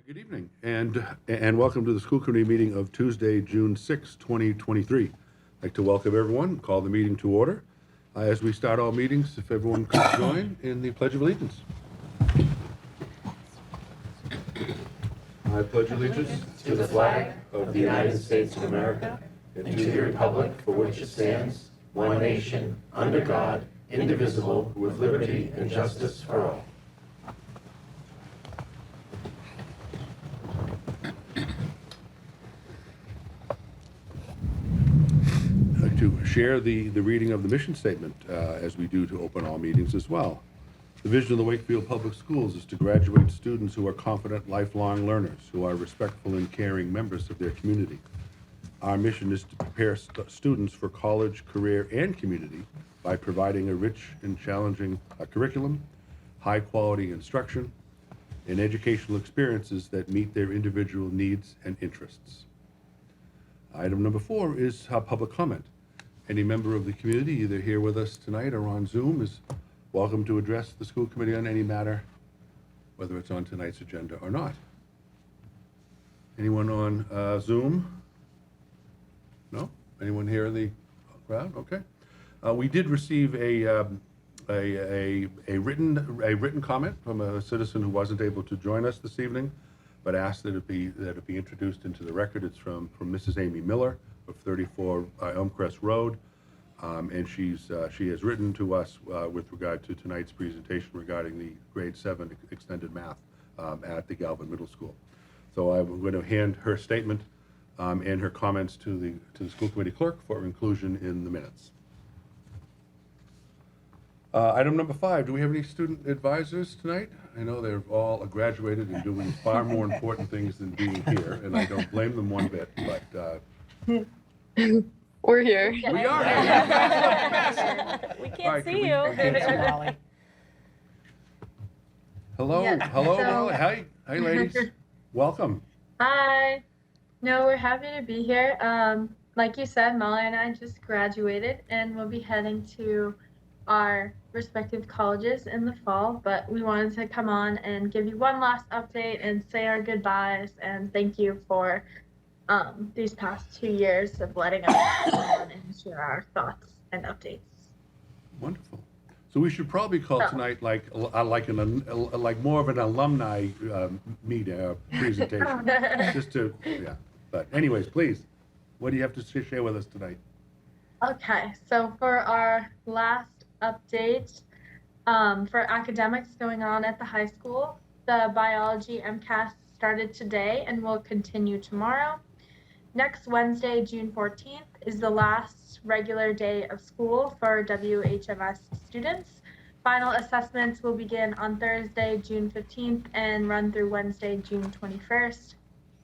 Good evening, and welcome to the school committee meeting of Tuesday, June 6, 2023. I'd like to welcome everyone, call the meeting to order. As we start all meetings, if everyone could join in the Pledge of Allegiance. I pledge allegiance to the flag of the United States of America and to the republic for which it stands, one nation, under God, indivisible, with liberty and justice for all. I'd like to share the reading of the mission statement as we do to open all meetings as well. The vision of the Wakefield Public Schools is to graduate students who are confident, lifelong learners, who are respectful and caring members of their community. Our mission is to prepare students for college, career, and community by providing a rich and challenging curriculum, high-quality instruction, and educational experiences that meet their individual needs and interests. Item number 4 is public comment. Any member of the community, either here with us tonight or on Zoom, is welcome to address the school committee on any matter, whether it's on tonight's agenda or not. Anyone on Zoom? No? Anyone here in the crowd? Okay. We did receive a written comment from a citizen who wasn't able to join us this evening, but asked that it be introduced into the record. It's from Mrs. Amy Miller of 34 Elmcrest Road. And she has written to us with regard to tonight's presentation regarding the grade 7 extended math at the Galvin Middle School. So I'm going to hand her statement and her comments to the school committee clerk for inclusion in the minutes. Item number 5, do we have any student advisors tonight? I know they're all graduated and doing far more important things than being here, and I don't blame them one bit, but we're here. we are. We can't All right, see you. Hello, Yeah, hello, so- Molly. Hi, ladies. Welcome. Hi. No, we're happy to be here. Like you said, Molly and I just graduated, and we'll be heading to our respective colleges in the fall, but we wanted to come on and give you one last update and say our goodbyes and thank you for these past 2 years of letting us come on and share our thoughts and updates. Wonderful. So we should probably call tonight like more of an alumni presentation, just to yeah. But anyways, please, what do you have to share with us tonight? Okay, so for our last update, for academics going on at the high school, the biology MCAS started today and will continue tomorrow. Next Wednesday, June 14th, is the last regular day of school for WHMS students. Final assessments will begin on Thursday, June 15th, and run through Wednesday, June 21st.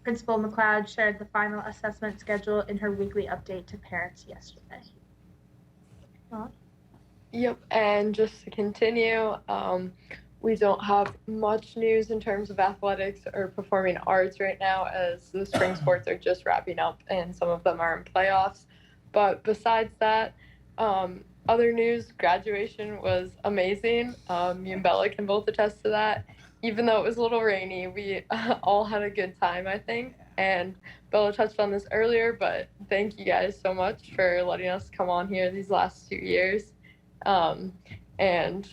Principal McLeod shared the final assessment schedule in her weekly update to parents yesterday. Yep, and just to continue, we don't have much news in terms of athletics or performing arts right now, as the spring sports are just wrapping up and some of them are in playoffs. But besides that, other news, graduation was amazing. Me and Bella can both attest to that. Even though it was a little rainy, we all had a good time, I think. And Bella touched on this earlier, but thank you guys so much for letting us come on here these last 2 years. And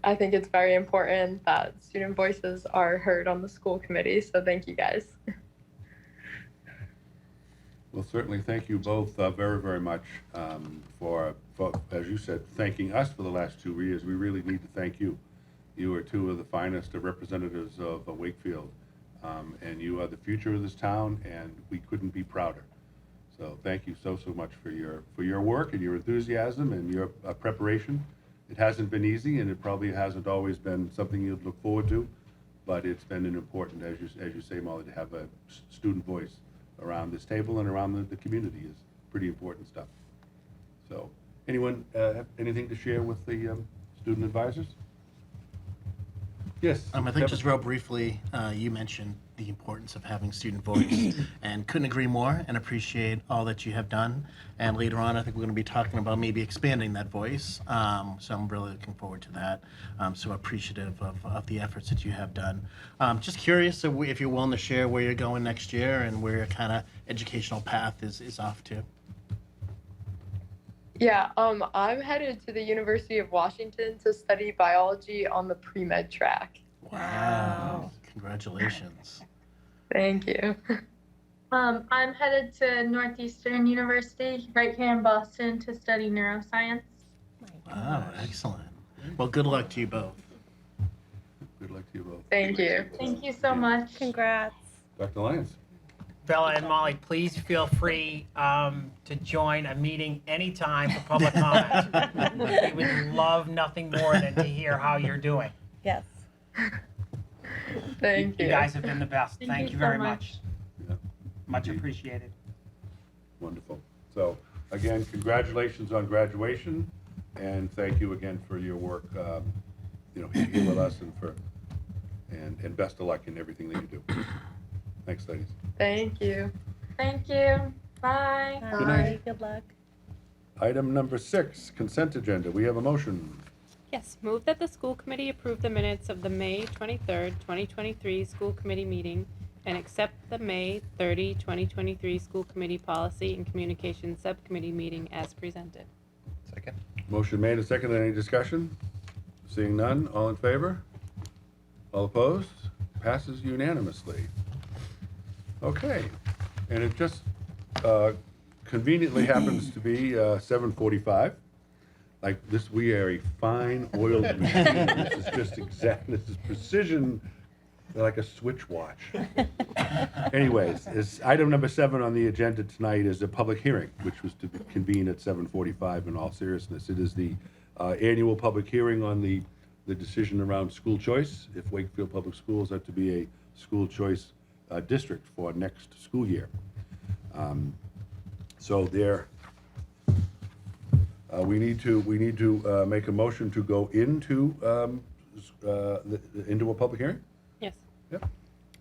I think it's very important that student voices are heard on the school committee. So thank you guys. Well, certainly thank you both very, very much for, as you said, thanking us for the last 2 years. We really need to thank you. You are two of the finest representatives of Wakefield, and you are the future of this town, and we couldn't be prouder. So thank you so much for your work and your enthusiasm and your preparation. It hasn't been easy, and it probably hasn't always been something you'd look forward to, but it's been an important, as you say, Molly, to have a student voice around this table and around the community is pretty important stuff. So, anyone have anything to share with the student advisors? Yes. I think just real briefly, you mentioned the importance of having student voice, and couldn't agree more and appreciate all that you have done. And later on, I think we're going to be talking about maybe expanding that voice. So I'm really looking forward to that. So appreciative of the efforts that you have done. Just curious if you're willing to share where you're going next year and where your kind of educational path is off to. Yeah, I'm headed to the University of Washington to study biology on the pre-med track. Wow. Congratulations. Thank you. I'm headed to Northeastern University right here in Boston to study neuroscience. Wow, excellent. Well, good luck to you both. Good luck to you both. Thank you. Thank you so much. Congrats. Dr. Lyons? Bella and Molly, please feel free to join a meeting anytime for public comment. We would love nothing more than to hear how you're doing. Yes. Thank you. You guys have been the best. Thank you so very much. Yeah, Much appreciated. wonderful. So, again, congratulations on graduation, and thank you again for your work, here with us, and best of luck in everything that you do. Thanks, ladies. Thank you. Thank you. Bye. Good night. Good luck. Item number 6, consent agenda. We have a motion. Yes, move that the school committee approve the minutes of the May 23rd, 2023 school committee meeting and accept the May 30, 2023 school committee policy and communications subcommittee meeting as presented. Second. Motion made and seconded. Any discussion? Seeing none, all in favor? All opposed? Passes unanimously. Okay, and it just conveniently happens to be 7:45. Like this, we are a fine oiled machine. This is just exact. This is precision, like a switch watch. Anyways, item number 7 on the agenda tonight is a public hearing, which was to be convened at 7:45. In all seriousness, it is the annual public hearing on the decision around school choice. If Wakefield Public Schools are to be a school choice district for next school year. So there, we need to make a motion to go into a public hearing. Yes. Yep.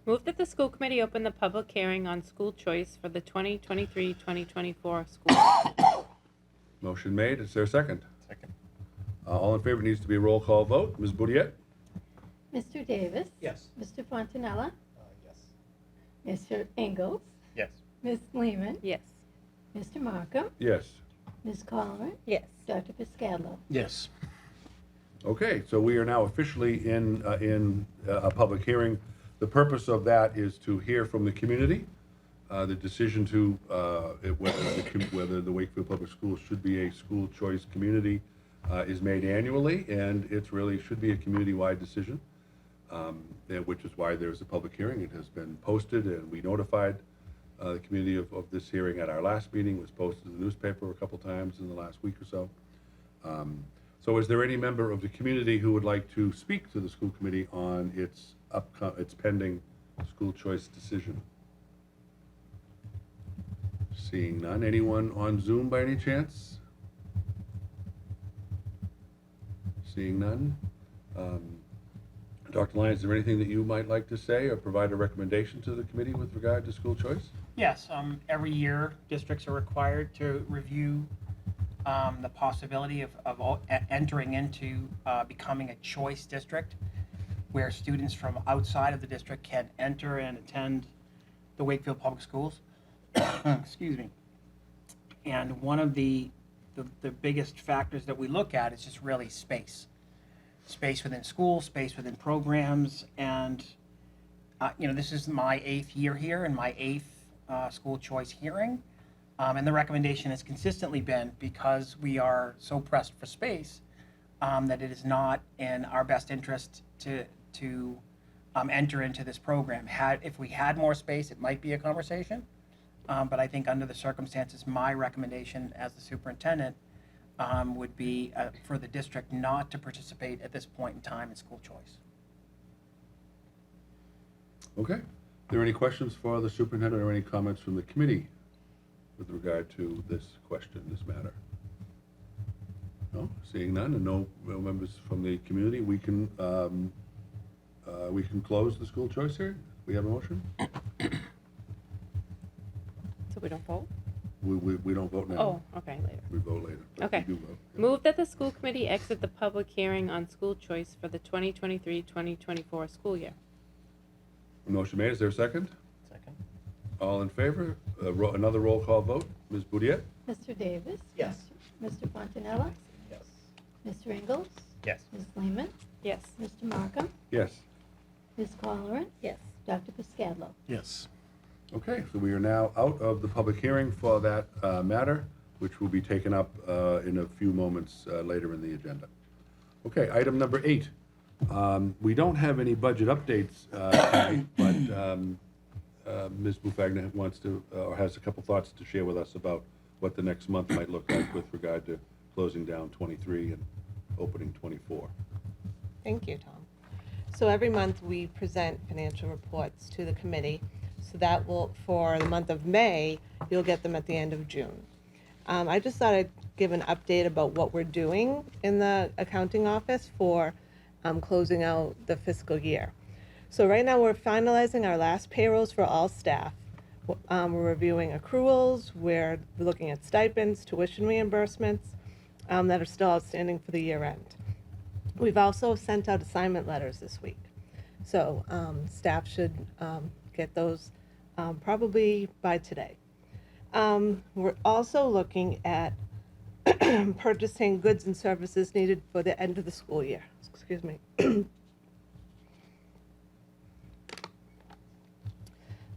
Move that the school committee open the public hearing on school choice for the 2023-2024 school. Motion made. Is there a second? Second. All in favor, needs to be a roll call vote. Ms. Boudiette? Mr. Davis? Yes. Mr. Fontanella? Yes. Mr. Ingles? Yes. Ms. Lehman? Yes. Mr. Markham? Yes. Ms. Coleman? Yes. Dr. Piscadlo? Yes. Okay, so we are now officially in a public hearing. The purpose of that is to hear from the community. The decision to whether the Wakefield Public Schools should be a school choice community is made annually, and it's really should be a community-wide decision, which is why there's a public hearing. It has been posted, and we notified the community of this hearing at our last meeting. It was posted in the newspaper a couple times in the last week or so. So is there any member of the community who would like to speak to the school committee on its pending school choice decision? Seeing none. Anyone on Zoom by any chance? Seeing none. Dr. Lyons, is there anything that you might like to say or provide a recommendation to the committee with regard to school choice? Yes, every year districts are required to review the possibility of entering into becoming a choice district where students from outside of the district can enter and attend the Wakefield Public Schools. Excuse me. And one of the biggest factors that we look at is just really space. Space within schools, space within programs, and this is my 8th year here and my 8th school choice hearing. And the recommendation has consistently been, because we are so pressed for space, that it is not in our best interest to enter into this program. If we had more space, it might be a conversation. But I think under the circumstances, my recommendation as the superintendent would be for the district not to participate at this point in time in school choice. Okay. Are there any questions for the superintendent or any comments from the committee with regard to this question, this matter? No? Seeing none and no members from the community, we can close the school choice hearing? We have a motion? So we don't vote? We don't vote now. Oh, okay, later. We vote later. but Okay. We do vote. Move that the school committee exit the public hearing on school choice for the 2023-2024 school year. Motion made. Is there a second? Second. All in favor? Another roll call vote. Ms. Boudiette? Mr. Davis? Yes. Mr. Fontanella? Yes. Mr. Ingles? Yes. Ms. Lehman? Yes. Mr. Markham? Yes. Ms. Colleran? Yes. Dr. Piscadlo? Yes. Okay, so we are now out of the public hearing for that matter, which will be taken up in a few moments later in the agenda. Okay, item number 8. We don't have any budget updates tonight, but Ms. Bufagna wants to, or has a couple thoughts to share with us about what the next month might look like with regard to closing down 23 and opening 24. Thank you, Tom. So every month we present financial reports to the committee. So that will, for the month of May, you'll get them at the end of June. I just thought I'd give an update about what we're doing in the accounting office for closing out the fiscal year. So right now we're finalizing our last payrolls for all staff. We're reviewing accruals, we're looking at stipends, tuition reimbursements that are still outstanding for the year end. We've also sent out assignment letters this week. So staff should get those probably by today. We're also looking at purchasing goods and services needed for the end of the school year. Excuse me.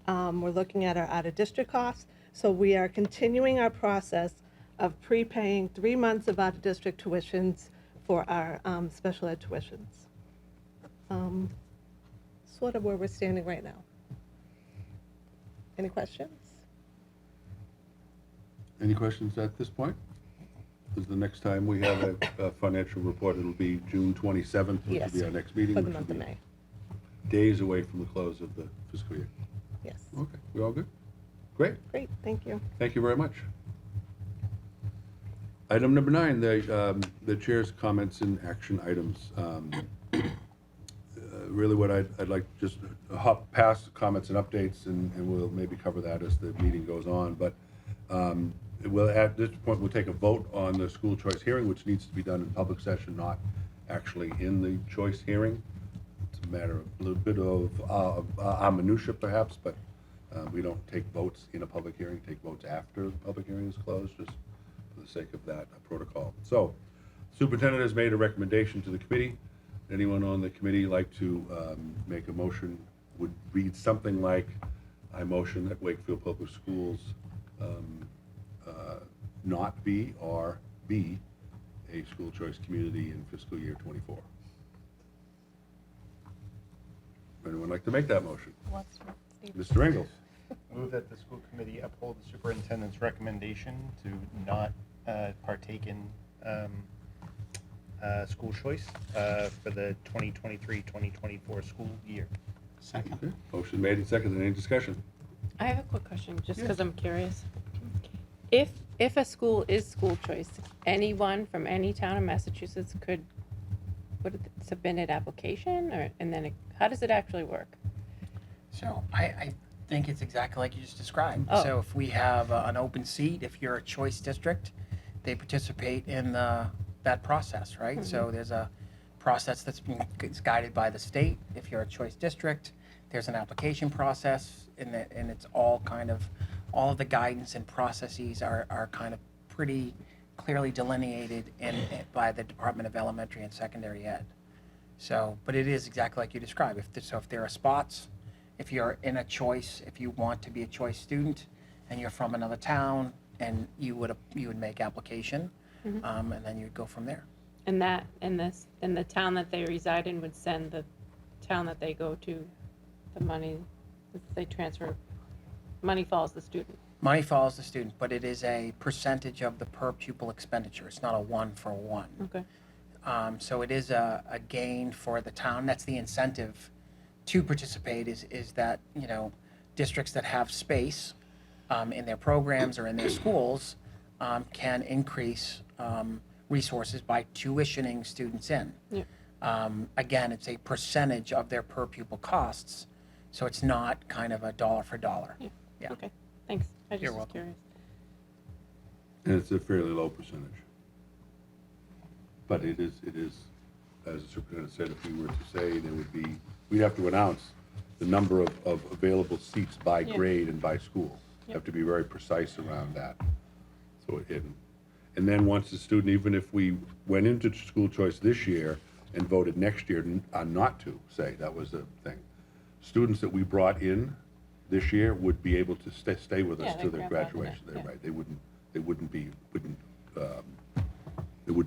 We're looking at our out-of-district costs. So we are continuing our process of prepaying 3 months of out-of-district tuitions for our special ed tuitions. Sort of where we're standing right now. Any questions? Any questions at this point? Because the next time we have a financial report, it'll be June 27th, which Yes, will be our next meeting. for the which will month of be May. Days away from the close of the fiscal year. Yes. Okay, we all good? Great. Great, thank you. Thank you very much. Item number 9, the chair's comments and action items. Really what I'd like just hop past comments and updates, and we'll maybe cover that as the meeting goes on. But at this point, we'll take a vote on the school choice hearing, which needs to be done in public session, not actually in the choice hearing. It's a matter of a little bit of minutia perhaps, but we don't take votes in a public hearing, take votes after the public hearing is closed, just for the sake of that protocol. So, superintendent has made a recommendation to the committee. Anyone on the committee like to make a motion? Would read something like, I motion that Wakefield Public Schools not be or be a school choice community in fiscal year 24. Anyone like to make that motion? Mr. Ingles? Move that the school committee uphold the superintendent's recommendation to not partake in school choice for the 2023-2024 school year. Second. Okay. Motion made and seconded. Any discussion? I have a quick question, just Yeah. because I'm curious. If a school is school choice, anyone from any town in Massachusetts could submit an application, or and then how does it actually work? So I think it's exactly like you just described. Oh. So if we have an open seat, if you're a choice district, they participate in that process, right? So there's a process it's guided by the state. If you're a choice district, there's an application process, and it's all of the guidance and processes are kind of pretty clearly delineated by the Department of Elementary and Secondary Ed. So, but it is exactly like you described. If there are spots, if you're in a choice, if you want to be a choice student, and you're from another town, and you would make application, and then you'd go from there. And the town that they reside in would send the town that they go to the money that they transfer. Money follows the student. Money follows the student, but it is a percentage of the per pupil expenditure. It's not a 1-for-1. Okay. So it is a gain for the town. That's the incentive to participate is that, districts that have space in their programs or in their schools can increase resources by tuitioning students in. Yeah. Again, it's a percentage of their per pupil costs. So it's not kind of a dollar for dollar. Yeah. Okay, thanks. I just You're was welcome. curious. And it's a fairly low percentage. But it is, as the superintendent said, if we were to say there would be, we'd have to announce the number of available seats by Yeah. grade and by school. Yep. Have to be very precise around that. So and then once the student, even if we went into school choice this year and voted next year not to, say, that was the thing. Students that we brought in this year would be able to stay with us Yeah, to they're their grandfathered graduation. in, They're yeah. right, they wouldn't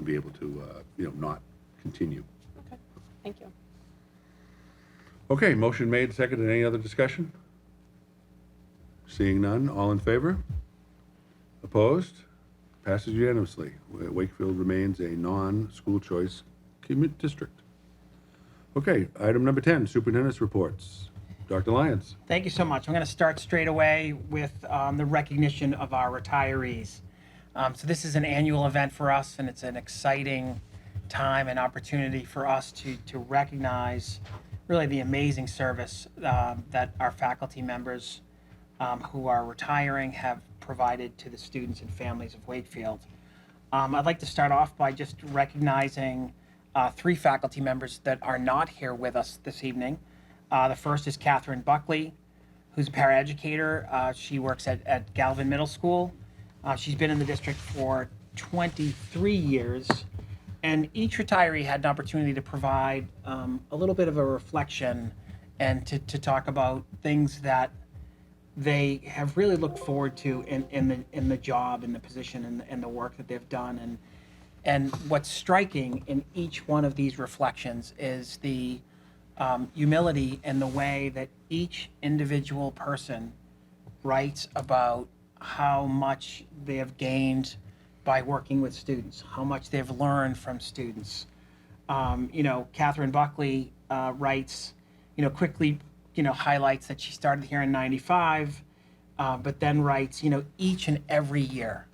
be able to, not continue. Okay, thank you. Okay, motion made, seconded. Any other discussion? Seeing none, all in favor? Opposed? Passes unanimously. Wakefield remains a non-school choice district. Okay, item number 10, superintendent's reports. Dr. Lyons. Thank you so much. I'm going to start straight away with the recognition of our retirees. So this is an annual event for us, and it's an exciting time and opportunity for us to recognize really the amazing service that our faculty members who are retiring have provided to the students and families of Wakefield. I'd like to start off by just recognizing 3 faculty members that are not here with us this evening. The first is Catherine Buckley, who's a paraeducator. She works at Galvin Middle School. She's been in the district for 23 years, and each retiree had an opportunity to provide a little bit of a reflection and to talk about things that they have really looked forward to in the job, in the position, and the work that they've done. And what's striking in each one of these reflections is the humility and the way that each individual person writes about how much they have gained by working with students, how much they've learned from students. Catherine Buckley writes, quickly, highlights that she started here in '95, but then writes, each and every year,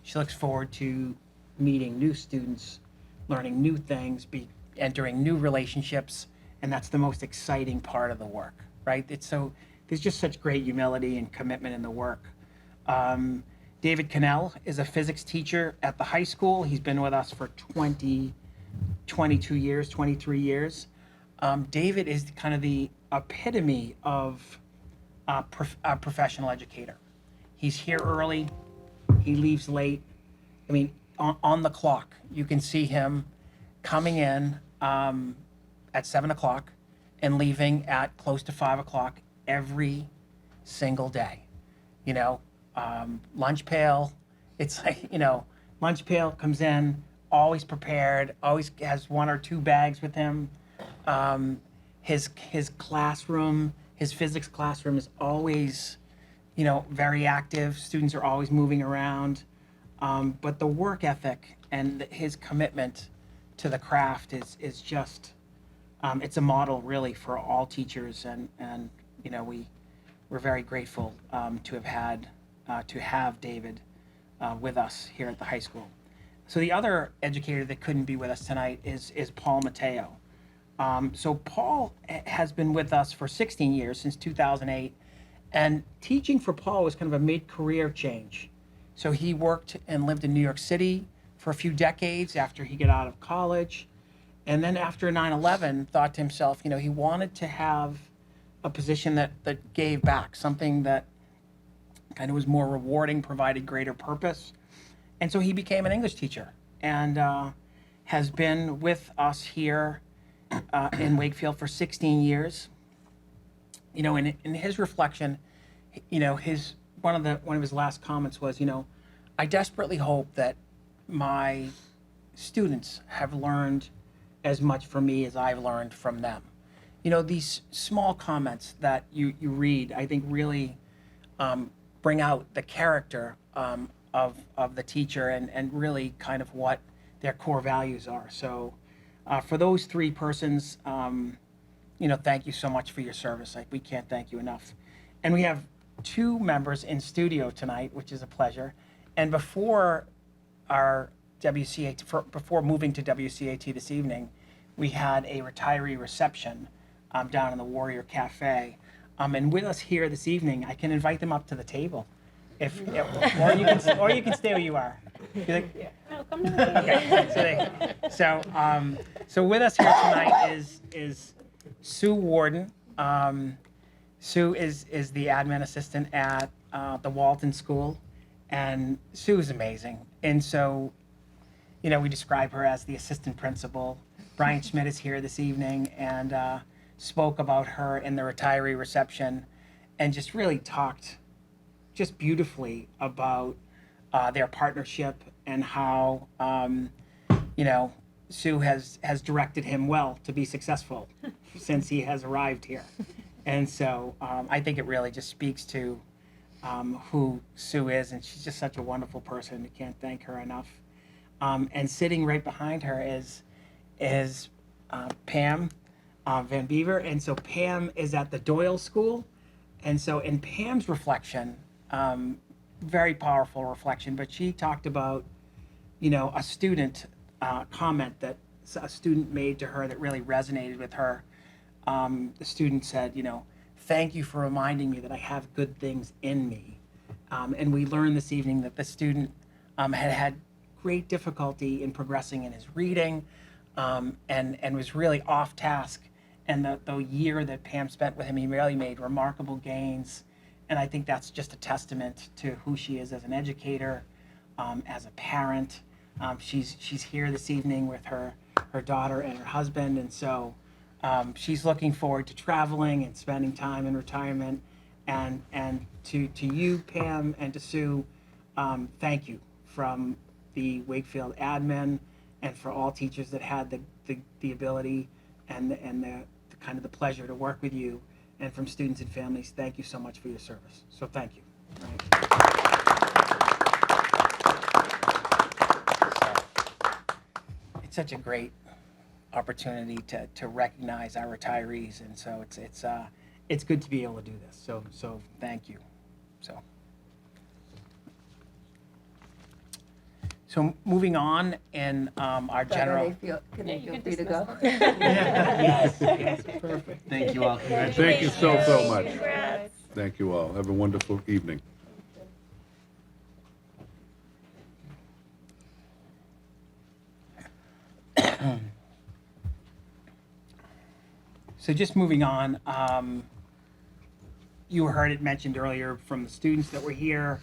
she looks forward to meeting new students, learning new things, entering new relationships, and that's the most exciting part of the work, right? There's just such great humility and commitment in the work. David Cannell is a physics teacher at the high school. He's been with us for 22 years, 23 years. David is kind of the epitome of a professional educator. He's here early, he leaves late. I mean, on the clock, you can see him coming in at 7 o'clock and leaving at close to 5 o'clock every single day. Lunch pail, it's like, lunch pail comes in, always prepared, always has 1 or 2 bags with him. His classroom, his physics classroom is always, very active. Students are always moving around. But the work ethic and his commitment to the craft is just, it's a model really for all teachers. And we're very grateful to have David with us here at the high school. So the other educator that couldn't be with us tonight is Paul Mateo. So Paul has been with us for 16 years, since 2008, and teaching for Paul was kind of a mid-career change. So he worked and lived in New York City for a few decades after he got out of college, and then after 9/11 thought to himself, he wanted to have a position that gave back, something that kind of was more rewarding, provided greater purpose. And so he became an English teacher and has been with us here in Wakefield for 16 years. In his reflection, one of his last comments was, I desperately hope that my students have learned as much from me as I've learned from them. These small comments that you read, I think really bring out the character of the teacher and really kind of what their core values are. So for those 3 persons, thank you so much for your service. We can't thank you enough. And we have 2 members in studio tonight, which is a pleasure. And before our before moving to WCAT this evening, we had a retiree reception down in the Warrior Cafe. And with us here this evening, I can invite them up to the table. Or you can stay where you are. You like- No, come to the Okay, so with us here tonight is Sue Warden. Sue is the admin assistant at the Walton School, and Sue is amazing. And so, we describe her as the assistant principal. Brian Schmidt is here this evening and spoke about her in the retiree reception, and just really talked just beautifully about their partnership and how Sue has directed him well to be successful since he has arrived here. And so I think it really just speaks to who Sue is, and she's just such a wonderful person. You can't thank her enough. And sitting right behind her is Pam Van Beaver, and so Pam is at the Doyle School, and so in Pam's reflection, very powerful reflection, but she talked about a student comment that a student made to her that really resonated with her. The student said, thank you for reminding me that I have good things in me. And we learned this evening that the student had great difficulty in progressing in his reading and was really off task. And the year that Pam spent with him, he really made remarkable gains. And I think that's just a testament to who she is as an educator, as a parent. She's here this evening with her daughter and her husband. And so she's looking forward to traveling and spending time in retirement. And to you, Pam, and to Sue, thank you from the Wakefield admin and for all teachers that had the ability and the kind of the pleasure to work with you, and from students and families, thank you so much for your service. So thank you. It's such a great opportunity to recognize our retirees, and so it's good to be able to do this. So thank you. So moving on in our general. Can they feel free to go? Yes, perfect. Thank you all. Thank you so much. Congrats. Thank you all. Have a wonderful evening. So just moving on, you heard it mentioned earlier from the students that were here,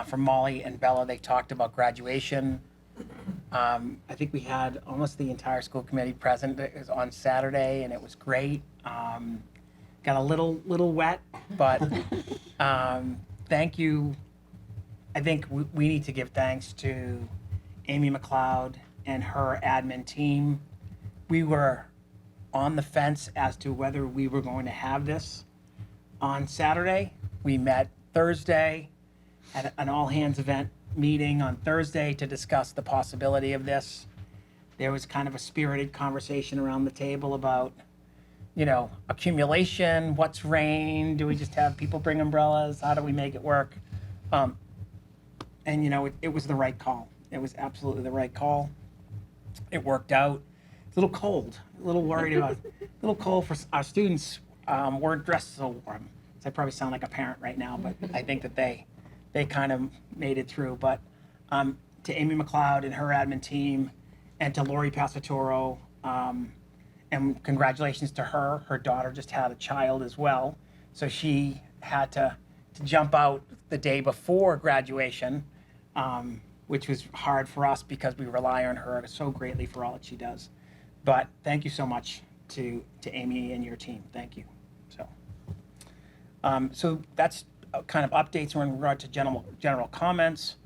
from Molly and Bella. They talked about graduation. I think we had almost the entire school committee present. It was on Saturday, and it was great. Got a little wet, but thank you. I think we need to give thanks to Amy McLeod and her admin team. We were on the fence as to whether we were going to have this on Saturday. We met Thursday at an all-hands event meeting on Thursday to discuss the possibility of this. There was kind of a spirited conversation around the table about, accumulation, what's rain, do we just have people bring umbrellas, how do we make it work? And it was the right call. It was absolutely the right call. It worked out. It's a little cold, a little worried about, a little cold for our students. Weren't dressed so warm. So I probably sound like a parent right now, but I think that they kind of made it through. But to Amy McLeod and her admin team, and to Lori Passatoro, and congratulations to her. Her daughter just had a child as well, so she had to jump out the day before graduation, which was hard for us because we rely on her so greatly for all that she does. But thank you so much to Amy and your team. Thank you. So that's kind of updates in regard to general comments.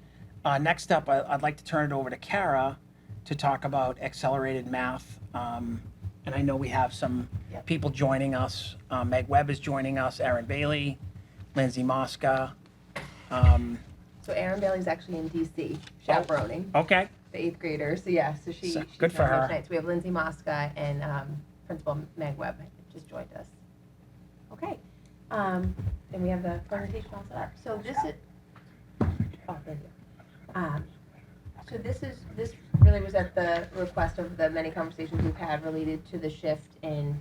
Next up, I'd like to turn it over to Kara to talk about accelerated math. And I know we have some people joining us. Meg Webb is joining us, Aaron Bailey, Lindsay Mosca. So Erin Bailey's actually in DC chaperoning Okay. the 8th graders. So she's good for not here her. tonight. So we have Lindsay Mosca and Principal Meg Webb just joined us. Okay. And we have the presentation all set up. So this is. Oh, thank you. So this really was at the request of the many conversations we've had related to the shift in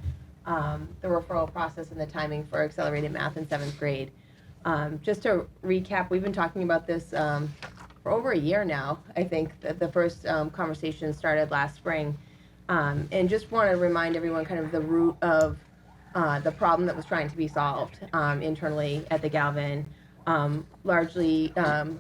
the referral process and the timing for accelerated math in 7th grade. Just to recap, we've been talking about this for over a year now. I think that the first conversation started last spring. And just want to remind everyone kind of the root of the problem that was trying to be solved internally at the Galvin. Largely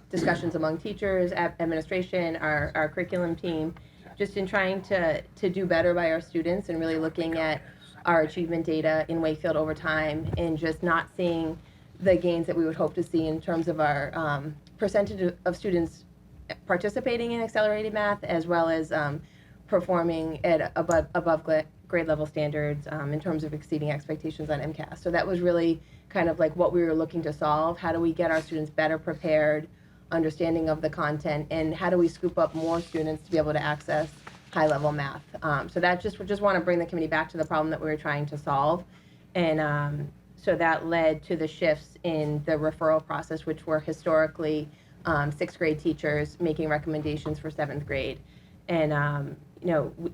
discussions among teachers, administration, our curriculum team, just in trying to do better by our students and really looking at our achievement data in Wakefield over time and just not seeing the gains that we would hope to see in terms of our percentage of students participating in accelerated math, as well as performing at above grade level standards in terms of exceeding expectations on MCAS. So that was really kind of like what we were looking to solve. How do we get our students better prepared, understanding of the content, and how do we scoop up more students to be able to access high level math? So that just want to bring the committee back to the problem that we were trying to solve. And so that led to the shifts in the referral process, which were historically 6th grade teachers making recommendations for 7th grade. And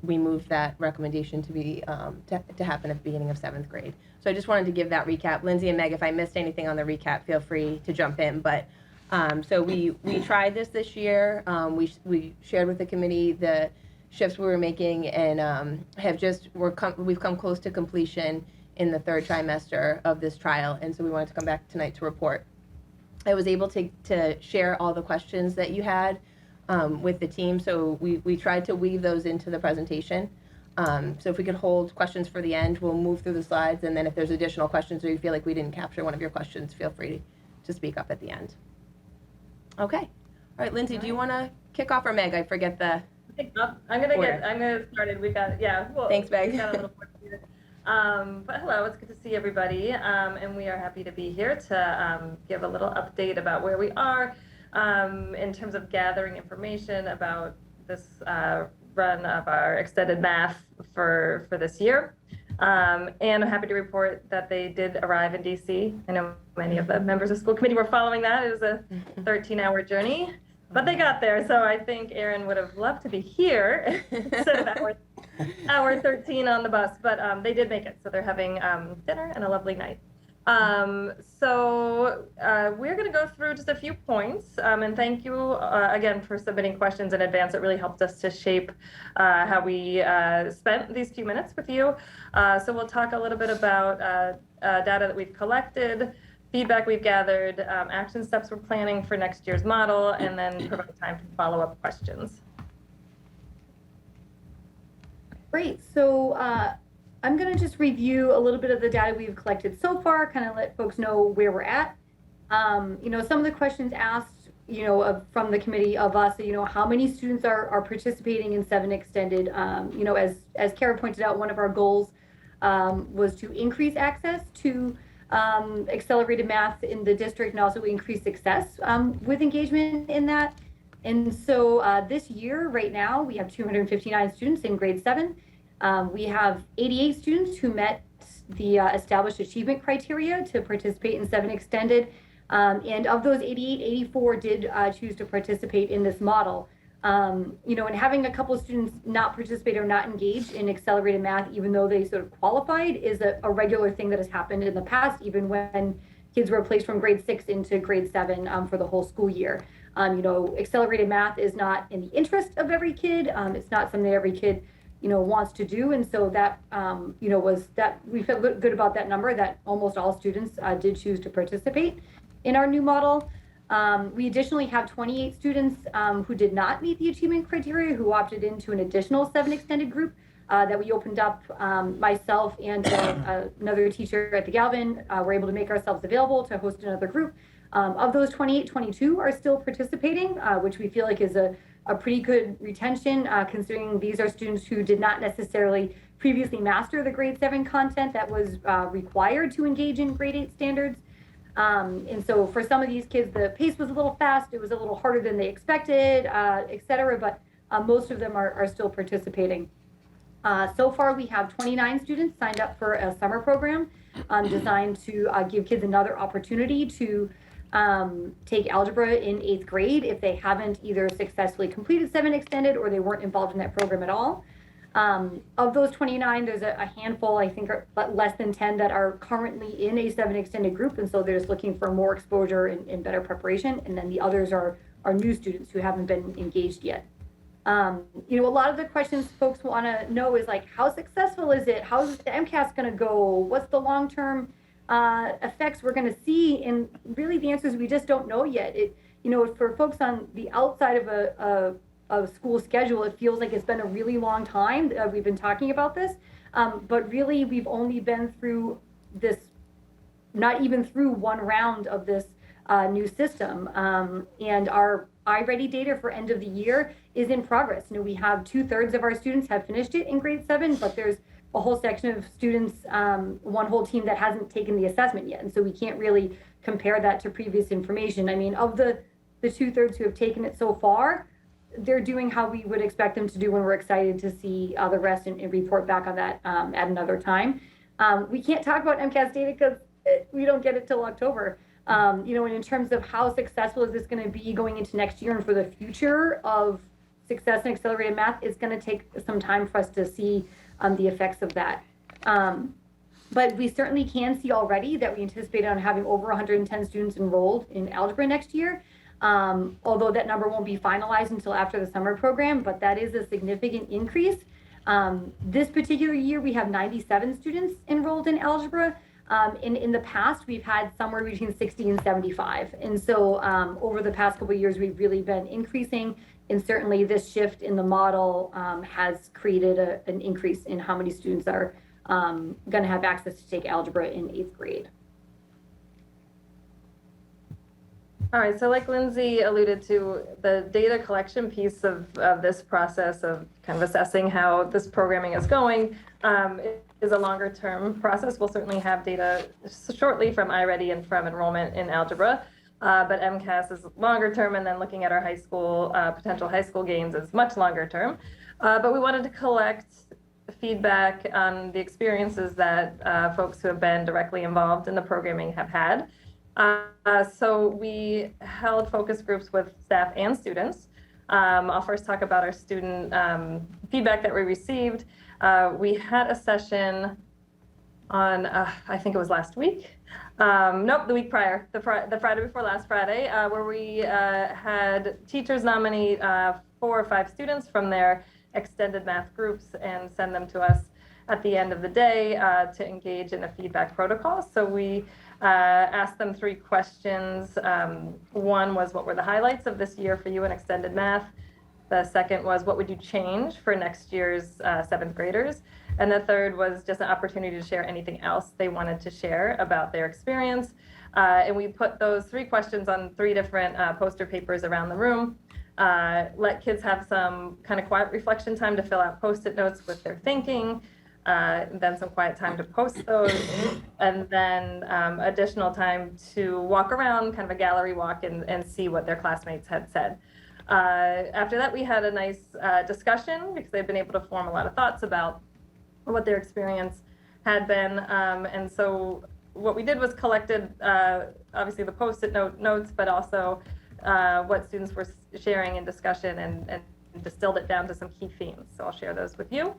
we moved that recommendation to be to happen at the beginning of 7th grade. So I just wanted to give that recap. Lindsay and Meg, if I missed anything on the recap, feel free to jump in. But so we tried this year. We shared with the committee the shifts we were making, and we've come close to completion in the 3rd trimester of this trial. And so we wanted to come back tonight to report. I was able to share all the questions that you had with the team. So we tried to weave those into the presentation. So if we could hold questions for the end, we'll move through the slides. And then if there's additional questions or you feel like we didn't capture one of your questions, feel free to speak up at the end. Okay. All right, Lindsay, do you want to kick off, or Meg? I forget the I'm gonna start it. Thanks, Meg. We got a little more here. But hello, it's good to see everybody. And we are happy to be here to give a little update about where we are in terms of gathering information about this run of our extended math for this year. And I'm happy to report that they did arrive in DC. I know many of the members of the school committee were following that. It was a 13-hour journey, but they got there. So I think Aaron would have loved to be here instead of hour 13 on the bus, but they did make it. So they're having dinner and a lovely night. So we're going to go through just a few points, and thank you again for submitting questions in advance. It really helped us to shape how we spent these few minutes with you. So we'll talk a little bit about data that we've collected, feedback we've gathered, action steps we're planning for next year's model, and then provide time for follow-up questions. Great. So I'm going to just review a little bit of the data we've collected so far, kind of let folks know where we're at. Some of the questions asked, from the committee of us, how many students are participating in 7 Extended. As Kara pointed out, one of our goals was to increase access to accelerated math in the district and also increase success with engagement in that. And so this year, right now, we have 259 students in grade 7. We have 88 students who met the established achievement criteria to participate in 7 Extended. And of those 88, 84 did choose to participate in this model. And having a couple of students not participate or not engage in accelerated math, even though they sort of qualified, is a regular thing that has happened in the past, even when kids were placed from grade 6 into grade 7 for the whole school year. Accelerated math is not in the interest of every kid. It's not something every kid, wants to do. And so that, was that we feel good about that number, that almost all students did choose to participate in our new model. We additionally have 28 students who did not meet the achievement criteria, who opted into an additional 7 Extended group that we opened up. Myself and another teacher at the Galvin were able to make ourselves available to host another group. Of those 28, 22 are still participating, which we feel like is a pretty good retention, considering these are students who did not necessarily previously master the grade 7 content that was required to engage in grade 8 standards. And so for some of these kids, the pace was a little fast, it was a little harder than they expected, et cetera, but most of them are still participating. So far, we have 29 students signed up for a summer program designed to give kids another opportunity to take algebra in 8th grade if they haven't either successfully completed 7 Extended or they weren't involved in that program at all. Of those 29, there's a handful, I think, are less than 10 that are currently in a 7 extended group, and so they're just looking for more exposure and better preparation. And then the others are new students who haven't been engaged yet. A lot of the questions folks want to know is like, how successful is it? How's the MCAS going to go? What's the long-term effects we're going to see? And really, the answer is we just don't know yet. For folks on the outside of a school schedule, it feels like it's been a really long time that we've been talking about this. But really, we've only been through this, not even through one round of this new system. And our iReady data for end of the year is in progress. We have 2/3 of our students have finished it in grade 7, but there's a whole section of students, one whole team that hasn't taken the assessment yet. And so we can't really compare that to previous information. I mean, of the 2/3 who have taken it so far, they're doing how we would expect them to do when we're excited to see the rest and report back on that at another time. We can't talk about MCAS data because we don't get it till October. And in terms of how successful is this going to be going into next year and for the future of success in accelerated math, it's going to take some time for us to see the effects of that. But we certainly can see already that we anticipate on having over 110 students enrolled in algebra next year. Although that number won't be finalized until after the summer program, but that is a significant increase. This particular year, we have 97 students enrolled in algebra. In the past, we've had somewhere between 60 and 75. And so over the past couple of years, we've really been increasing. And certainly this shift in the model has created an increase in how many students are going to have access to take algebra in 8th grade. All right, so like Lindsay alluded to, the data collection piece of this process of kind of assessing how this programming is going is a longer term process. We'll certainly have data shortly from iReady and from enrollment in algebra, but MCAS is longer term, and then looking at our high school, potential high school gains is much longer term. But we wanted to collect feedback on the experiences that folks who have been directly involved in the programming have had. So we held focus groups with staff and students. I'll first talk about our student feedback that we received. We had a session on, I think it was last week. Nope, the week prior, the Friday before last Friday, where we had teachers nominate 4 or 5 students from their extended math groups and send them to us at the end of the day to engage in a feedback protocol. So we asked them 3 questions. One was, what were the highlights of this year for you in extended math? The second was, what would you change for next year's 7th graders? And the third was just an opportunity to share anything else they wanted to share about their experience. And we put those 3 questions on 3 different poster papers around the room. Let kids have some kind of quiet reflection time to fill out Post-it notes with their thinking. Then some quiet time to post those, and then additional time to walk around, kind of a gallery walk, and see what their classmates had said. After that, we had a nice discussion because they've been able to form a lot of thoughts about what their experience had been. And so what we did was collected, obviously, the Post-it notes, but also what students were sharing in discussion and distilled it down to some key themes. So I'll share those with you.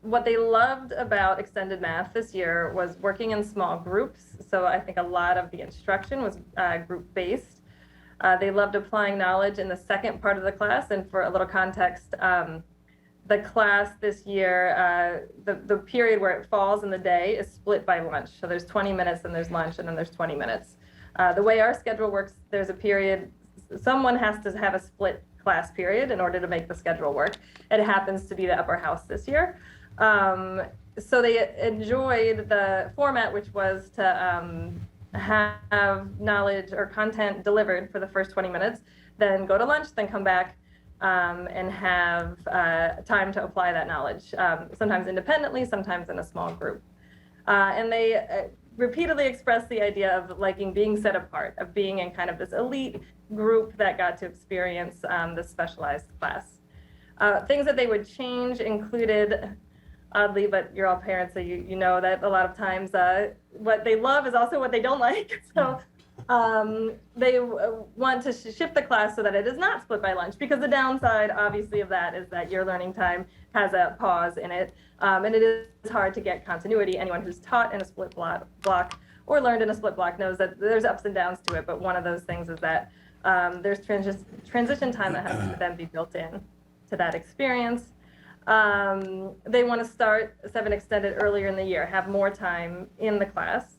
What they loved about extended math this year was working in small groups. So I think a lot of the instruction was group-based. They loved applying knowledge in the second part of the class. And for a little context, the class this year, the period where it falls in the day is split by lunch. So there's 20 minutes, and there's lunch, and then there's 20 minutes. The way our schedule works, there's a period, someone has to have a split class period in order to make the schedule work. It happens to be the upper house this year. So they enjoyed the format, which was to have knowledge or content delivered for the first 20 minutes, then go to lunch, then come back and have time to apply that knowledge, sometimes independently, sometimes in a small group. And they repeatedly expressed the idea of liking being set apart, of being in kind of this elite group that got to experience this specialized class. Things that they would change included, oddly, but you're all parents, so you know that a lot of times what they love is also what they don't like. So They want to shift the class so that it is not split by lunch, because the downside, obviously, of that is that your learning time has a pause in it, and it is hard to get continuity. Anyone who's taught in a split block or learned in a split block knows that there's ups and downs to it, but one of those things is that there's transition time that has to then be built in to that experience. They want to start 7 Extended earlier in the year, have more time in the class.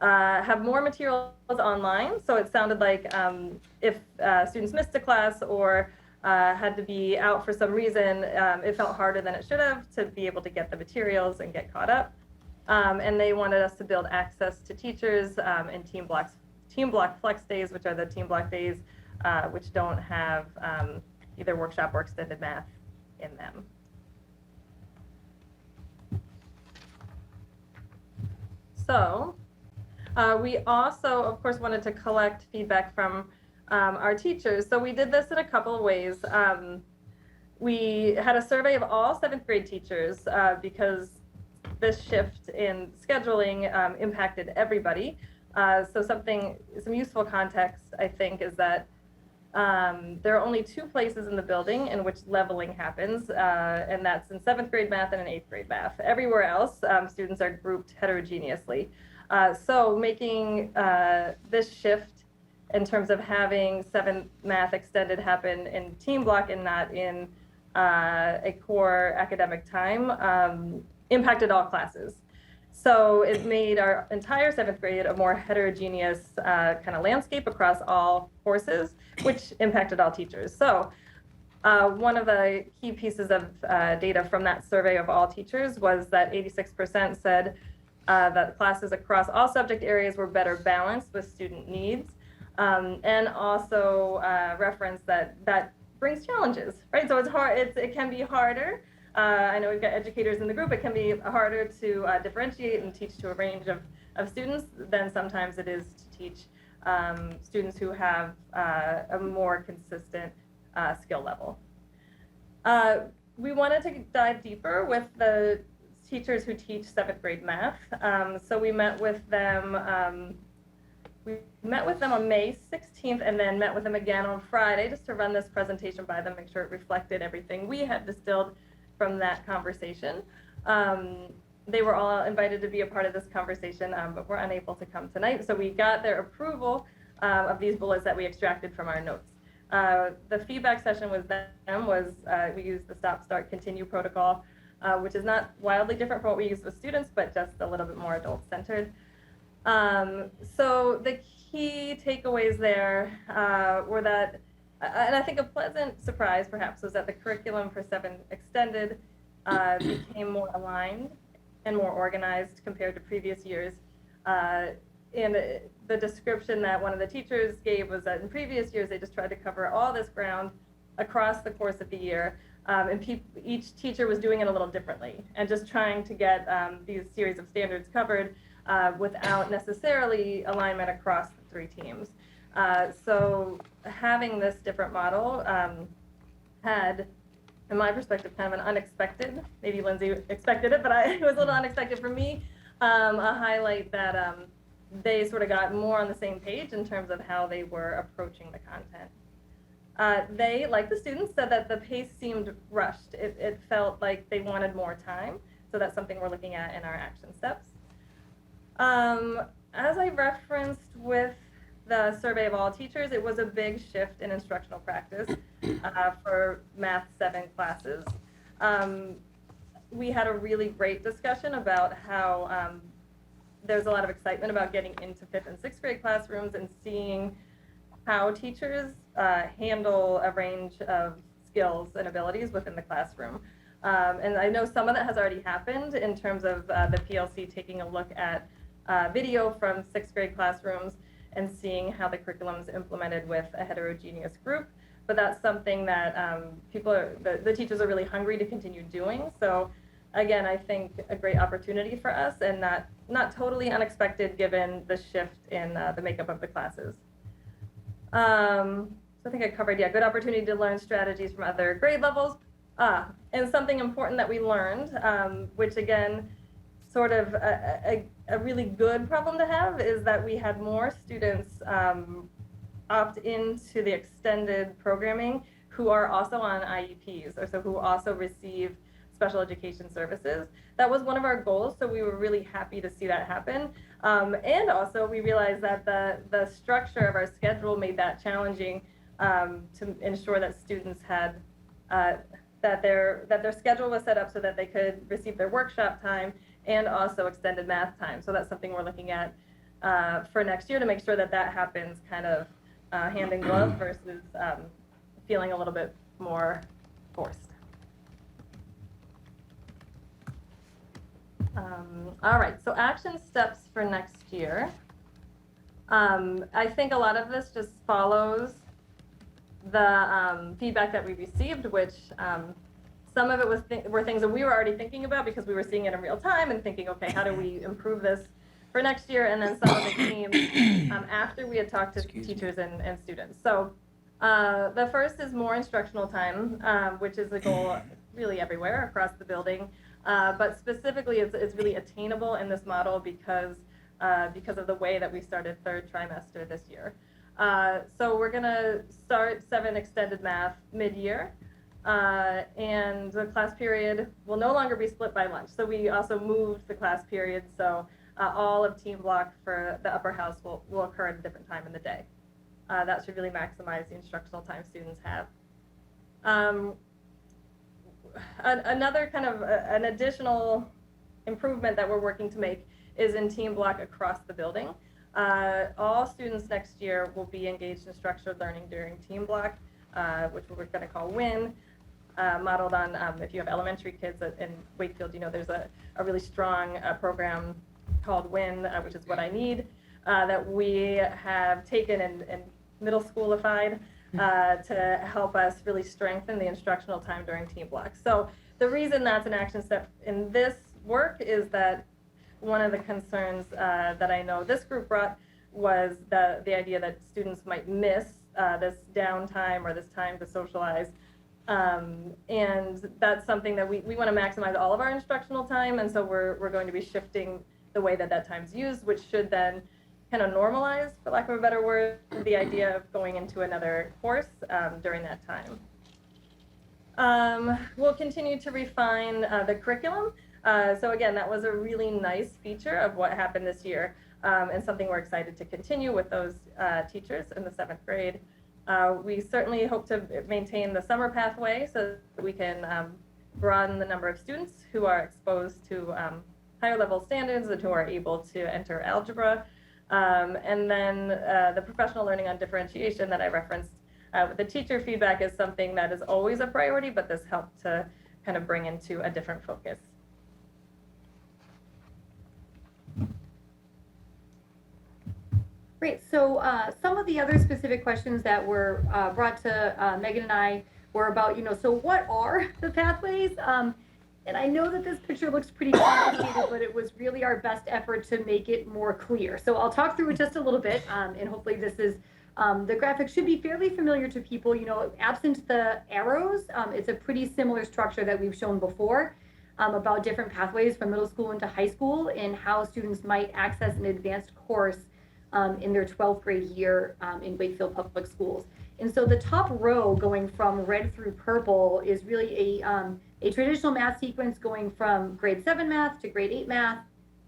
Have more materials online. So it sounded like if students missed a class or had to be out for some reason, it felt harder than it should have to be able to get the materials and get caught up. And they wanted us to build access to teachers in team block flex days, which are the team block days which don't have either workshop or extended math in them. So we also, of course, wanted to collect feedback from our teachers. So we did this in a couple of ways. We had a survey of all 7th grade teachers because this shift in scheduling impacted everybody. So some useful context, I think, is that there are only 2 places in the building in which leveling happens, and that's in 7th grade math and in 8th grade math. Everywhere else, students are grouped heterogeneously. So making this shift in terms of having 7th math extended happen in team block and not in a core academic time impacted all classes. So it made our entire 7th grade a more heterogeneous kind of landscape across all courses, which impacted all teachers. So one of the key pieces of data from that survey of all teachers was that 86% said that classes across all subject areas were better balanced with student needs, and also referenced that brings challenges, right? So it's hard, it can be harder. I know we've got educators in the group. It can be harder to differentiate and teach to a range of students than sometimes it is to teach students who have a more consistent skill level. We wanted to dive deeper with the teachers who teach 7th grade math. So we met with them on May 16th and then met with them again on Friday just to run this presentation by them, make sure it reflected everything we had distilled from that conversation. They were all invited to be a part of this conversation, but were unable to come tonight. So we got their approval of these bullets that we extracted from our notes. The feedback session with them was we used the stop, start, continue protocol, which is not wildly different from what we use with students, but just a little bit more adult-centered. So the key takeaways there were that, and I think a pleasant surprise perhaps, was that the curriculum for 7 Extended became more aligned and more organized compared to previous years. And the description that one of the teachers gave was that in previous years they just tried to cover all this ground across the course of the year, and each teacher was doing it a little differently and just trying to get these series of standards covered without necessarily alignment across the 3 teams. So having this different model had, in my perspective, kind of an unexpected, maybe Lindsay expected it, but it was a little unexpected for me, a highlight that they sort of got more on the same page in terms of how they were approaching the content. They, like the students, said that the pace seemed rushed. It felt like they wanted more time, so that's something we're looking at in our action steps. As I referenced with the survey of all teachers, it was a big shift in instructional practice for Math 7 classes. We had a really great discussion about how there's a lot of excitement about getting into 5th and 6th grade classrooms and seeing how teachers handle a range of skills and abilities within the classroom. And I know some of that has already happened in terms of the PLC taking a look at video from 6th grade classrooms and seeing how the curriculum is implemented with a heterogeneous group. But that's something that the teachers are really hungry to continue doing. So again, I think a great opportunity for us and not totally unexpected given the shift in the makeup of the classes. So I think I covered, good opportunity to learn strategies from other grade levels. And something important that we learned, which again, sort of a really good problem to have is that we had more students opt into the extended programming who are also on IEPs, or so who also receive special education services. That was one of our goals, so we were really happy to see that happen. And also we realized that the structure of our schedule made that challenging to ensure that students had that their schedule was set up so that they could receive their workshop time and also extended math time. So that's something we're looking at for next year to make sure that that happens kind of hand in glove versus feeling a little bit more forced. All right, so action steps for next year. I think a lot of this just follows the feedback that we received, which some of it were things that we were already thinking about because we were seeing it in real time and thinking, okay, how do we improve this for next year? And then some of it came after we had talked to teachers and students. So the first is more instructional time, which is a goal really everywhere across the building. But specifically, it's really attainable in this model because of the way that we started third trimester this year. So we're going to start 7 extended math mid-year, and the class period will no longer be split by lunch. So we also moved the class period, so all of team block for the upper house will occur at a different time in the day. That should really maximize the instructional time students have. Another kind of an additional improvement that we're working to make is in team block across the building. All students next year will be engaged in structured learning during team block, which we're going to call WIN, modeled on, if you have elementary kids in Wakefield, you know there's a really strong program called WIN, which is What I Need, that we have taken and middle schoolified to help us really strengthen the instructional time during team block. So the reason that's an action step in this work is that one of the concerns that I know this group brought was the idea that students might miss this downtime or this time to socialize. And that's something that we want to maximize all of our instructional time, and so we're going to be shifting the way that time's used, which should then kind of normalize, for lack of a better word, the idea of going into another course during that time. We'll continue to refine the curriculum. So again, that was a really nice feature of what happened this year, and something we're excited to continue with those teachers in the 7th grade. We certainly hope to maintain the summer pathway so that we can broaden the number of students who are exposed to higher level standards and who are able to enter algebra. And then the professional learning on differentiation that I referenced with the teacher feedback is something that is always a priority, but this helped to kind of bring into a different focus. Great. So some of the other specific questions that were brought to Megan and I were about, so what are the pathways? And I know that this picture looks pretty complicated, but it was really our best effort to make it more clear. So I'll talk through it just a little bit, and hopefully this is, the graphic should be fairly familiar to people. Absent the arrows, it's a pretty similar structure that we've shown before about different pathways from middle school into high school and how students might access an advanced course in their 12th grade year in Wakefield Public Schools. And so the top row going from red through purple is really a traditional math sequence going from grade 7 math to grade 8 math,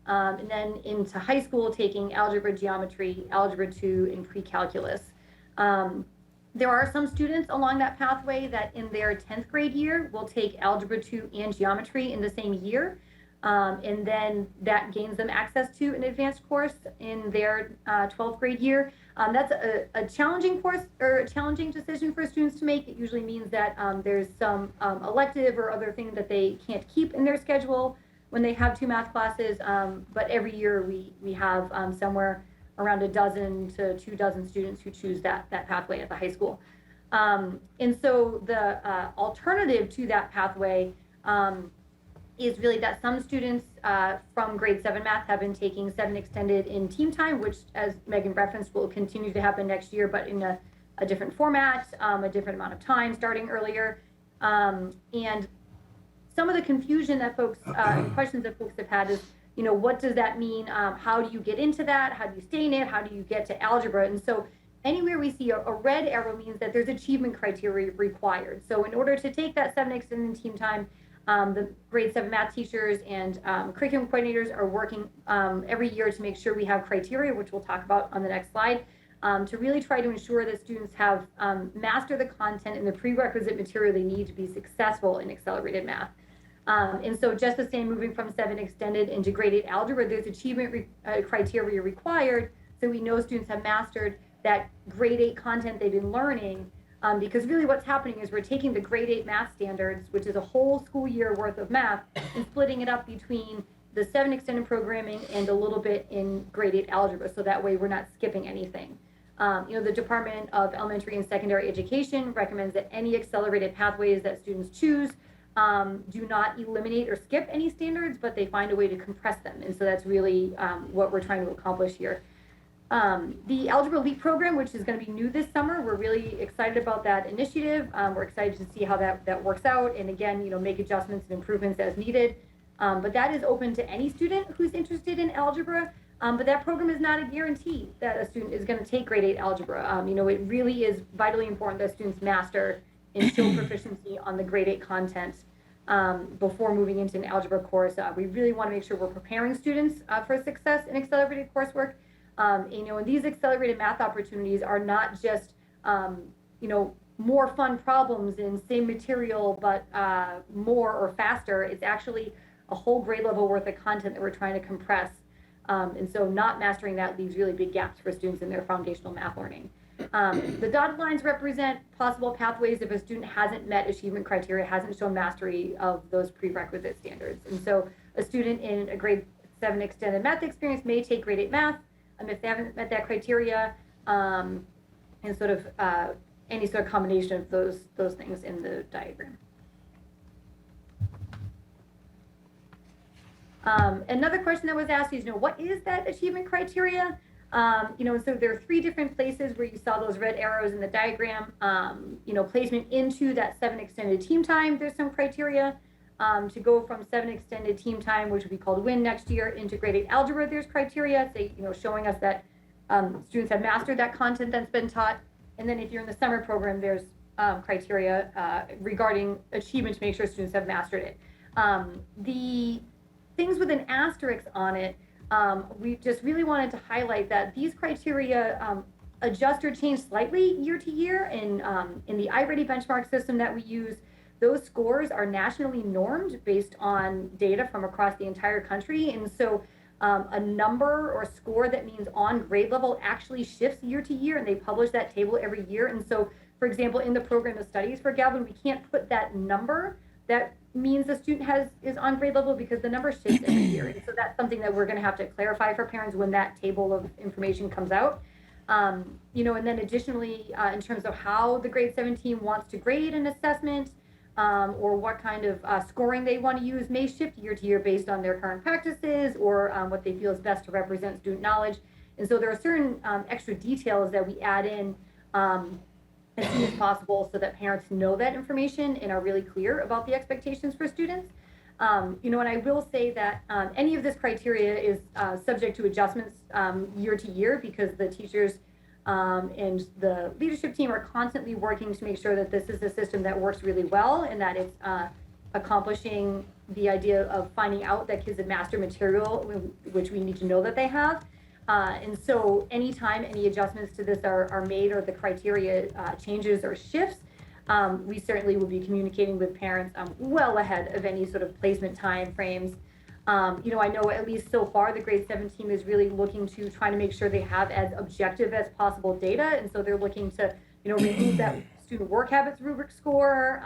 and then into high school taking algebra, geometry, algebra 2, and pre-calculus. There are some students along that pathway that in their 10th grade year will take algebra 2 and geometry in the same year. And then that gains them access to an advanced course in their 12th grade year. That's a challenging course or a challenging decision for students to make. It usually means that there's some elective or other thing that they can't keep in their schedule when they have 2 math classes. But every year we have somewhere around a dozen to 2 dozen students who choose that pathway at the high school. And so the alternative to that pathway is really that some students from grade 7 math have been taking 7 extended in team time, which, as Megan referenced, will continue to happen next year, but in a different format, a different amount of time, starting earlier. And some of the confusion that folks, and questions that folks have had is what does that mean? How do you get into that? How do you stay in it? How do you get to algebra? And so anywhere we see a red arrow means that there's achievement criteria required. So in order to take that 7 extended team time, the grade 7 math teachers and curriculum coordinators are working every year to make sure we have criteria, which we'll talk about on the next slide, to really try to ensure that students have mastered the content and the prerequisite material they need to be successful in accelerated math. And so just the same, moving from 7 extended into grade 8 algebra, there's achievement criteria required, so we know students have mastered that grade 8 content they've been learning, because really what's happening is we're taking the grade 8 math standards, which is a whole school year worth of math, and splitting it up between the 7 extended programming and a little bit in grade 8 algebra, so that way we're not skipping anything. The Department of Elementary and Secondary Education recommends that any accelerated pathways that students choose do not eliminate or skip any standards, but they find a way to compress them. And so that's really what we're trying to accomplish here. The Algebra Leap program, which is going to be new this summer, we're really excited about that initiative. We're excited to see how that works out, and again, make adjustments and improvements as needed. But that is open to any student who's interested in algebra. But that program is not a guarantee that a student is going to take grade 8 algebra. It really is vitally important that students master and show proficiency on the grade 8 content before moving into an algebra course. We really want to make sure we're preparing students for success in accelerated coursework. And these accelerated math opportunities are not just, more fun problems in same material, but more or faster. It's actually a whole grade level worth of content that we're trying to compress. And so not mastering that leaves really big gaps for students in their foundational math learning. The dotted lines represent possible pathways if a student hasn't met achievement criteria, hasn't shown mastery of those prerequisite standards. And so a student in a grade 7 extended math experience may take grade 8 math if they haven't met that criteria, and sort of any sort of combination of those things in the diagram. Another question that was asked is, what is that achievement criteria? So there are 3 different places where you saw those red arrows in the diagram. Placement into that 7 extended team time, there's some criteria. To go from 7 extended team time, which will be called WIN next year, into grade 8 algebra, there's criteria, showing us that students have mastered that content that's been taught. And then if you're in the summer program, there's criteria regarding achievement to make sure students have mastered it. The things with an asterisk on it, we just really wanted to highlight that these criteria adjust or change slightly year to year. In the iReady benchmark system that we use, those scores are nationally normed based on data from across the entire country. And so a number or score that means on grade level actually shifts year to year, and they publish that table every year. And so, for example, in the program of studies for Galvin, we can't put that number that means the student is on grade level because the number shifts every year. And so that's something that we're going to have to clarify for parents when that table of information comes out. And then additionally, in terms of how the grade 7 team wants to grade an assessment, or what kind of scoring they want to use may shift year to year based on their current practices or what they feel is best to represent student knowledge. And so there are certain extra details that we add in as soon as possible so that parents know that information and are really clear about the expectations for students. And I will say that any of this criteria is subject to adjustments year to year because the teachers and the leadership team are constantly working to make sure that this is a system that works really well and that it's accomplishing the idea of finding out that kids have mastered material, which we need to know that they have. And so anytime any adjustments to this are made or the criteria changes or shifts, we certainly will be communicating with parents well ahead of any sort of placement time frames. I know at least so far the grade 7 team is really looking to try to make sure they have as objective as possible data, and so they're looking to remove that student work habits rubric score.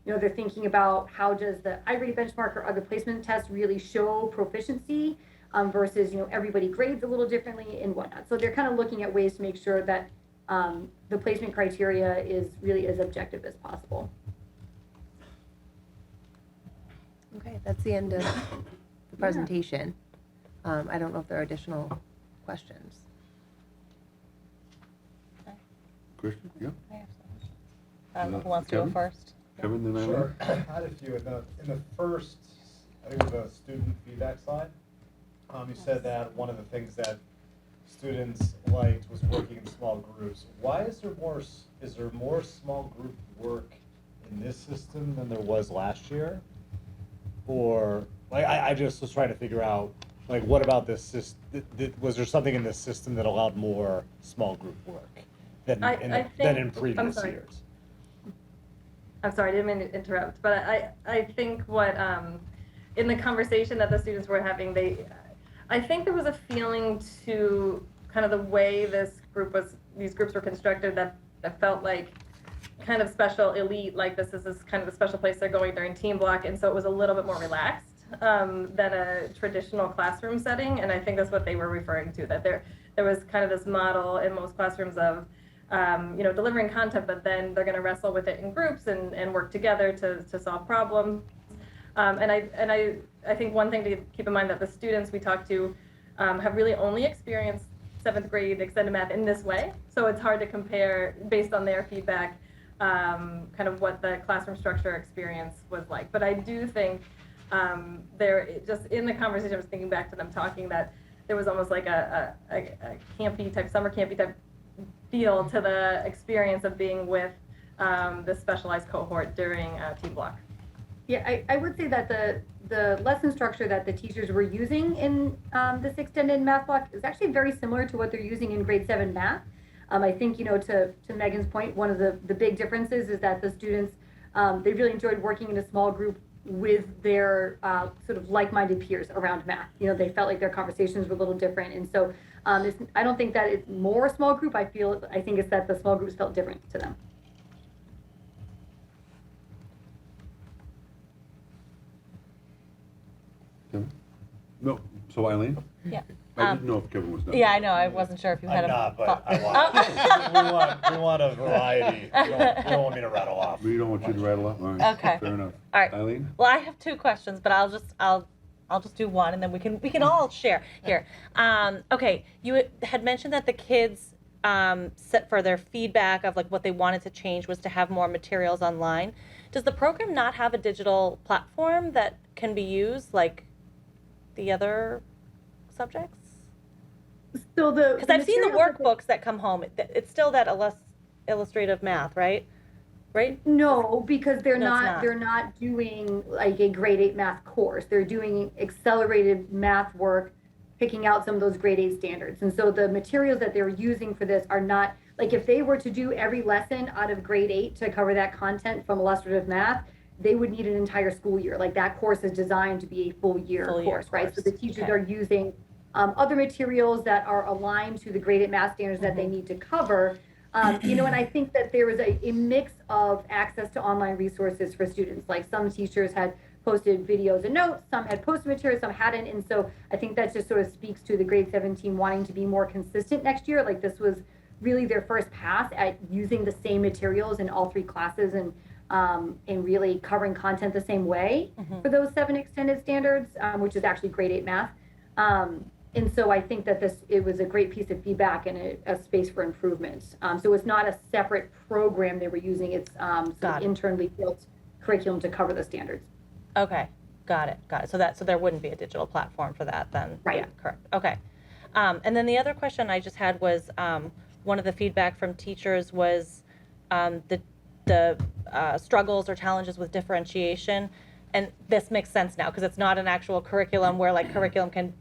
They're thinking about how does the iReady benchmark or other placement tests really show proficiency versus everybody grades a little differently and whatnot. So they're kind of looking at ways to make sure that the placement criteria is really as objective as possible. Okay, that's the end of the presentation. I don't know if there are additional questions. Christian, yeah? Who wants to go Kevin? first? Kevin, then Sure. I had a few. In the first, I think it was the student feedback slide, You said that one of the things that students liked was working in small groups. Why is there more small group work in this system than there was last year? Or, like, I just was trying to figure out, like, what about this system, was there something in this system that allowed more small group work than in previous sorry. years? I'm sorry, I didn't mean to interrupt, but I think what, in the conversation that the students were having, I think there was a feeling to kind of the way these groups were constructed that felt like kind of special elite, like this is kind of a special place they're going during team block, and so it was a little bit more relaxed than a traditional classroom setting, and I think that's what they were referring to, that there was kind of this model in most classrooms of delivering content, but then they're going to wrestle with it in groups and work together to solve problems. And I think one thing to keep in mind that the students we talked to have really only experienced 7th grade extended math in this way. So it's hard to compare based on their feedback, kind of what the classroom structure experience was like. But I do think just in the conversation, I was thinking back to them talking that there was almost like a campy type, summer campy type feel to the experience of being with this specialized cohort during team block. Yeah, I would say that the lesson structure that the teachers were using in this extended math block is actually very similar to what they're using in grade 7 math. I think, to Megan's point, one of the big differences is that the students, they really enjoyed working in a small group with their sort of like-minded peers around math. They felt like their conversations were a little different. And so I don't think that it's more small group. I think it's that the small groups felt different to them. No, so Eileen? Yeah. I didn't know if Kevin was done. Yeah, I know. I wasn't sure if you had I'm a. not, but we want a variety. You don't want me to rattle off. We don't want you to rattle up, all right. Okay. Fair enough. All right. Eileen? Well, I have 2 questions, but I'll just do one, and then we can all share here. Okay, you had mentioned that the kids set for their feedback of like what they wanted to change was to have more materials online. Does the program not have a digital platform that can be used like the other subjects? So because I've seen the workbooks that come home. It's still that illustrative math, right? Right? No, because they're No, it's not. not. They're not doing like a grade 8 math course. They're doing accelerated math work, picking out some of those grade 8 standards. And so the materials that they're using for this are not like if they were to do every lesson out of grade 8 to cover that content from illustrative math, they would need an entire school year. Like that course is designed to be a full year course, right? So the teachers are using other materials that are aligned to the grade 8 math standards that they need to cover. And I think that there was a mix of access to online resources for students. Like some teachers had posted videos and notes, some had posted materials, some hadn't. And so I think that just sort of speaks to the grade 17 wanting to be more consistent next year. Like this was really their first pass at using the same materials in all 3 classes and really covering content the same way for those 7 extended standards, which is actually grade 8 math. And so I think that it was a great piece of feedback and a space for improvement. So it's not a separate program they were using. It's sort of internally built curriculum to cover the standards. Okay, got it. So there wouldn't be a digital platform for that then? Right. Yeah, correct. Okay. And then the other question I just had was one of the feedback from teachers was the struggles or challenges with differentiation. And this makes sense now because it's not an actual curriculum where like curriculum can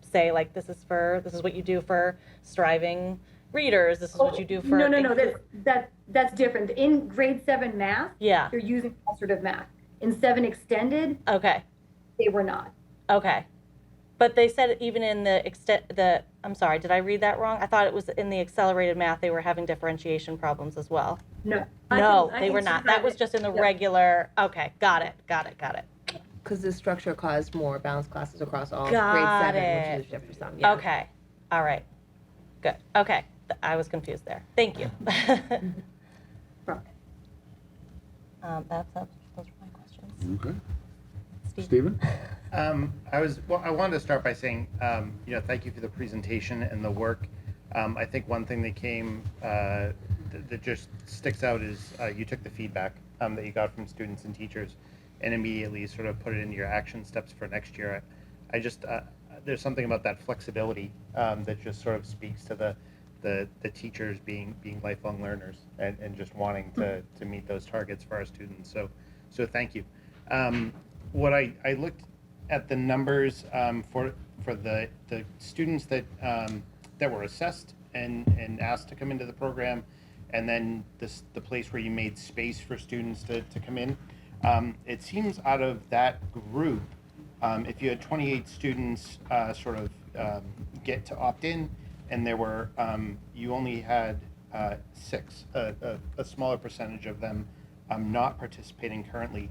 say like this is what you do for striving readers. This is what you do for. No. That's different. In grade 7 math, yeah, they're using illustrative math. In 7 extended, okay, they were not. Okay, but they said even in the I'm sorry, did I read that wrong? I thought it was in the accelerated math they were having differentiation problems as well. No, they were not. That was just in the regular. Okay, got it. Because the structure caused more balanced classes across all Got grade 7, it. which is different for some. Yeah. Okay, all right, good. Okay, I was confused there. Thank you. Those are my questions. Okay. Steve? Stephen? I wanted to start by saying, thank you for the presentation and the work. I think one thing that came that just sticks out is you took the feedback that you got from students and teachers and immediately sort of put it into your action steps for next year. I just, there's something about that flexibility that just sort of speaks to the teachers being lifelong learners and just wanting to meet those targets for our students. So thank you. What I looked at the numbers for the students that were assessed and asked to come into the program, and then the place where you made space for students to come in. It seems out of that group, if you had 28 students sort of get to opt in, and there were, you only had 6, a smaller percentage of them not participating currently.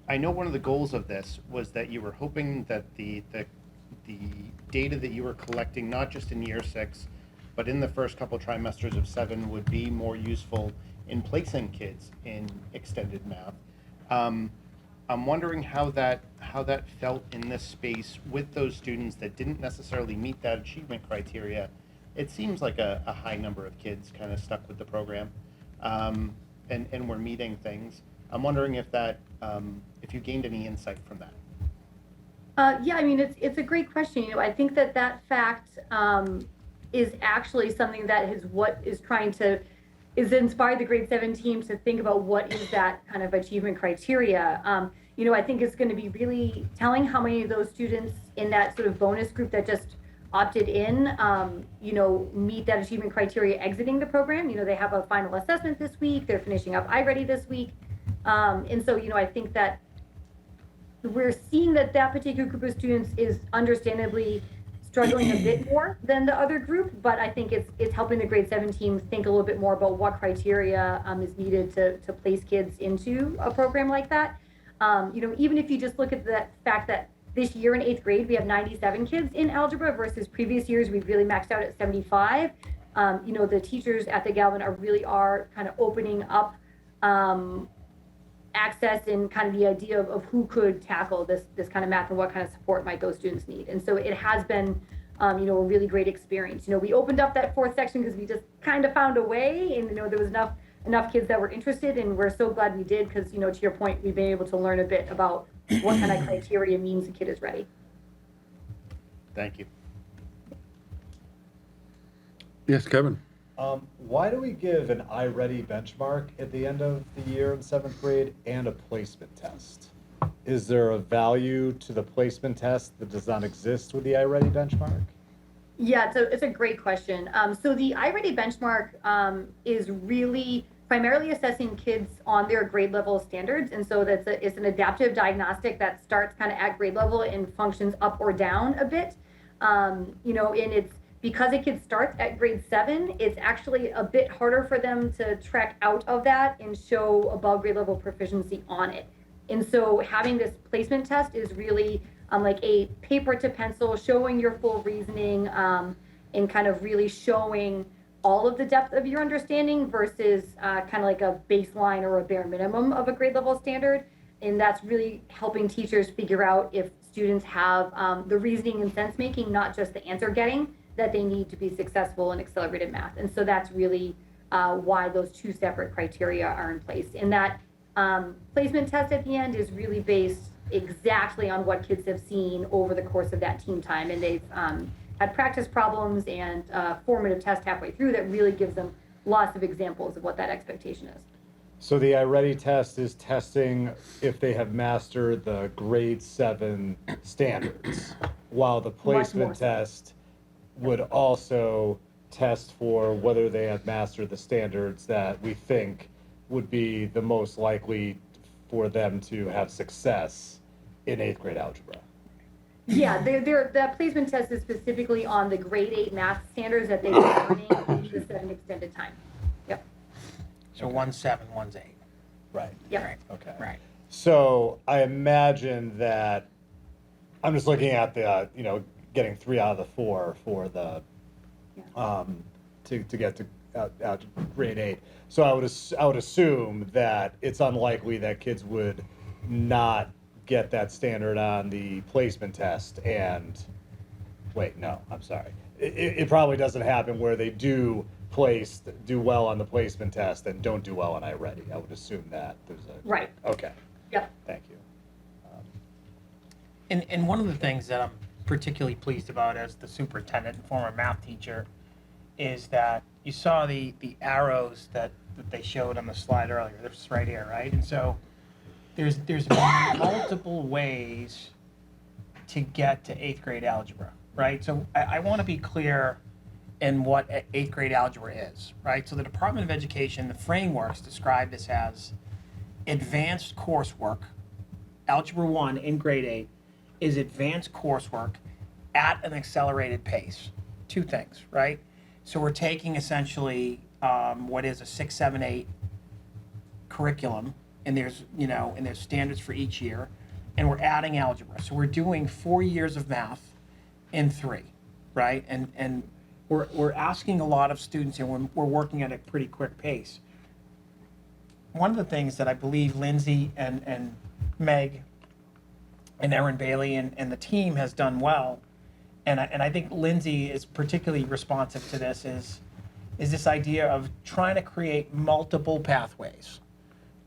I know one of the goals of this was that you were hoping that the data that you were collecting, not just in year 6, but in the first couple trimesters of 7, would be more useful in placing kids in extended math. I'm wondering how that felt in this space with those students that didn't necessarily meet that achievement criteria. It seems like a high number of kids kind of stuck with the program, and were meeting things. I'm wondering if you gained any insight from that. Yeah, I mean, it's a great question. You know, I think that fact is actually something that is inspired the grade 7 team to think about what is that kind of achievement criteria. You know, I think it's going to be really telling how many of those students in that sort of bonus group that just opted in, you know, meet that achievement criteria exiting the program. You know, they have a final assessment this week. They're finishing up iReady this week. And so, you know, I think that we're seeing that particular group of students is understandably struggling a bit more than the other group, but I think it's helping the grade 7 team think a little bit more about what criteria is needed to place kids into a program like that. You know, even if you just look at the fact that this year in 8th grade, we have 97 kids in algebra versus previous years, we've really maxed out at 75. You know, the teachers at the Galvin are kind of opening up access and kind of the idea of who could tackle this kind of math and what kind of support might those students need. And so it has been, you know, a really great experience. You know, we opened up that 4th section because we just kind of found a way, and, you know, there was enough kids that were interested, and we're so glad we did because, you know, to your point, we've been able to learn a bit about what kind of criteria means a kid is ready. Thank you. Yes, Kevin. Why do we give an iReady benchmark at the end of the year in 7th grade and a placement test? Is there a value to the placement test that does not exist with the iReady benchmark? Yeah, it's a great question. So the iReady benchmark is really primarily assessing kids on their grade level standards. And so it's an adaptive diagnostic that starts kind of at grade level and functions up or down a bit. You know, and it's because a kid starts at grade 7, it's actually a bit harder for them to track out of that and show above grade level proficiency on it. And so having this placement test is really like a paper to pencil, showing your full reasoning, and kind of really showing all of the depth of your understanding versus kind of like a baseline or a bare minimum of a grade level standard. And that's really helping teachers figure out if students have the reasoning and sense making, not just the answer getting, that they need to be successful in accelerated math. And so that's really why those 2 separate criteria are in place. And that placement test at the end is really based exactly on what kids have seen over the course of that team time. And they've had practice problems and formative test halfway through that really gives them lots of examples of what that expectation is. So the iReady test is testing if they have mastered the grade 7 standards, while the placement test would also test for whether they have mastered the standards that we think would be the most likely for them to have success in 8th grade algebra. Yeah, that placement test is specifically on the grade 8 math standards that they've been learning in the 7 extended time. Yep. So one's 7, one's 8. Right. Yep. Right. Okay. Right. So I imagine that I'm just looking at the, you know, getting 3 out of the 4 for the, to get to out to grade 8. So I would assume that it's unlikely that kids would not get that standard on the placement test and, wait, no, I'm sorry. It probably doesn't happen where they do well on the placement test and don't do well on iReady. I would assume that there's a. Right. Okay. Yep. Thank you. And one of the things that I'm particularly pleased about as the superintendent and former math teacher is that you saw the arrows that they showed on the slide earlier. This is right here, right? And so there's multiple ways to get to 8th grade algebra, right? So I want to be clear in what 8th grade algebra is, right? So the Department of Education, the frameworks describe this as advanced coursework. Algebra 1 in grade 8 is advanced coursework at an accelerated pace. Two things, right? So we're taking essentially what is a 6, 7, 8 curriculum, and there's standards for each year, and we're adding algebra. So we're doing 4 years of math in 3, right? And we're asking a lot of students, and we're working at a pretty quick pace. One of the things that I believe Lindsay and Meg and Erin Bailey and the team has done well, and I think Lindsay is particularly responsive to this, is this idea of trying to create multiple pathways,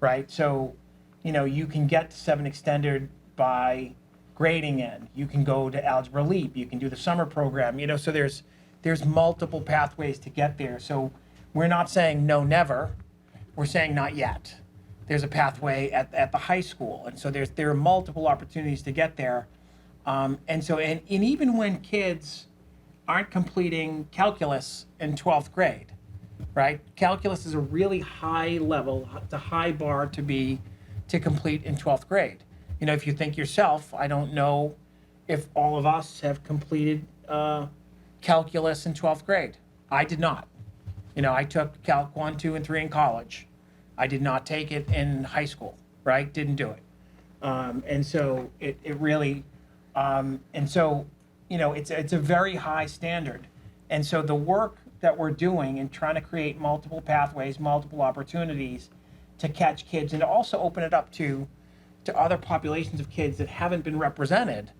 right? So, you can get to 7 Extended by grading in. You can go to Algebra Leap. You can do the summer program. So there's multiple pathways to get there. So we're not saying no, never. We're saying not yet. There's a pathway at the high school, and so there are multiple opportunities to get there. And even when kids aren't completing calculus in 12th grade, right? Calculus is a really high level, it's a high bar to complete in 12th grade. If you think yourself, I don't know if all of us have completed calculus in 12th grade. I did not. I took Calc 1, 2, and 3 in college. I did not take it in high school, right? Didn't do it. And so it really, it's a very high standard. And so the work that we're doing in trying to create multiple pathways, multiple opportunities to catch kids, and to also open it up to other populations of kids that haven't been represented.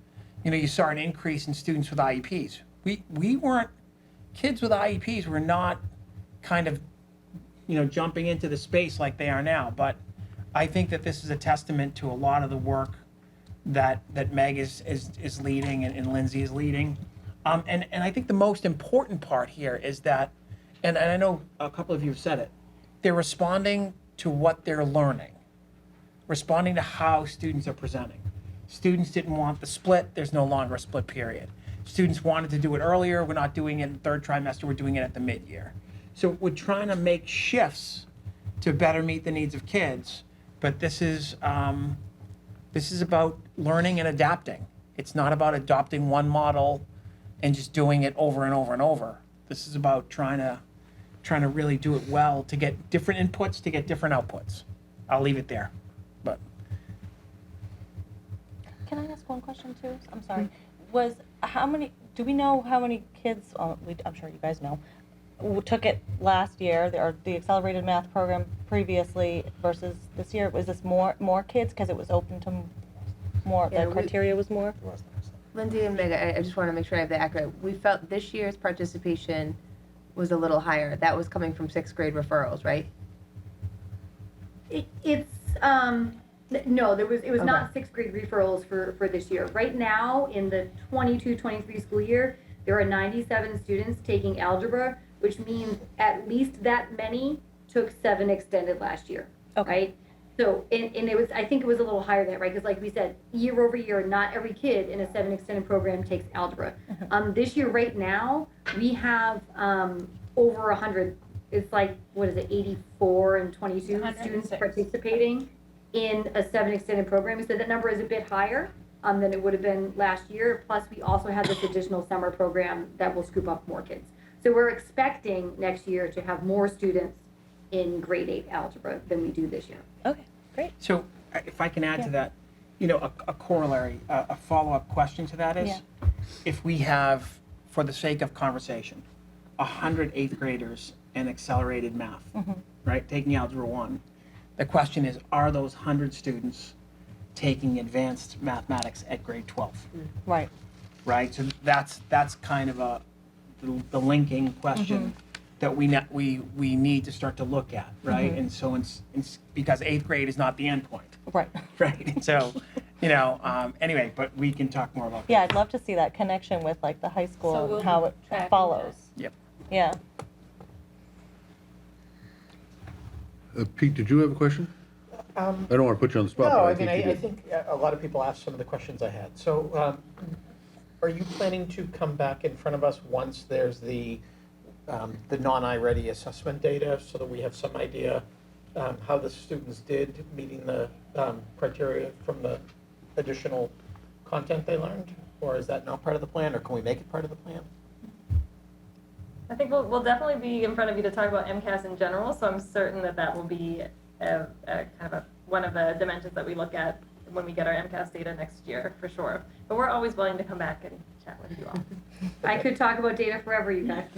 You saw an increase in students with IEPs. We weren't, kids with IEPs were not kind of, jumping into the space like they are now. But I think that this is a testament to a lot of the work that Meg is leading and Lindsay is leading. And I think the most important part here is that, and I know a couple of you have said it, they're responding to what they're learning, responding to how students are presenting. Students didn't want the split, there's no longer a split period. Students wanted to do it earlier, we're not doing it in the 3rd trimester, we're doing it at the mid-year. So we're trying to make shifts to better meet the needs of kids, but this is about learning and adapting. It's not about adopting one model and just doing it over and over and over. This is about trying to really do it well, to get different inputs, to get different outputs. I'll leave it there. But Can I ask one question too? I'm sorry. Do we know how many kids, I'm sure you guys know, who took it last year, or the accelerated math program previously versus this year? Was this more kids because it was open to more, the criteria was more? Lindsay and Meg, I just want to make sure I have that accurate. We felt this year's participation was a little higher. That was coming from 6th grade referrals, right? No, it was not 6th grade referrals for this year. Right now, in the 22-23 school year, there are 97 students taking algebra, which means at least that many took 7 Extended last year, right? So, and I think it was a little higher than that, right? Because like we said, year over year, not every kid in a 7 Extended program takes algebra. This year, right now, we have over 100, it's like, 84 and 22 students participating in a 7 Extended program. So that number is a bit higher than it would have been last year. Plus, we also have this additional summer program that will scoop up more kids. So we're expecting next year to have more students in grade 8 algebra than we do this year. Okay, great. so if I can add to that, a corollary, a follow-up question to that is, if we have, for the sake of conversation, 100 8th graders in accelerated math, right, taking Algebra 1, the question is, are those 100 students taking advanced mathematics at grade 12? Right. Right, so that's kind of the linking question that we need to start to look at, right? And so it's because 8th grade is not the end point. Right. Right, and so, Anyway, but we can talk more about that. Yeah, I'd love to see that connection with like the high school So and we'll how be it tracking follows. Yep. Yeah. Pete, did you have a question? I don't want to put you on the spot, No, but I mean, think you I did. think a lot of people asked some of the questions I had. So, are you planning to come back in front of us once there's the non-I-ready assessment data, so that we have some idea how the students did meeting the criteria from the additional content they learned? Or is that not part of the plan, or can we make it part of the plan? I think we'll definitely be in front of you to talk about MCAS in general, so I'm certain that will be one of the dimensions that we look at when we get our MCAS data next year, for sure. But we're always willing to come back and chat with you all. I could talk about data forever, you guys.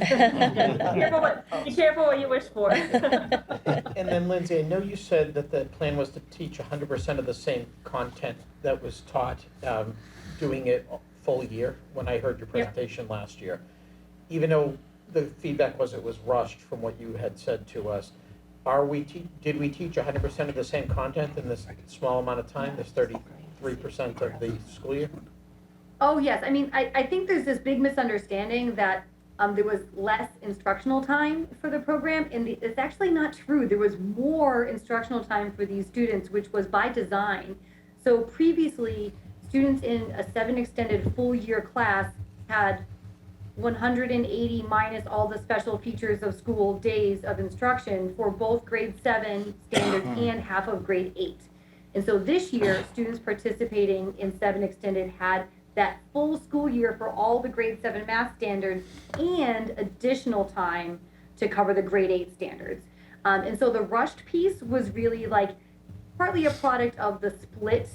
Be careful what you wish for. And then Lindsay, I know you said that the plan was to teach 100% of the same content that was taught, doing it full year, when I heard your presentation last year. Even though the feedback was it was rushed from what you had said to us, did we teach 100% of the same content in this small amount of time, this 33% of the school year? Oh, yes. I mean, I think there's this big misunderstanding that there was less instructional time for the program, and it's actually not true. There was more instructional time for these students, which was by design. So previously, students in a 7 extended full year class had 180 minus all the special features of school days of instruction for both grade 7 standards and half of grade 8. And so this year, students participating in 7 extended had that full school year for all the grade 7 math standards and additional time to cover the grade 8 standards. And so the rushed piece was really like partly a product of the split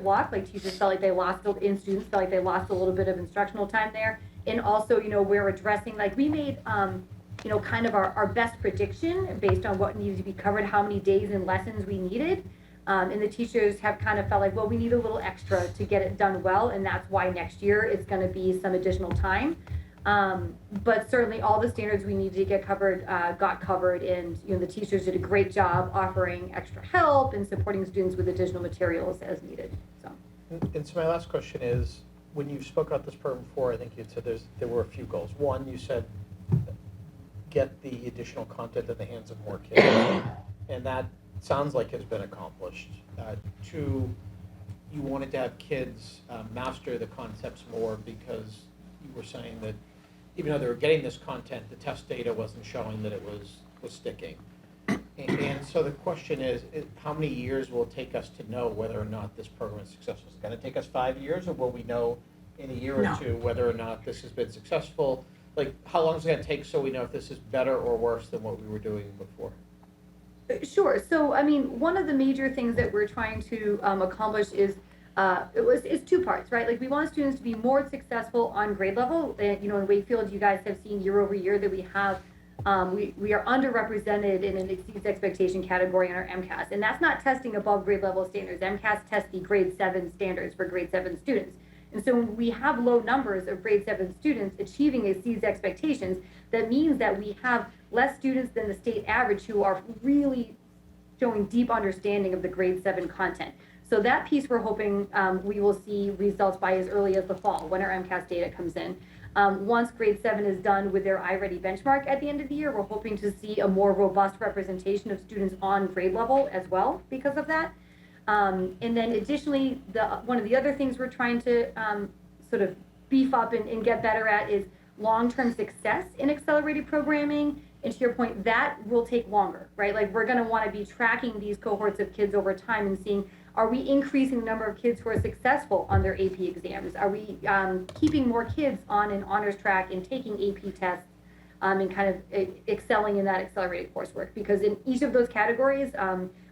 block, like teachers felt like they lost, and students felt like they lost a little bit of instructional time there. And also, we're addressing, like we made, kind of our best prediction based on what needed to be covered, how many days and lessons we needed. And the teachers have kind of felt like, well, we need a little extra to get it done well. And that's why next year it's going to be some additional time. But certainly all the standards we needed to get covered, got covered. And, the teachers did a great job offering extra help and supporting students with additional materials as needed. So. And so my last question is, when you spoke about this program before, I think you said there were a few goals. One, you said get the additional content in the hands of more kids, and that sounds like has been accomplished. 2, you wanted to have kids master the concepts more, because you were saying that even though they were getting this content, the test data wasn't showing that it was sticking. And so the question is, how many years will it take us to know whether or not this program is successful? Is it going to take us 5 years, or will we know in a year or two whether or not this has been successful? Like, how long is it going to take so we know if this is better or worse than what we were doing before? Sure. So, I mean, one of the major things that we're trying to accomplish is it's 2 parts, right? Like, we want students to be more successful on grade level. And, in Wakefield, you guys have seen year over year that we have we are underrepresented in an exceeds expectation category in our MCAS, and that's not testing above grade level standards. MCAS tests the grade 7 standards for grade 7 students. And so when we have low numbers of grade 7 students achieving exceeds expectations, that means that we have less students than the state average who are really showing deep understanding of the grade 7 content. So that piece we're hoping we will see results by as early as the fall when our MCAS data comes in. Once grade 7 is done with their iReady benchmark at the end of the year, we're hoping to see a more robust representation of students on grade level as well because of that. And then additionally, one of the other things we're trying to sort of beef up and get better at is long-term success in accelerated programming. And to your point, that will take longer, right? Like, we're going to want to be tracking these cohorts of kids over time and seeing, are we increasing the number of kids who are successful on their AP exams? Are we keeping more kids on an honors track and taking AP tests and kind of excelling in that accelerated coursework? Because in each of those categories,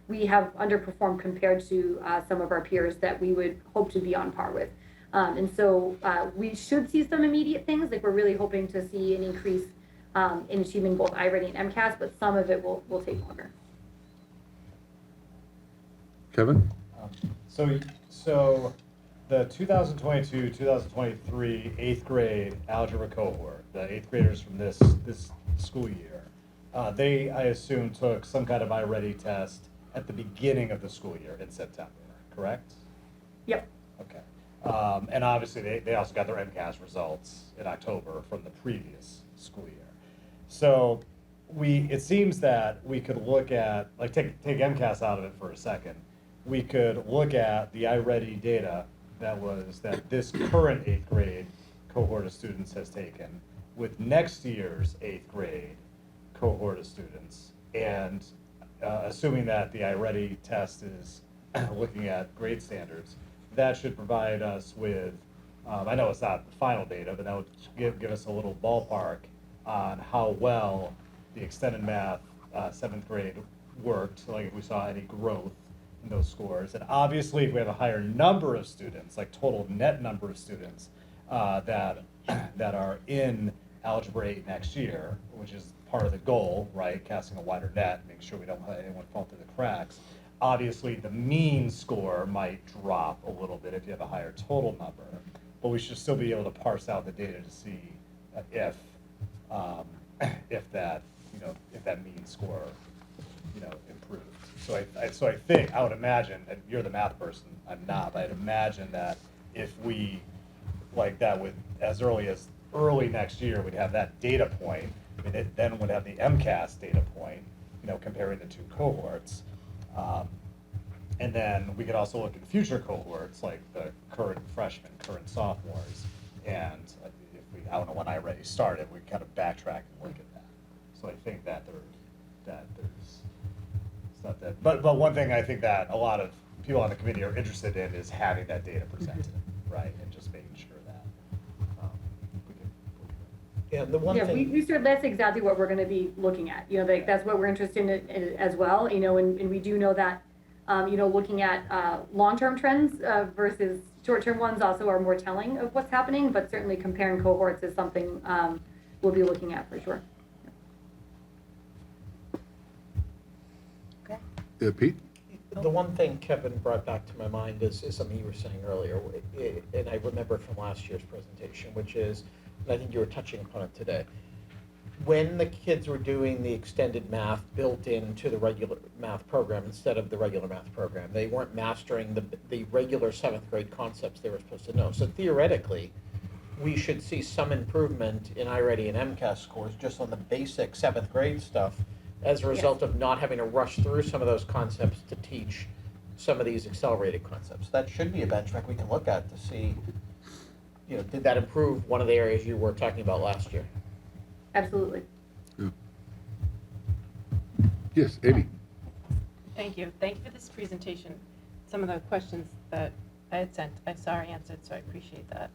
we have underperformed compared to some of our peers that we would hope to be on par with. And so we should see some immediate things, like we're really hoping to see an increase in achieving both iReady and MCAS, but some of it will take longer. Kevin? So the 2022-2023 8th grade algebra cohort, the 8th graders from this school year, they, I assume, took some kind of iReady test at the beginning of the school year in September, correct? Yep. Okay. And obviously, they also got their MCAS results in October from the previous school year. So it seems that we could look at, like, take MCAS out of it for a second. We could look at the iReady data that this current 8th grade cohort of students has taken with next year's 8th grade cohort of students, and assuming that the iReady test is looking at grade standards, that should provide us with, I know it's not the final data, but that would give us a little ballpark on how well the extended math 7th grade worked, like if we saw any growth in those scores. And obviously, if we have a higher number of students, like total net number of students that are in Algebra 8 next year, which is part of the goal, right? Casting a wider net, making sure we don't let anyone fall through the cracks. Obviously, the mean score might drop a little bit if you have a higher total number, but we should still be able to parse out the data to see if that mean score, improved. So I think, I would imagine, and you're the math person, I'm not, but I'd imagine that if we, like that with, as early next year, we'd have that data point, and it then would have the MCAS data point, comparing the two cohorts. And then we could also look at future cohorts, like the current freshmen, current sophomores, and if we, I don't know when iReady started, we kind of backtrack and look at that. So I think that there's, it's not that, but one thing I think that a lot of people on the committee are interested in is having that data presented, right, and just making sure that we can. Yeah, the one Yeah, thing. that's exactly what we're gonna be looking at, that's what we're interested in as well, and we do know that, looking at, long-term trends, versus short-term ones also are more telling of what's happening, but certainly comparing cohorts is something, we'll be looking at for sure. Okay. Pete? The one thing Kevin brought back to my mind is something you were saying earlier, and I remember from last year's presentation, which is, and I think you were touching upon it today, when the kids were doing the extended math built into the regular math program instead of the regular math program, they weren't mastering the regular 7th grade concepts they were supposed to know. So theoretically, we should see some improvement in iReady and MCAS scores just on the basic 7th grade stuff as a result of not having to rush through some of those concepts to teach some of these accelerated concepts. That should be a benchmark we can look at to see, did that improve one of the areas you were talking about last year? Absolutely. Yeah. Yes, Amy? Thank you. Thank you for this presentation. Some of the questions that I had sent, I saw answered, so I appreciate that.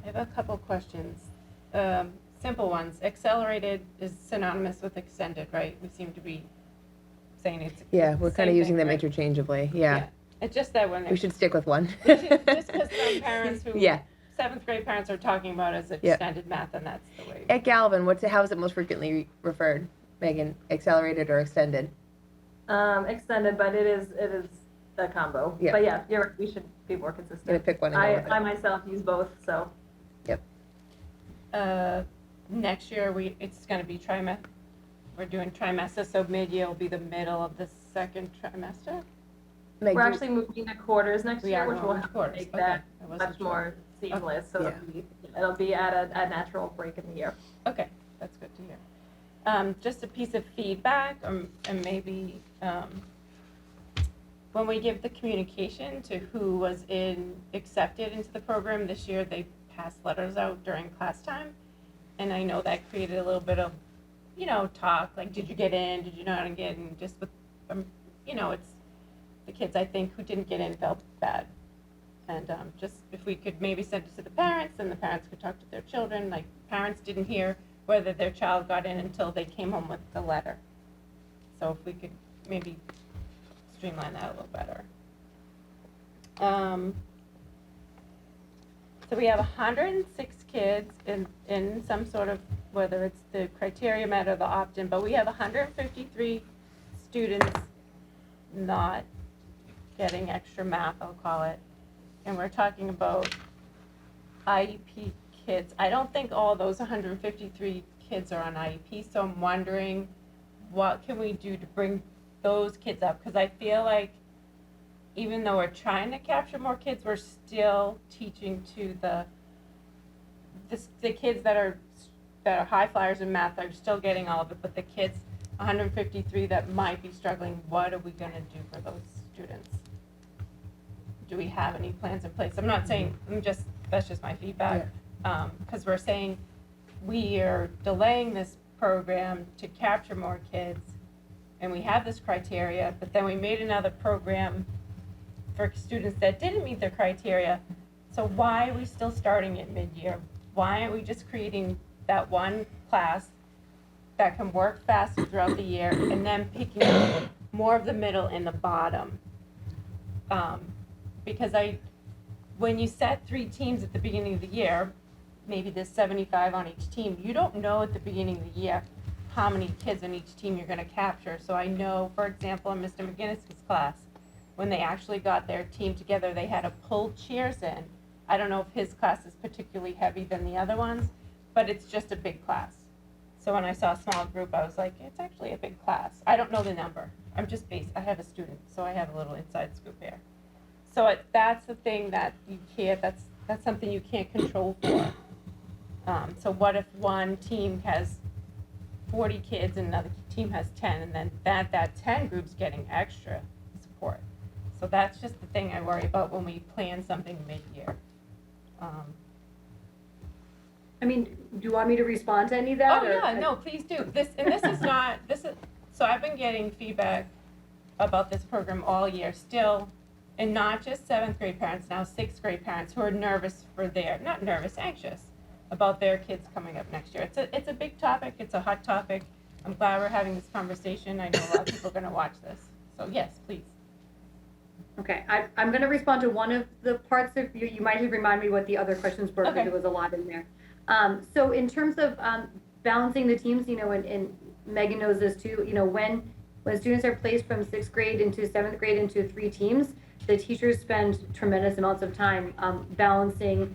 I have a couple questions. Simple ones. Accelerated is synonymous with extended, right? We seem to be saying it's Yeah, we're kind of same using thing, them right? interchangeably. Yeah. It's just that when We should stick with one. just because some parents who Yeah. 7th grade parents are talking about as Yeah. extended math, and that's the way. At Galvin, how is it most frequently referred, Megan? Accelerated or extended? Extended, but it is a combo. Yeah. But yeah, we should be more Gonna consistent. pick one and go with it. I myself use both, so. Yep. Next year it's going to be trimester. We're doing trimester, so mid-year will be the middle of the second trimester. Meg, We're actually moving to quarters next We year, are which will going to help quarters. make Okay. that I wasn't much sure. more seamless. So Yeah. it'll be at a natural break in the year. Okay, that's good to hear. Just a piece of feedback, and maybe when we give the communication to who was accepted into the program this year, they passed letters out during class time. And I know that created a little bit of, talk, like, did you get in, did you not get in, just with, it's the kids, I think, who didn't get in felt bad. And just if we could maybe send it to the parents, and the parents could talk to their children, like, parents didn't hear whether their child got in until they came home with the letter. So if we could maybe streamline that a little better. So we have 106 kids in some sort of, whether it's the criteria met or the opt-in, but we have 153 students not getting extra math, I'll call it. And we're talking about IEP kids. I don't think all those 153 kids are on IEP, so I'm wondering what can we do to bring those kids up? Because I feel like even though we're trying to capture more kids, we're still teaching to the kids that are high flyers in math are still getting all of it, but the kids, 153 that might be struggling, what are we gonna do for those students? Do we have any plans in place? I'm not saying, that's just my feedback. Because we're saying we are delaying this program to capture more kids, and we have this criteria, but then we made another program for students that didn't meet their criteria. So why are we still starting it mid-year? Why aren't we just creating that one class that can work faster throughout the year and then picking up more of the middle and the bottom? Because when you set 3 teams at the beginning of the year, maybe there's 75 on each team, you don't know at the beginning of the year how many kids on each team you're gonna capture. So I know, for example, in Mr. McGinnis's class, when they actually got their team together, they had to pull chairs in. I don't know if his class is particularly heavy than the other ones, but it's just a big class. So when I saw a small group, I was like, it's actually a big class. I don't know the number. I have a student, so I have a little inside scoop here. So that's the thing that you can't, that's something you can't control for. So what if one team has 40 kids and another team has 10, and then that 10 group's getting extra support? So that's just the thing I worry about when we plan something mid-year. I mean, do you want me to respond to any of that? Oh, yeah, no, please do. So I've been getting feedback about this program all year still, and not just 7th grade parents, now 6th grade parents who are nervous not nervous, anxious about their kids coming up next year. It's a big topic, it's a hot topic. I'm glad we're having this conversation. I know a lot of people are gonna watch this. So yes, please. Okay, I'm going to respond to one of the parts of you might have reminded me what the other questions were, because Okay. there was a lot in there. So in terms of balancing the teams, and Megan knows this too, when students are placed from 6th grade into 7th grade into 3 teams, the teachers spend tremendous amounts of time balancing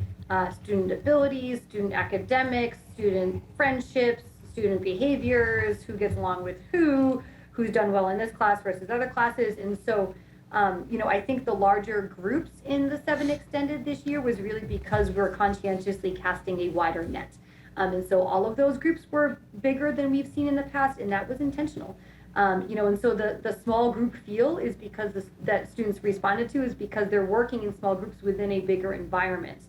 student abilities, student academics, student friendships, student behaviors, who gets along with who's done well in this class versus other classes. And so I think the larger groups in the 7 extended this year was really because we're conscientiously casting a wider net. And so all of those groups were bigger than we've seen in the past, and that was intentional. And so the small group feel is because that students responded to is because they're working in small groups within a bigger environment.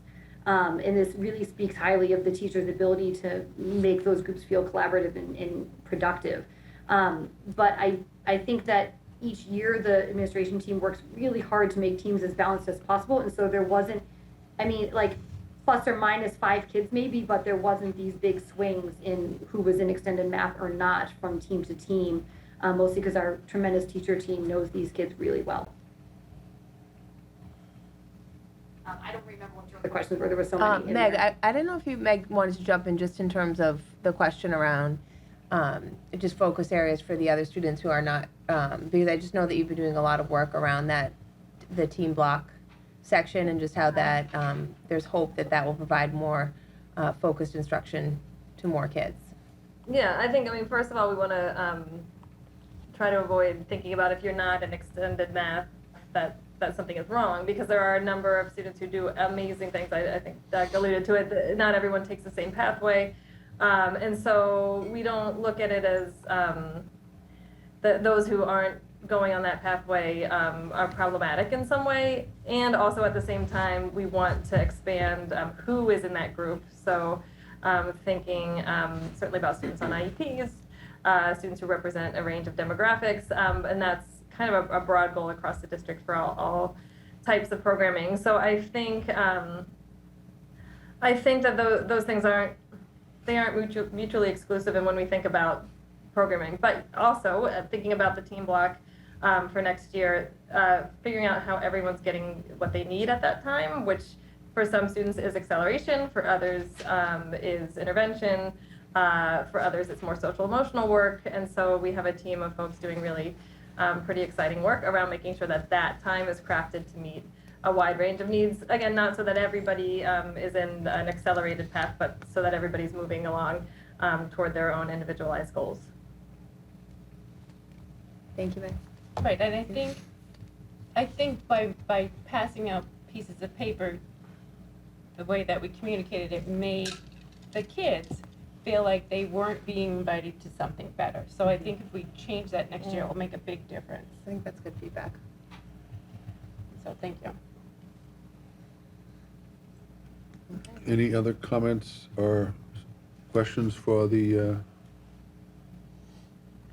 And this really speaks highly of the teacher's ability to make those groups feel collaborative and productive. But I think that each year the administration team works really hard to make teams as balanced as possible. And so there wasn't, plus or minus 5 kids maybe, but there wasn't these big swings in who was in extended math or not from team to team, mostly because our tremendous teacher team knows these kids really well. I don't remember what your other questions were. There were so many in Meg, there. I don't know if Meg wanted to jump in just in terms of the question around just focus areas for the other students who are not, because I just know that you've been doing a lot of work around the team block section, and just how that there's hope that will provide more focused instruction to more kids. Yeah, I think, first of all, we want to try to avoid thinking about if you're not in extended math, that something is wrong, because there are a number of students who do amazing things. I think Doug alluded to it, not everyone takes the same pathway. And so we don't look at it as those who aren't going on that pathway are problematic in some way. And also at the same time, we want to expand who is in that group. So thinking certainly about students on IEPs, students who represent a range of demographics, and that's kind of a broad goal across the district for all types of programming. So I think that those things aren't mutually exclusive. And when we think about programming, but also thinking about the team block for next year, figuring out how everyone's getting what they need at that time, which for some students is acceleration, for others is intervention, for others it's more social emotional work. And so we have a team of folks doing really pretty exciting work around making sure that time is crafted to meet a wide range of needs. Again, not so that everybody is in an accelerated path, but so that everybody's moving along toward their own individualized goals. Thank you, Meg. Right, and I think I think by passing out pieces of paper, the way that we communicated it made the kids feel like they weren't being invited to something better. So I think if we change that next year, it will make a big difference. I think that's good feedback. So thank you. Any other comments or questions for the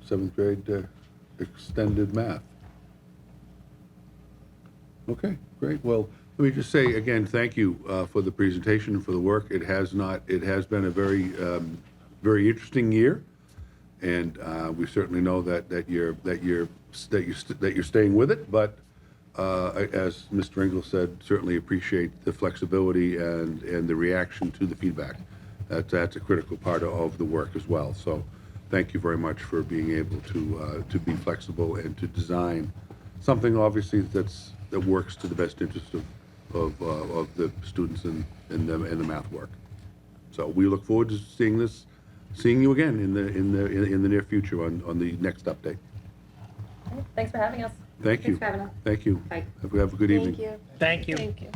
seventh grade extended math? Okay, great. Well, let me just say again, thank you for the presentation and for the work. It has been a very, very interesting year, and we certainly know that you're staying with it. But as Mr. Engel said, certainly appreciate the flexibility and the reaction to the feedback. That's a critical part of the work as well. So, thank you very much for being able to be flexible and to design something obviously that works to the best interest of the students and the math work. So we look forward to seeing you again in the near future on the next update. Thanks for having us. Thank you. Thanks for having us. Thank you. Bye. Have a good evening. Thank you. Thank you. Thank you.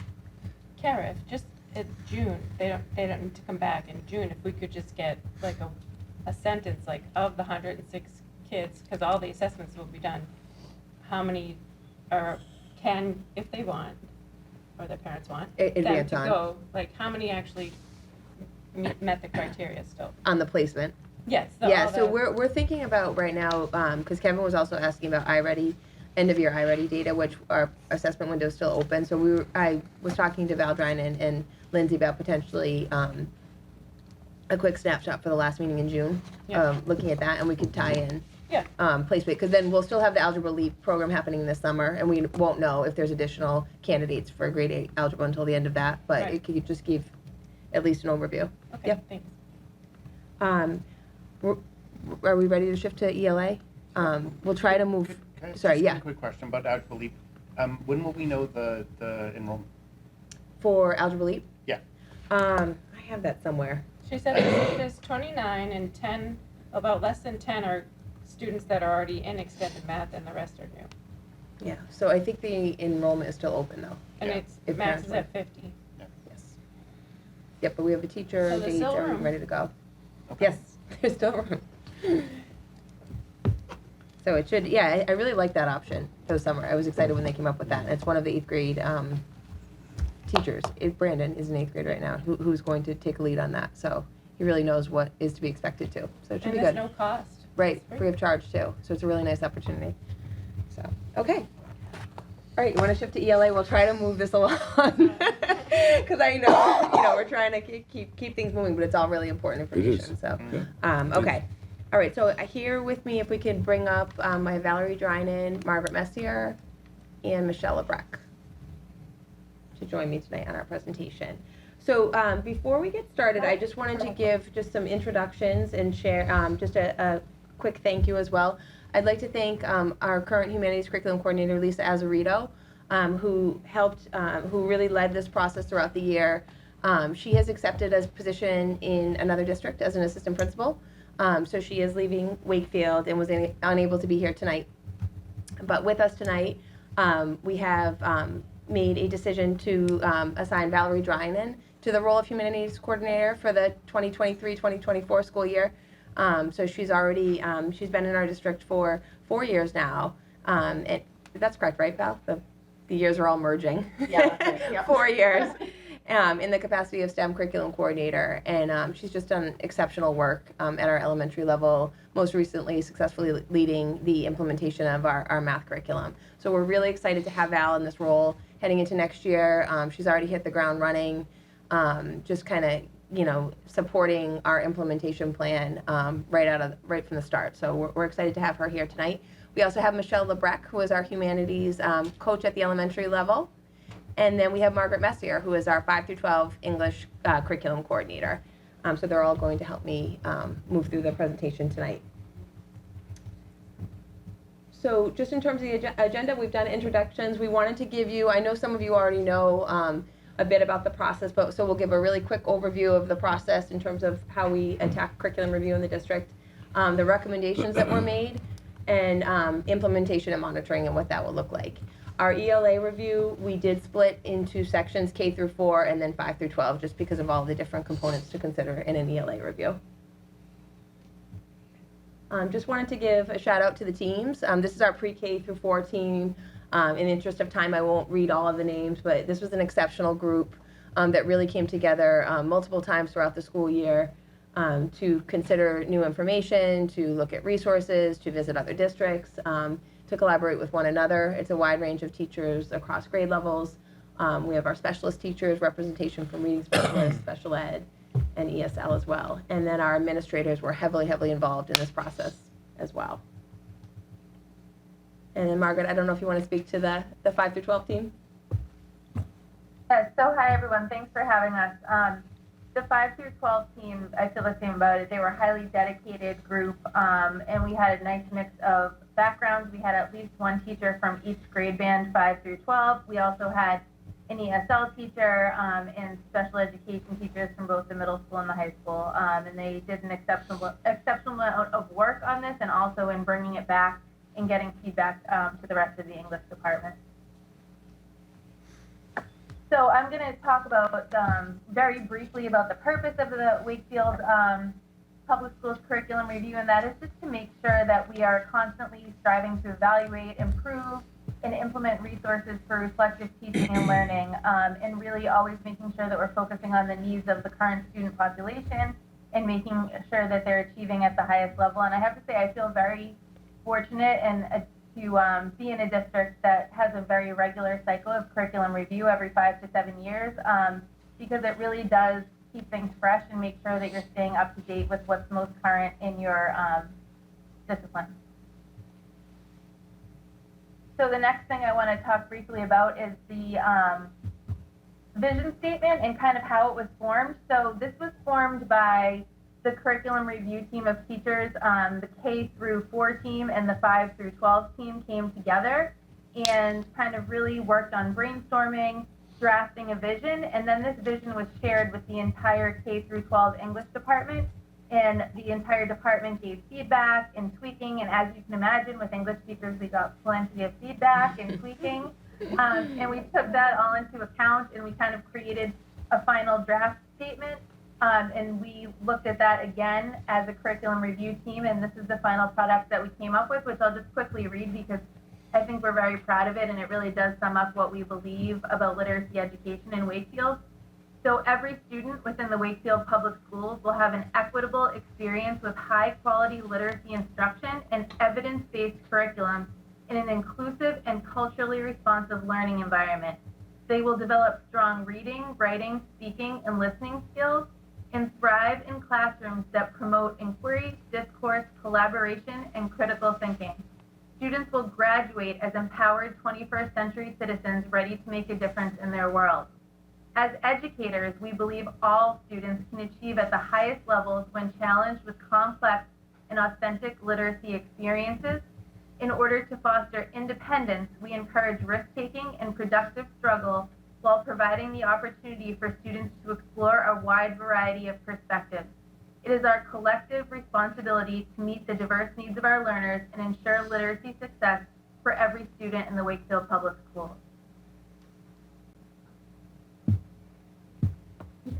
Kara, if just in June, they don't need to come back in June, if we could just get like a sentence like of the 106 kids, because all the assessments will be done, how many can, if they want, or their parents want, them Advance to on. go, like how many actually met the criteria still? On the placement. Yes. Yeah, so we're thinking about right now, because Kevin was also asking about iReady, end of year iReady data, which our assessment window is still open. So I was talking to Valdrine and Lindsay about potentially a quick snapshot for the last meeting in June, Yeah. looking at that, and we could tie in Yeah. placement, because then we'll still have the Algebra Leap program happening this summer, and we won't know if there's additional candidates for grade 8 algebra until the end of that, but Right. it could just give at least an overview. Okay, Yep. thanks. Are we ready to shift to ELA? We'll try to move, Can I sorry, just yeah, ask a quick question about Algebra Leap? When will we know the enrollment? for Algebra Leap? Yeah. I have that somewhere. She said there's 29 and 10, about less than 10 are students that are already in extended math and the rest are new. Yeah, so I think the enrollment is still open though. And Yeah. it's, If max is parents at 50. Yes. Yep, but we have a teacher, So there's dates, still everything room. ready to go. Okay. Yes, there's still room. So it should, yeah, I really like that option for the summer. I was excited when they came up with that. It's one of the 8th grade teachers. Brandon is in 8th grade right now, who's going to take a lead on that. So he really knows what is to be expected too. So it should And be there's good. no cost. Right, It's free of charge too. So it's a really nice opportunity. So, okay. All right, you want to shift to ELA? We'll try to move this along. Because I know, we're trying to keep things moving, but it's all really important It is. information. So, Yeah. okay. All right, so here with me, if we could bring up my Valerie Drinan, Margaret Messier, and Michelle Lebrecq to join me tonight on our presentation. So before we get started, I just wanted to give just some introductions and share just a quick thank you as well. I'd like to thank our current humanities curriculum coordinator, Lisa Azarito, who really led this process throughout the year. She has accepted a position in another district as an assistant principal. So she is leaving Wakefield and was unable to be here tonight. But with us tonight, we have made a decision to assign Valerie Drinan to the role of humanities coordinator for the 2023-2024 school year. So she's already, she's been in our district for 4 years now. And that's correct, right, Val? The years are all merging. Yeah, that's right. Yep. 4 years. In the capacity of STEM curriculum coordinator, and she's just done exceptional work at our elementary level, most recently successfully leading the implementation of our math curriculum. So we're really excited to have Val in this role heading into next year. She's already hit the ground running, just kind of, supporting our implementation plan right from the start. So we're excited to have her here tonight. We also have Michelle Lebrecq, who is our humanities coach at the elementary level. And then we have Margaret Messier, who is our 5 through 12 English curriculum coordinator. So they're all going to help me move through the presentation tonight. So just in terms of the agenda, we've done introductions. We wanted to give you, I know some of you already know a bit about the process, but so we'll give a really quick overview of the process in terms of how we attack curriculum review in the district, the recommendations that were made, and implementation and monitoring and what that will look like. Our ELA review, we did split into sections K through 4 and then 5 through 12, just because of all the different components to consider in an ELA review. Just wanted to give a shout out to the teams. This is our pre-K through 4 team. In the interest of time, I won't read all of the names, but this was an exceptional group that really came together multiple times throughout the school year to consider new information, to look at resources, to visit other districts, to collaborate with one another. It's a wide range of teachers across grade levels. We have our specialist teachers, representation from reading specialists, special ed, and ESL as well. And then our administrators were heavily involved in this process as well. And then Margaret, I don't know if you want to speak to the 5 through 12 team? Yes, so hi everyone, thanks for having us. The 5 through 12 team, I feel the same about it. They were a highly dedicated group, and we had a nice mix of backgrounds. We had at least one teacher from each grade band, 5 through 12. We also had an ESL teacher and special education teachers from both the middle school and the high school. And they did an exceptional amount of work on this, and also in bringing it back and getting feedback to the rest of the English department. So I'm going to talk about very briefly about the purpose of the Wakefield Public Schools Curriculum Review, and that is just to make sure that we are constantly striving to evaluate, improve, and implement resources for reflective teaching and learning, and really always making sure that we're focusing on the needs of the current student population and making sure that they're achieving at the highest level. And I have to say, I feel very fortunate and to be in a district that has a very regular cycle of curriculum review every 5 to 7 years, because it really does keep things fresh and make sure that you're staying up to date with what's most current in your discipline. So the next thing I want to talk briefly about is the vision statement and kind of how it was formed. So this was formed by the curriculum review team of teachers. The K through 4 team and the 5 through 12 team came together and kind of really worked on brainstorming, drafting a vision, and then this vision was shared with the entire K through 12 English department, and the entire department gave feedback and tweaking, and as you can imagine, with English teachers, we got plenty of feedback and tweaking, and we took that all into account, and we kind of created a final draft statement, and we looked at that again as a curriculum review team, and this is the final product that we came up with, which I'll just quickly read because I think we're very proud of it, and it really does sum up what we believe about literacy education in Wakefield. So every student within the Wakefield Public Schools will have an equitable experience with high-quality literacy instruction and evidence-based curriculum in an inclusive and culturally responsive learning environment. They will develop strong reading, writing, speaking, and listening skills, and thrive in classrooms that promote inquiry, discourse, collaboration, and critical thinking. Students will graduate as empowered 21st century citizens ready to make a difference in their world. As educators, we believe all students can achieve at the highest levels when challenged with complex and authentic literacy experiences. In order to foster independence, we encourage risk-taking and productive struggle while providing the opportunity for students to explore a wide variety of perspectives. It is our collective responsibility to meet the diverse needs of our learners and ensure literacy success for every student in the Wakefield Public Schools.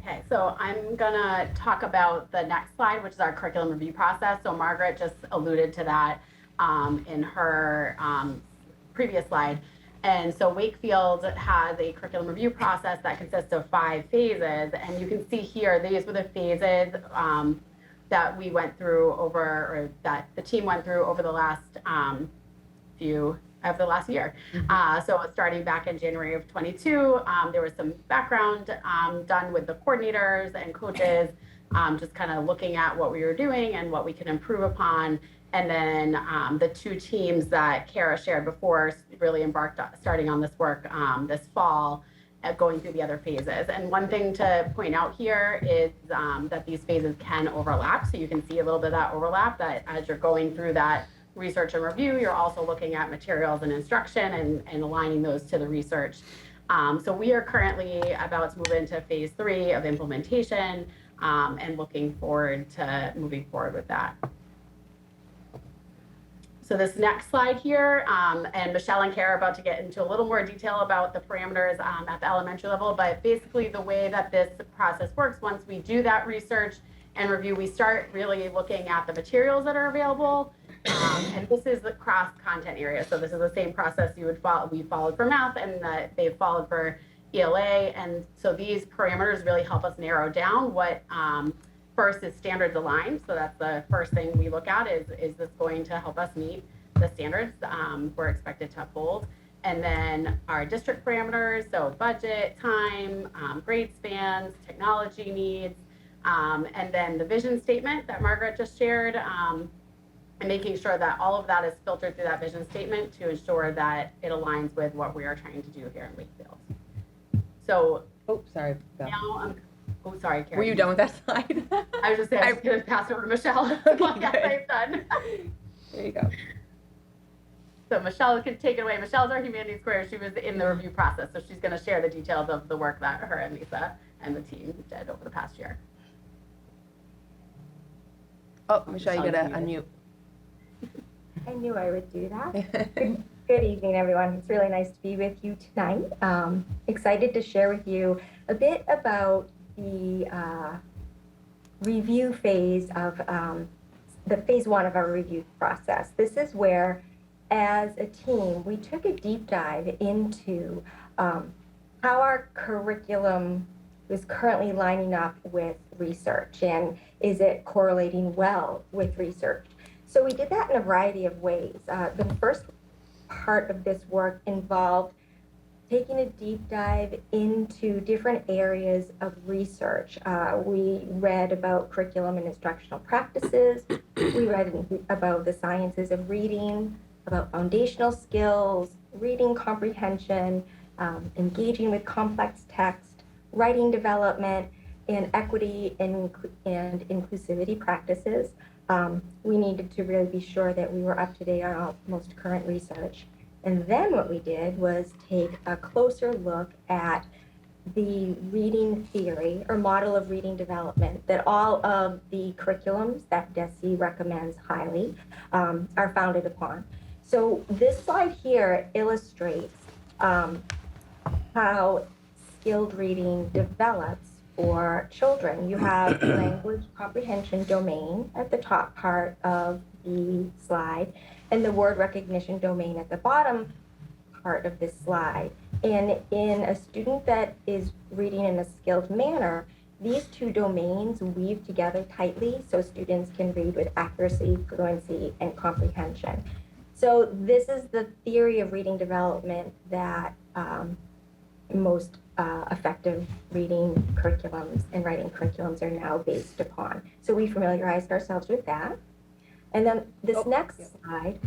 Okay, so I'm gonna talk about the next slide, which is our curriculum review process. So Margaret just alluded to that in her previous slide. And so Wakefield has a curriculum review process that consists of 5 phases. And you can see here, these were the phases that we went through over, or that the team went through over the last year. So starting back in January of 22, there was some background done with the coordinators and coaches, just kind of looking at what we were doing and what we could improve upon. And then the 2 teams that Kara shared before really embarked on starting on this work this fall, going through the other phases. And one thing to point out here is that these phases can overlap. So you can see a little bit of that overlap, that as you're going through that research and review, you're also looking at materials and instruction and aligning those to the research. So we are currently about to move into phase 3 of implementation and looking forward to moving forward with that. So this next slide here, and Michelle and Kara are about to get into a little more detail about the parameters at the elementary level, but basically the way that this process works, once we do that research and review, we start really looking at the materials that are available. And this is the cross content area. So this is the same process you would follow, we followed for math and that they've followed for ELA. And so these parameters really help us narrow down what first is standards aligned. So that's the first thing we look at is this going to help us meet the standards we're expected to uphold? And then our district parameters, so budget, time, grade spans, technology needs, and then the vision statement that Margaret just shared, and making sure that all of that is filtered through that vision statement to ensure that it aligns with what we are trying to do here in Wakefield. So, Oh, sorry. Go. now oh, sorry, Karen. Were you done with that slide? I was just saying, I was going to pass it over to Michelle. Okay, Yes, good. I'm done. There you go. So Michelle can take it away. Michelle's our humanities square. She was in the review process, so she's going to share the details of the work that her and Lisa and the team did over the past year. Oh, Michelle, you gotta Michelle's unmute. I knew I would do that. Good evening, everyone. It's really nice to be with you tonight. Excited to share with you a bit about the review phase of the phase one of our review process. This is where, as a team, we took a deep dive into how our curriculum is currently lining up with research, and is it correlating well with research? So we did that in a variety of ways. The first part of this work involved taking a deep dive into different areas of research. We read about curriculum and instructional practices. We read about the sciences of reading, about foundational skills, reading comprehension, engaging with complex text, writing development, and equity and inclusivity practices. We needed to really be sure that we were up to date on all most current research. And then what we did was take a closer look at the reading theory or model of reading development that all of the curriculums that DESE recommends highly are founded upon. So this slide here illustrates how skilled reading develops for children. You have language comprehension domain at the top part of the slide and the word recognition domain at the bottom part of this slide. And in a student that is reading in a skilled manner, these two domains weave together tightly so students can read with accuracy, fluency, and comprehension. So this is the theory of reading development that most effective reading curriculums and writing curriculums are now based upon. So we familiarized ourselves with that. And then this next slide,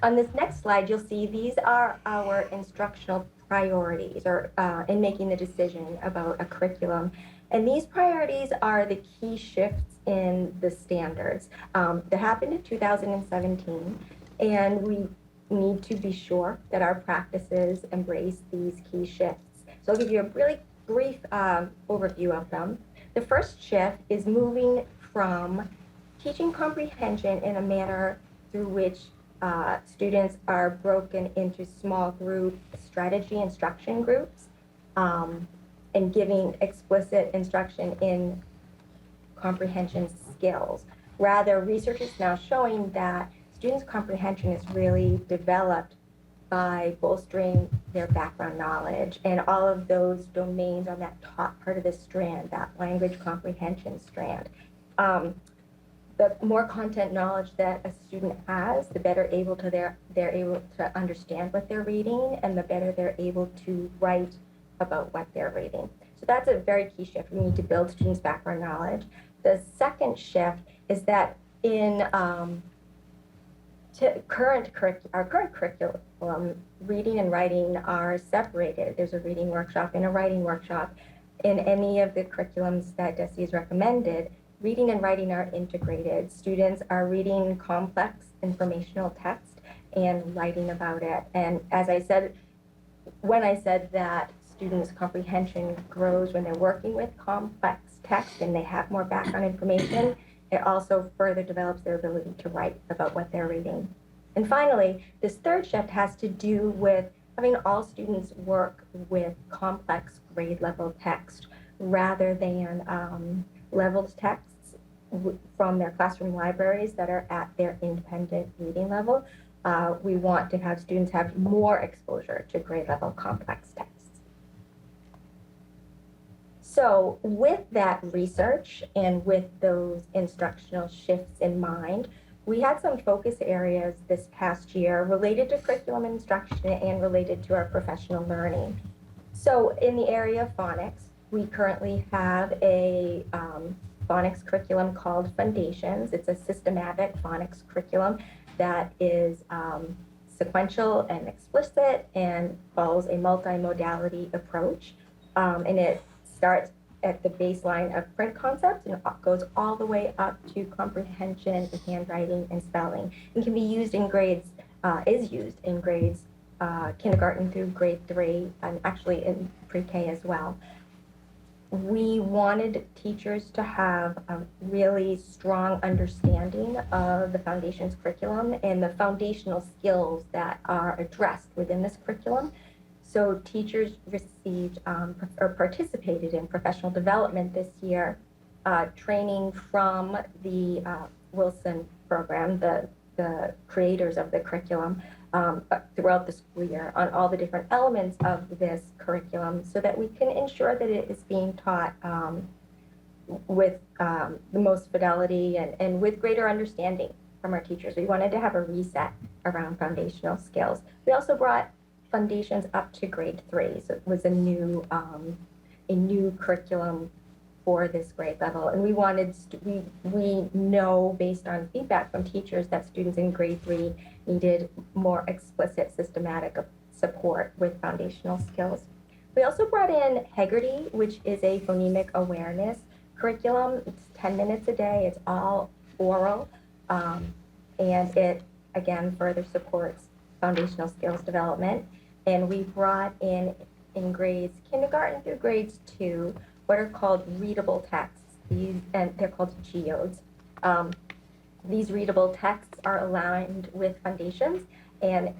on this next slide, you'll see these are our instructional priorities or in making the decision about a curriculum. And these priorities are the key shifts in the standards that happened in 2017. And we need to be sure that our practices embrace these key shifts. So I'll give you a really brief overview of them. The first shift is moving from teaching comprehension in a manner through which students are broken into small group strategy instruction groups and giving explicit instruction in comprehension skills. Rather, research is now showing that students' comprehension is really developed by bolstering their background knowledge and all of those domains on that top part of the strand, that language comprehension strand. The more content knowledge that a student has, the better they're able to understand what they're reading, and the better they're able to write about what they're reading. So that's a very key shift. We need to build students' background knowledge. The second shift is that in our current curriculum, reading and writing are separated. There's a reading workshop and a writing workshop. In any of the curriculums that DESE has recommended, reading and writing are integrated. Students are reading complex informational text and writing about it. And as I said, when I said that students' comprehension grows when they're working with complex text and they have more background information, it also further develops their ability to write about what they're reading. And finally, this third shift has to do with having all students work with complex grade level text rather than leveled texts from their classroom libraries that are at their independent reading level. We want to have students have more exposure to grade level complex texts. So with that research and with those instructional shifts in mind, we had some focus areas this past year related to curriculum instruction and related to our professional learning. So in the area of phonics, we currently have a phonics curriculum called Foundations. It's a systematic phonics curriculum that is sequential and explicit and follows a multimodality approach. And it starts at the baseline of print concepts and goes all the way up to comprehension, handwriting, and spelling, and can be used in grades, is used in grades kindergarten through grade 3, and actually in pre-K as well. We wanted teachers to have a really strong understanding of the Foundations curriculum and the foundational skills that are addressed within this curriculum. So teachers received or participated in professional development this year, training from the Wilson program, the creators of the curriculum, throughout the school year on all the different elements of this curriculum so that we can ensure that it is being taught with the most fidelity and with greater understanding from our teachers. We wanted to have a reset around foundational skills. We also brought Foundations up to grade 3, so it was a new curriculum for this grade level, and we wanted we know based on feedback from teachers that students in grade 3 needed more explicit systematic support with foundational skills. We also brought in Heggerty, which is a phonemic awareness curriculum. It's 10 minutes a day. It's all oral, and it again further supports foundational skills development. And we brought in grades kindergarten through grades 2 what are called readable texts. And they're called geodes. These readable texts are aligned with Foundations, and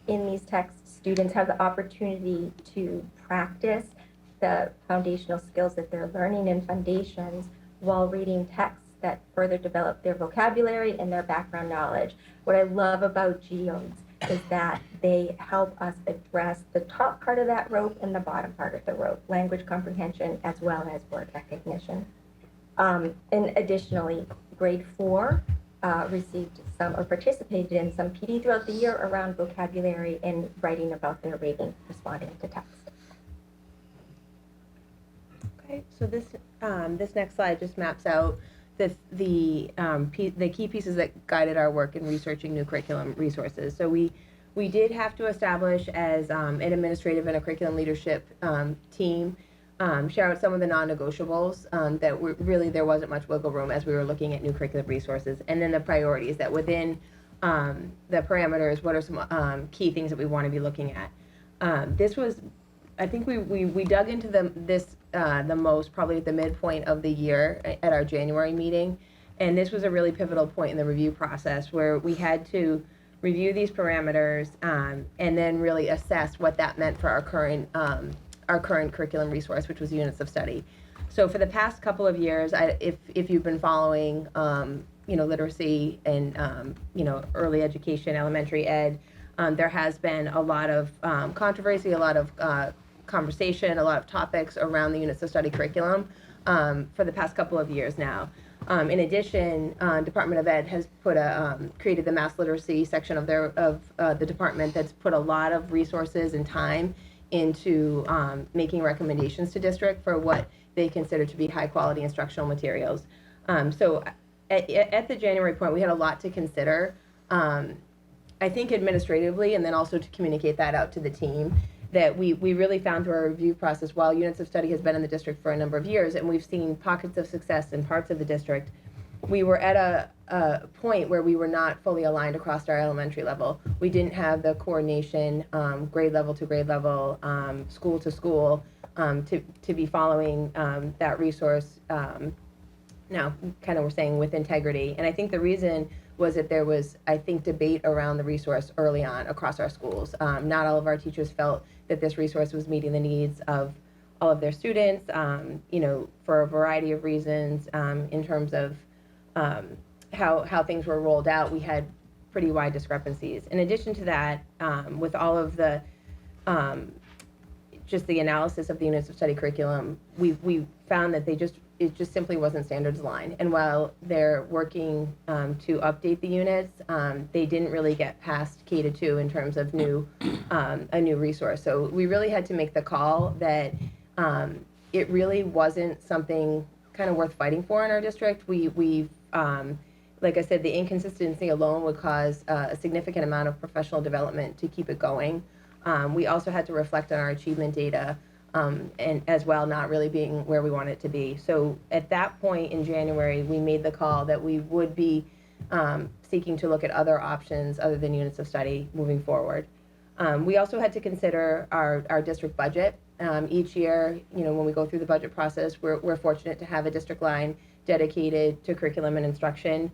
in these texts, students have the opportunity to practice the foundational skills that they're learning in Foundations while reading texts that further develop their vocabulary and their background knowledge. What I love about geodes is that they help us address the top part of that rope and the bottom part of the rope, language comprehension as well as word recognition. And additionally, grade 4 received some or participated in some PD throughout the year around vocabulary and writing about their reading, responding to text. Okay, so this next slide just maps out the key pieces that guided our work in researching new curriculum resources. So we did have to establish as an administrative and a curriculum leadership team, share out some of the non-negotiables that were really there wasn't much wiggle room as we were looking at new curriculum resources, and then the priorities that within the parameters, what are some key things that we want to be looking at. This was, I think we dug into the most probably at the midpoint of the year at our January meeting, and this was a really pivotal point in the review process where we had to review these parameters and then really assess what that meant for our current curriculum resource, which was units of study. So for the past couple of years, if you've been following literacy and early education, elementary ed, there has been a lot of controversy, a lot of conversation, a lot of topics around the units of study curriculum for the past couple of years now. In addition, Department of Ed has created the mass literacy section of the department that's put a lot of resources and time into making recommendations to district for what they consider to be high quality instructional materials. So at the January point, we had a lot to consider, I think administratively, and then also to communicate that out to the team, that we really found through our review process, while units of study has been in the district for a number of years and we've seen pockets of success in parts of the district, we were at a point where we were not fully aligned across our elementary level. We didn't have the coordination, grade level to grade level, school to school, to be following that resource now kind of we're saying with integrity. And I think the reason was that there was, I think, debate around the resource early on across our schools. Not all of our teachers felt that this resource was meeting the needs of all of their students, for a variety of reasons, in terms of how things were rolled out. We had pretty wide discrepancies. In addition to that, with all of the just the analysis of the units of study curriculum, we found that it just simply wasn't standards aligned. And while they're working to update the units, they didn't really get past K-2 in terms of a new resource. So we really had to make the call that it really wasn't something kind of worth fighting for in our district. We've like I said, the inconsistency alone would cause a significant amount of professional development to keep it going. We also had to reflect on our achievement data, and as well not really being where we want it to be. So at that point in January, we made the call that we would be seeking to look at other options other than units of study moving forward. We also had to consider our district budget. Each year, when we go through the budget process, we're fortunate to have a district line dedicated to curriculum and instruction.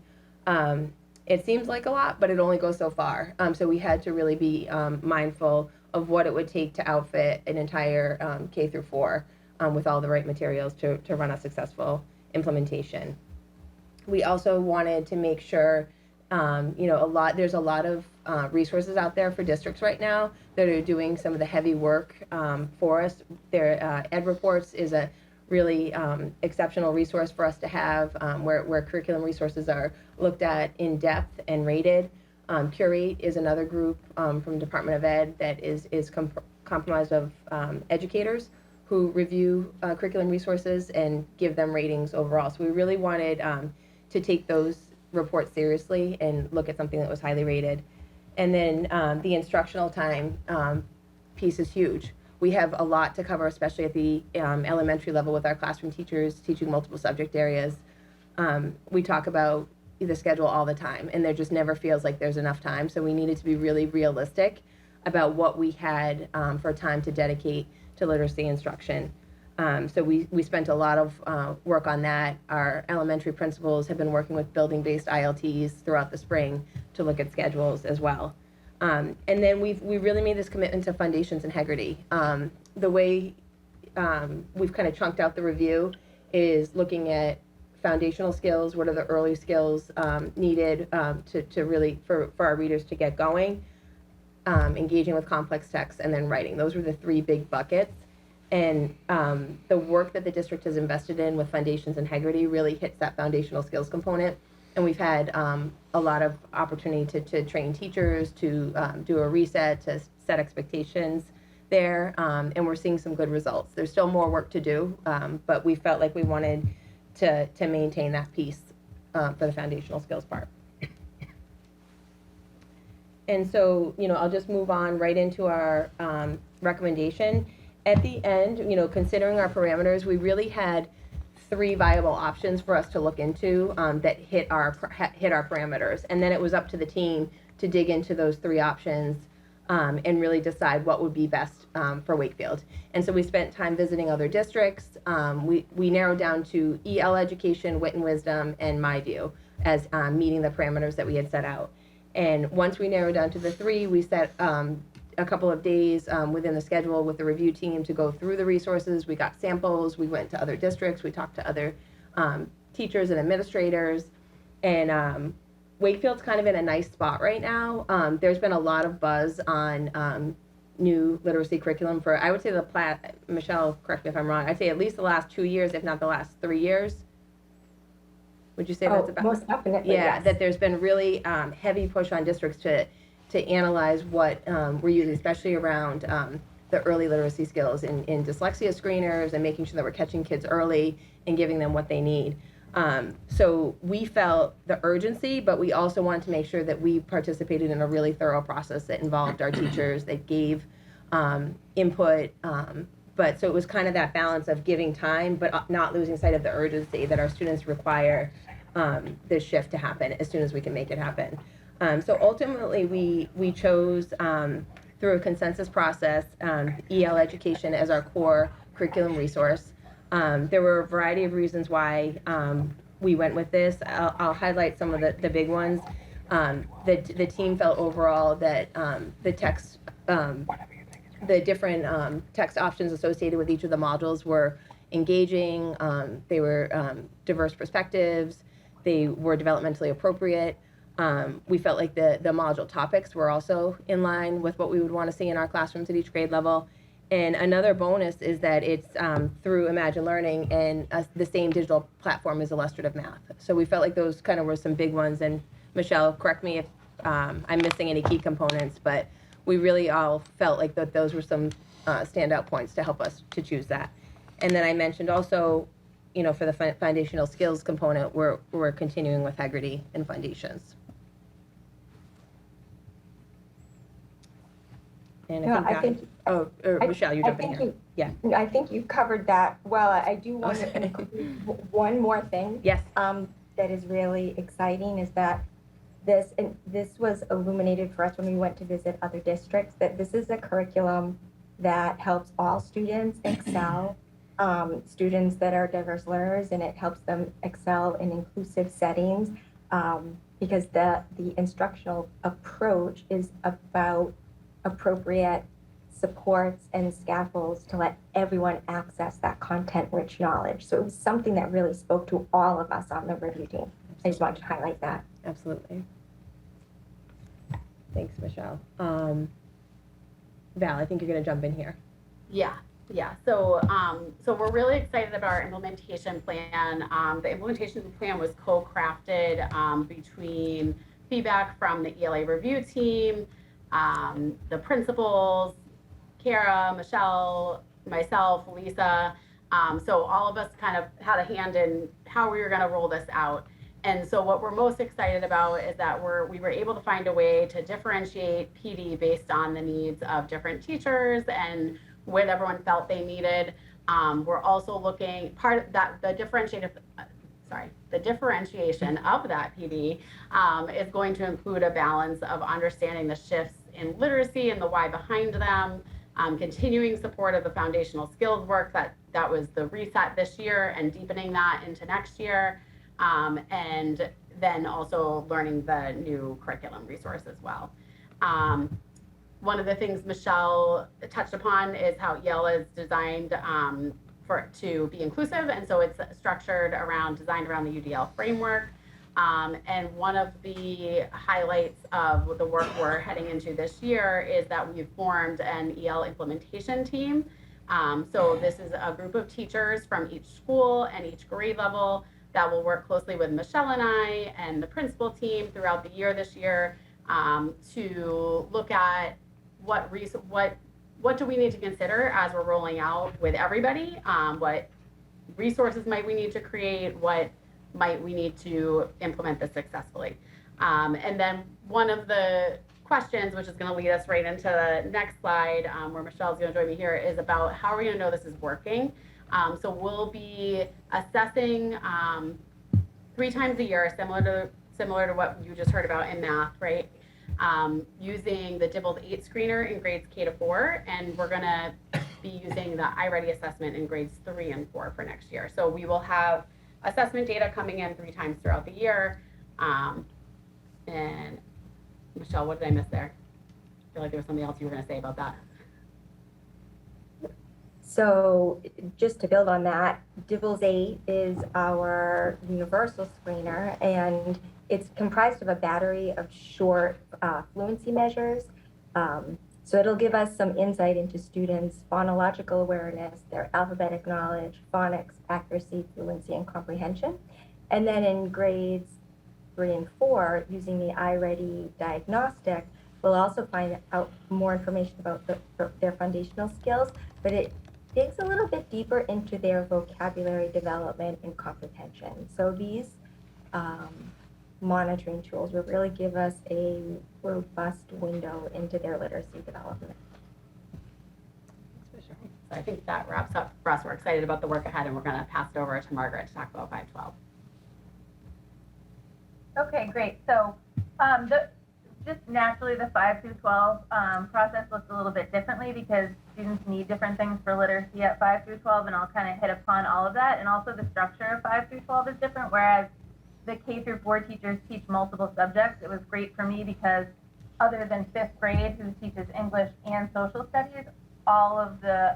It seems like a lot, but it only goes so far. So we had to really be mindful of what it would take to outfit an entire K through 4 with all the right materials to run a successful implementation. We also wanted to make sure, there's a lot of resources out there for districts right now that are doing some of the heavy work for us. Their Ed Reports is a really exceptional resource for us to have, where curriculum resources are looked at in depth and rated. Curate is another group from Department of Ed that is comprised of educators who review curriculum resources and give them ratings overall. So we really wanted to take those reports seriously and look at something that was highly rated. And then the instructional time piece is huge. We have a lot to cover, especially at the elementary level with our classroom teachers teaching multiple subject areas. We talk about the schedule all the time, and there just never feels like there's enough time. So we needed to be really realistic about what we had for time to dedicate to literacy instruction. So we spent a lot of work on that. Our elementary principals have been working with building-based ILTs throughout the spring to look at schedules as well. And then we really made this commitment to foundations integrity. The way we've kind of chunked out the review is looking at foundational skills, what are the early skills needed to really, for our readers to get going, engaging with complex texts, and then writing. Those were the 3 big buckets. And the work that the district has invested in with foundations integrity really hits that foundational skills component. And we've had a lot of opportunity to train teachers, to do a reset, to set expectations there, and we're seeing some good results. There's still more work to do, but we felt like we wanted to maintain that piece for the foundational skills part. And so, I'll just move on right into our recommendation. At the end, considering our parameters, we really had 3 viable options for us to look into that hit our parameters, and then it was up to the team to dig into those 3 options and really decide what would be best for Wakefield. And so we spent time visiting other districts. We narrowed down to EL Education, Wit and Wisdom, and My View as meeting the parameters that we had set out. And once we narrowed down to the 3, we set a couple of days within the schedule with the review team to go through the resources. We got samples, we went to other districts, we talked to other teachers and administrators, and Wakefield's kind of in a nice spot right now. There's been a lot of buzz on new literacy curriculum for, I would say Michelle, correct me if I'm wrong, I'd say at least the last 2 years, if not the last 3 years. Would you say that's about? Most definitely, Yeah, yes. that there's been really heavy push on districts to analyze what we're using, especially around the early literacy skills in dyslexia screeners and making sure that we're catching kids early and giving them what they need. So we felt the urgency, but we also wanted to make sure that we participated in a really thorough process that involved our teachers, that gave input. But so it was kind of that balance of giving time, but not losing sight of the urgency that our students require this shift to happen as soon as we can make it happen. So ultimately, we chose through a consensus process EL Education as our core curriculum resource. There were a variety of reasons why we went with this. I'll highlight some of the big ones. The team felt overall that the text, the different text options associated with each of the modules were engaging, they were diverse perspectives, they were developmentally appropriate. We felt like the module topics were also in line with what we would want to see in our classrooms at each grade level. And another bonus is that it's through Imagine Learning and the same digital platform as Illustrative Math. So we felt like those kind of were some big ones. And Michelle, correct me if I'm missing any key components, but we really all felt like that those were some standout points to help us to choose that. And then I mentioned also, you know, for the foundational skills component, we're continuing with Heggerty and Foundations. And I think Michelle, you're jumping in. Yeah. I think you covered that well. I do want to include one more thing. Yes. That is really exciting is that this was illuminated for us when we went to visit other districts, that this is a curriculum that helps all students excel, students that are diverse learners, and it helps them excel in inclusive settings, because the instructional approach is about appropriate supports and scaffolds to let everyone access that content-rich knowledge. So it was something that really spoke to all of us on the review team. I just wanted to highlight that. Absolutely. Thanks, Michelle. Val, I think you're going to jump in here. Yeah. So we're really excited about our implementation plan. The implementation plan was co-crafted between feedback from the ELA review team, the principals, Kara, Michelle, myself, Lisa. So all of us kind of had a hand in how we were going to roll this out. And so what we're most excited about is that we were able to find a way to differentiate PD based on the needs of different teachers and what everyone felt they needed. We're also looking, part of that, the differentiation of that PD is going to include a balance of understanding the shifts in literacy and the why behind them, continuing support of the foundational skills work that was the reset this year and deepening that into next year, and then also learning the new curriculum resource as well. One of the things Michelle touched upon is how EL is designed to be inclusive, and so it's designed around the UDL framework. And one of the highlights of the work we're heading into this year is that we've formed an EL implementation team. So this is a group of teachers from each school and each grade level that will work closely with Michelle and I and the principal team throughout the year this year to look at what do we need to consider as we're rolling out with everybody, what resources might we need to create, what might we need to implement this successfully. And then one of the questions, which is going to lead us right into the next slide, where Michelle's going to join me here, is about how are we going to know this is working. So we'll be assessing 3 times a year, similar to what you just heard about in math, right? Using the DIBELS 8 screener in grades K to 4, and we're going to be using the iReady assessment in grades 3 and 4 for next year. So we will have assessment data coming in 3 times throughout the year. And Michelle, what did I miss there? I feel like there was something else you were going to say about that. So just to build on that, DIBELS 8 is our universal screener, and it's comprised of a battery of short fluency measures. So it'll give us some insight into students' phonological awareness, their alphabetic knowledge, phonics, accuracy, fluency, and comprehension. And then in grades 3 and 4, using the iReady diagnostic, we'll also find out more information about their foundational skills, but it digs a little bit deeper into their vocabulary development and comprehension. So these monitoring tools will really give us a robust window into their literacy development. So I think that wraps up for us. We're excited about the work ahead, and we're going to pass it over to Margaret to talk about 512. Okay, great. So just naturally the 5 through 12 process looks a little bit differently because students need different things for literacy at 5 through 12, and I'll kind of hit upon all of that. And also the structure of 5 through 12 is different, whereas the K through 4 teachers teach multiple subjects. It was great for me because other than 5th grade, who teaches English and social studies, all of the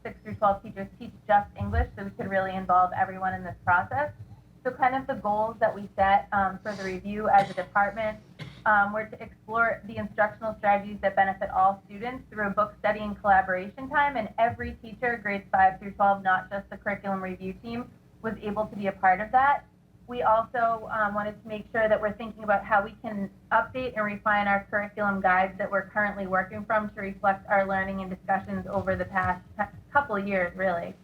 6 through 12 teachers teach just English, so we could really involve everyone in this process. So kind of the goals that we set for the review as a department were to explore the instructional strategies that benefit all students through a book study and collaboration time, and every teacher, grades 5 through 12, not just the curriculum review team, was able to be a part of that. We also wanted to make sure that we're thinking about how we can update and refine our curriculum guides that we're currently working from to reflect our learning and discussions over the past couple of years, really.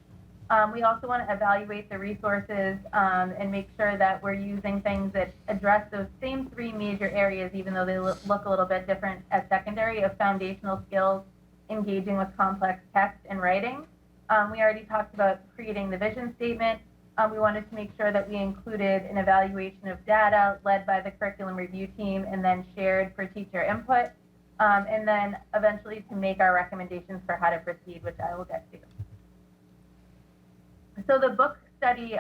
We also want to evaluate the resources and make sure that we're using things that address those same 3 major areas, even though they look a little bit different as secondary, of foundational skills, engaging with complex text and writing. We already talked about creating the vision statement. We wanted to make sure that we included an evaluation of data led by the curriculum review team and then shared for teacher input, and then eventually to make our recommendations for how to proceed, which I will get to. So the book study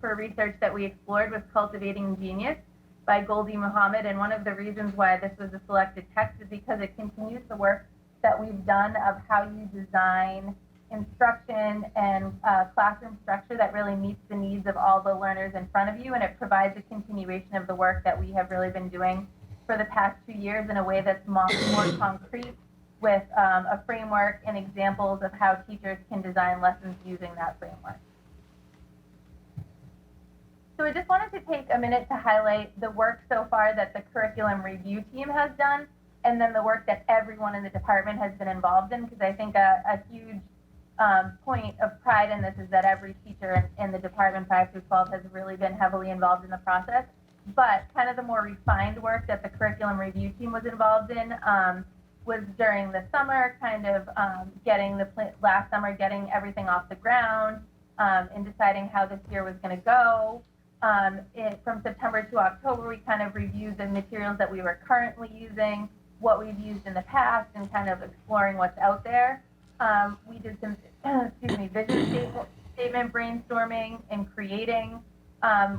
for research that we explored was Cultivating Genius by Goldie Muhammad, and one of the reasons why this was a selected text is because it continues the work that we've done of how you design instruction and classroom structure that really meets the needs of all the learners in front of you, and it provides a continuation of the work that we have really been doing for the past 2 years in a way that's more concrete, with a framework and examples of how teachers can design lessons using that framework. So I just wanted to take a minute to highlight the work so far that the curriculum review team has done, and then the work that everyone in the department has been involved in, because I think a huge point of pride in this is that every teacher in the department 5 through 12 has really been heavily involved in the process. But kind of the more refined work that the curriculum review team was involved in was during the summer, kind of last summer, getting everything off the ground and deciding how this year was going to go. From September to October, we kind of reviewed the materials that we were currently using, what we've used in the past, and kind of exploring what's out there. We did some, vision statement brainstorming and creating.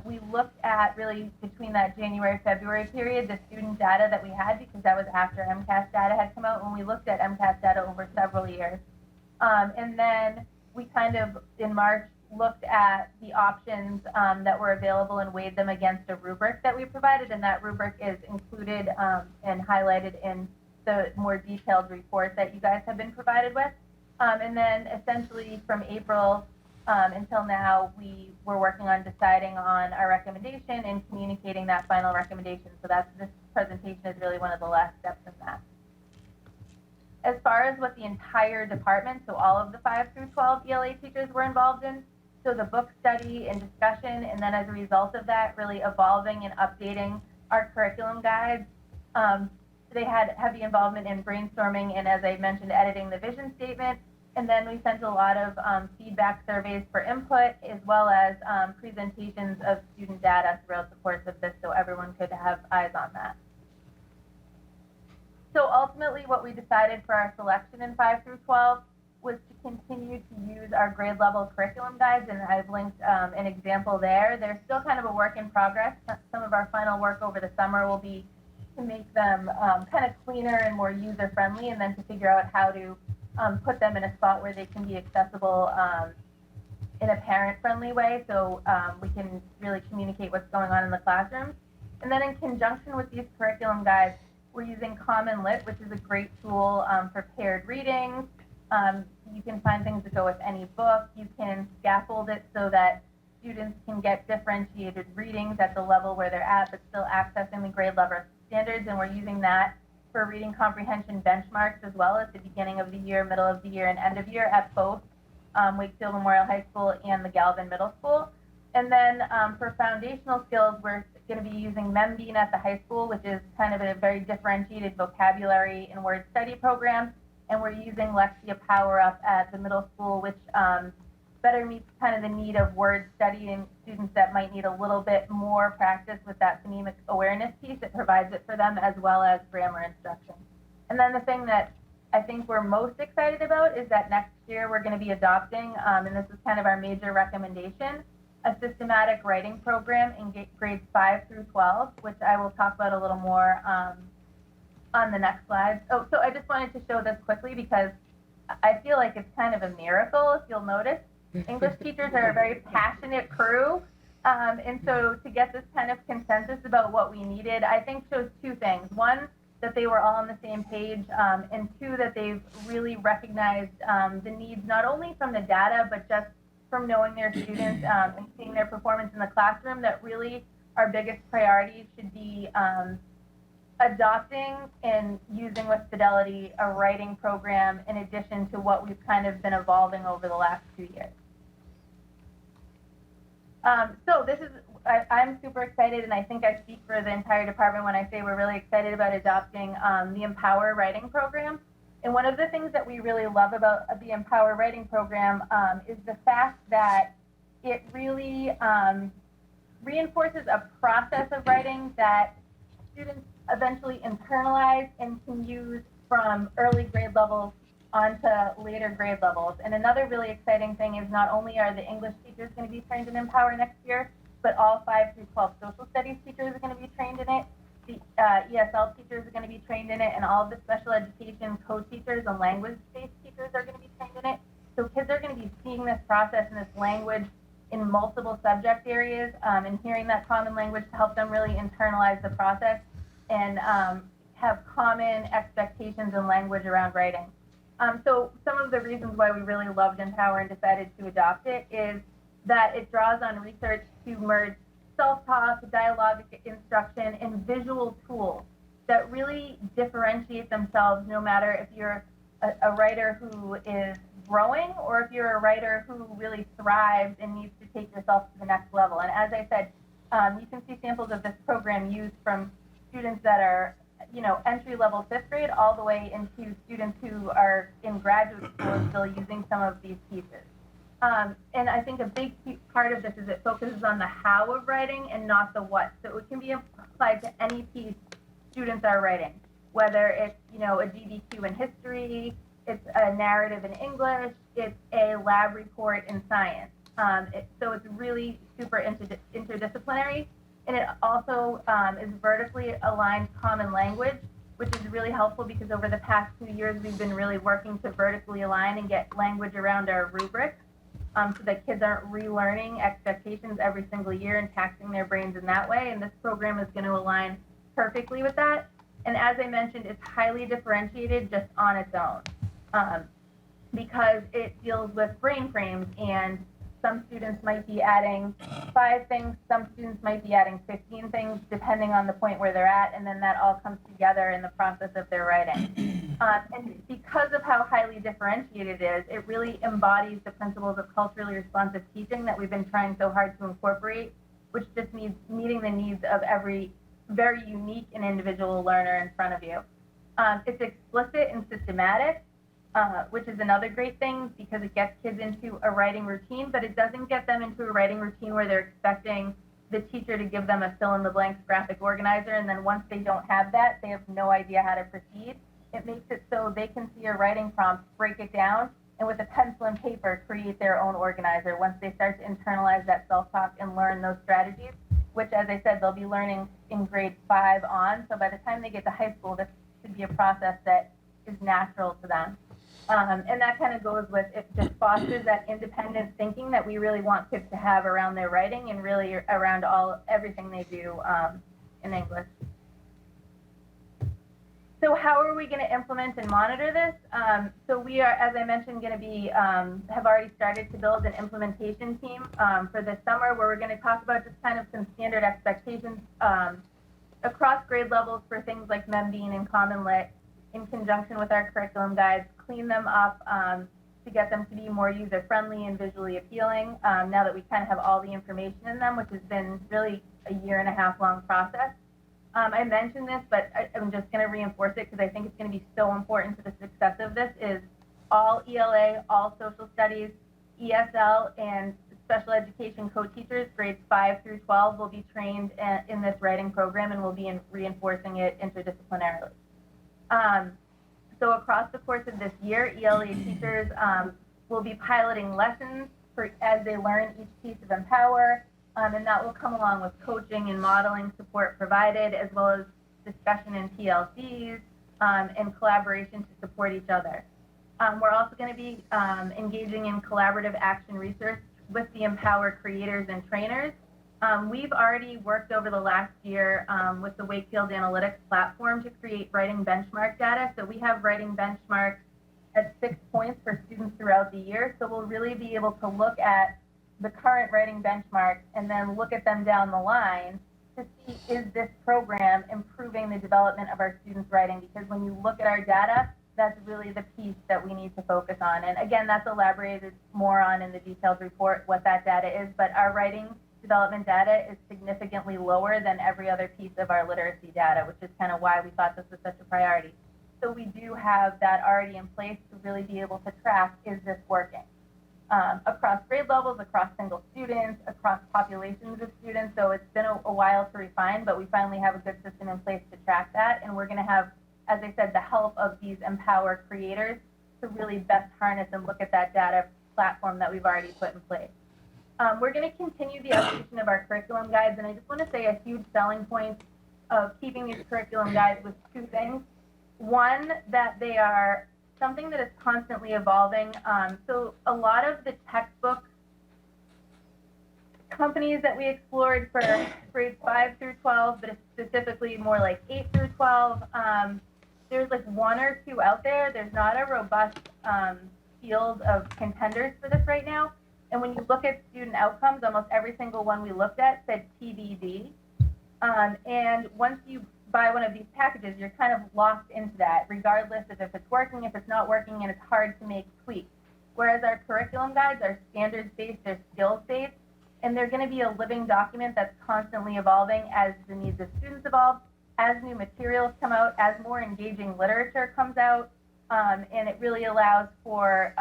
We looked at really between that January-February period, the student data that we had, because that was after MCAS data had come out, when we looked at MCAS data over several years. And then we kind of, in March, looked at the options that were available and weighed them against a rubric that we provided, and that rubric is included and highlighted in the more detailed report that you guys have been provided with. And then essentially from April until now, we were working on deciding on our recommendation and communicating that final recommendation. So this presentation is really one of the last steps in that. As far as what the entire department, so all of the 5 through 12 ELA teachers were involved in, so the book study and discussion, and then as a result of that, really evolving and updating our curriculum guides. They had heavy involvement in brainstorming and, as I mentioned, editing the vision statement. And then we sent a lot of feedback surveys for input, as well as presentations of student data throughout the course of this, so everyone could have eyes on that. So ultimately, what we decided for our selection in 5 through 12 was to continue to use our grade level curriculum guides, and I've linked an example there. They're still kind of a work in progress. Some of our final work over the summer will be to make them kind of cleaner and more user-friendly, and then to figure out how to put them in a spot where they can be accessible in a parent-friendly way, so we can really communicate what's going on in the classroom. And then in conjunction with these curriculum guides, we're using Common Lit, which is a great tool for paired readings. You can find things that go with any book. You can scaffold it so that students can get differentiated readings at the level where they're at, but still accessing the grade level standards, and we're using that for reading comprehension benchmarks as well at the beginning of the year, middle of the year, and end of year at both Wakefield Memorial High School and the Galvin Middle School. And then for foundational skills, we're going to be using MEMBEAN at the high school, which is kind of a very differentiated vocabulary and word study program. And we're using Lexia Power Up at the middle school, which better meets kind of the need of word studying students that might need a little bit more practice with that phonemic awareness piece. It provides it for them, as well as grammar instruction. And then the thing that I think we're most excited about is that next year we're going to be adopting, and this is kind of our major recommendation, a systematic writing program in grades 5 through 12, which I will talk about a little more on the next slide. Oh, so I just wanted to show this quickly because I feel like it's kind of a miracle, if you'll notice. English teachers are a very passionate crew. And so to get this kind of consensus about what we needed, I think shows two things. One, that they were all on the same page, and two, that they've really recognized the needs not only from the data, but just from knowing their students and seeing their performance in the classroom, that really our biggest priority should be adopting and using with fidelity a writing program in addition to what we've kind of been evolving over the last 2 years. So this is, I'm super excited, and I think I speak for the entire department when I say we're really excited about adopting the Empower Writing Program. And one of the things that we really love about the Empower Writing Program is the fact that it really reinforces a process of writing that students eventually internalize and can use from early grade levels onto later grade levels. And another really exciting thing is not only are the English teachers going to be trained in Empower next year, but all 5 through 12 social studies teachers are going to be trained in it. The ESL teachers are going to be trained in it, and all of the special education co-teachers and language-based teachers are going to be trained in it. So kids are going to be seeing this process and this language in multiple subject areas and hearing that common language to help them really internalize the process and have common expectations and language around writing. So some of the reasons why we really loved Empower and decided to adopt it is that it draws on research to merge self-talk, dialogic instruction, and visual tools that really differentiate themselves no matter if you're a writer who is growing or if you're a writer who really thrives and needs to take yourself to the next level. And as I said, you can see samples of this program used from students that are, you know, entry-level 5th grade all the way into students who are in graduate school and still using some of these pieces. And I think a big part of this is it focuses on the how of writing and not the what. So it can be applied to any piece students are writing, whether it's, you know, a GDQ in history, it's a narrative in English, it's a lab report in science. So it's really super interdisciplinary. And it also is vertically aligned common language, which is really helpful because over the past 2 years, we've been really working to vertically align and get language around our rubrics so that kids aren't relearning expectations every single year and taxing their brains in that way. And this program is going to align perfectly with that. And as I mentioned, it's highly differentiated just on its own because it deals with brain frames, and some students might be adding 5 things, some students might be adding 15 things, depending on the point where they're at, and then that all comes together in the process of their writing. And because of how highly differentiated it is, it really embodies the principles of culturally responsive teaching that we've been trying so hard to incorporate, which just means meeting the needs of every very unique and individual learner in front of you. It's explicit and systematic, which is another great thing because it gets kids into a writing routine, but it doesn't get them into a writing routine where they're expecting the teacher to give them a fill-in-the-blanks graphic organizer, and then once they don't have that, they have no idea how to proceed. It makes it so they can see a writing prompt, break it down, and with a pencil and paper, create their own organizer once they start to internalize that self-talk and learn those strategies, which, as I said, they'll be learning in grade 5 on. So by the time they get to high school, this should be a process that is natural to them. And that kind of goes with, it just fosters that independent thinking that we really want kids to have around their writing and really around everything they do in English. So how are we going to implement and monitor this? So we are, as I mentioned, going to be, have already started to build an implementation team for this summer, where we're going to talk about just kind of some standard expectations across grade levels for things like MemBean and Common Lit, in conjunction with our curriculum guides, clean them up to get them to be more user-friendly and visually appealing now that we kind of have all the information in them, which has been really a 1.5-year long process. I mentioned this, but I'm just going to reinforce it because I think it's going to be so important to the success of this, is all ELA, all social studies, ESL, and special education co-teachers, grades 5 through 12, will be trained in this writing program and will be reinforcing it interdisciplinarily. So across the course of this year, ELA teachers will be piloting lessons as they learn each piece of Empower, and that will come along with coaching and modeling support provided, as well as discussion in PLCs and collaboration to support each other. We're also going to be engaging in collaborative action research with the Empower creators and trainers. We've already worked over the last year with the Wakefield Analytics platform to create writing benchmark data. So we have writing benchmarks at 6 points for students throughout the year. So we'll really be able to look at the current writing benchmarks and then look at them down the line to see, is this program improving the development of our students' writing? Because when you look at our data, that's really the piece that we need to focus on. And again, that's elaborated more on in the detailed report, what that data is, but our writing development data is significantly lower than every other piece of our literacy data, which is kind of why we thought this was such a priority. So we do have that already in place to really be able to track, is this working? Across grade levels, across single students, across populations of students. So it's been a while to refine, but we finally have a good system in place to track that. And we're going to have, as I said, the help of these Empower creators to really best harness and look at that data platform that we've already put in place. We're going to continue the evolution of our curriculum guides, and I just want to say a huge selling point of keeping these curriculum guides with two things. One, that they are something that is constantly evolving. So a lot of the textbook companies that we explored for grades 5 through 12, but specifically more like 8 through 12, there's like one or two out there. There's not a robust field of contenders for this right now. And when you look at student outcomes, almost every single one we looked at said TBD. And once you buy one of these packages, you're kind of locked into that, regardless of if it's working, if it's not working, and it's hard to make tweaks. Whereas our curriculum guides are standards-based, they're skills-based, and they're going to be a living document that's constantly evolving as the needs of students evolve, as new materials come out, as more engaging literature comes out, and it really allows for,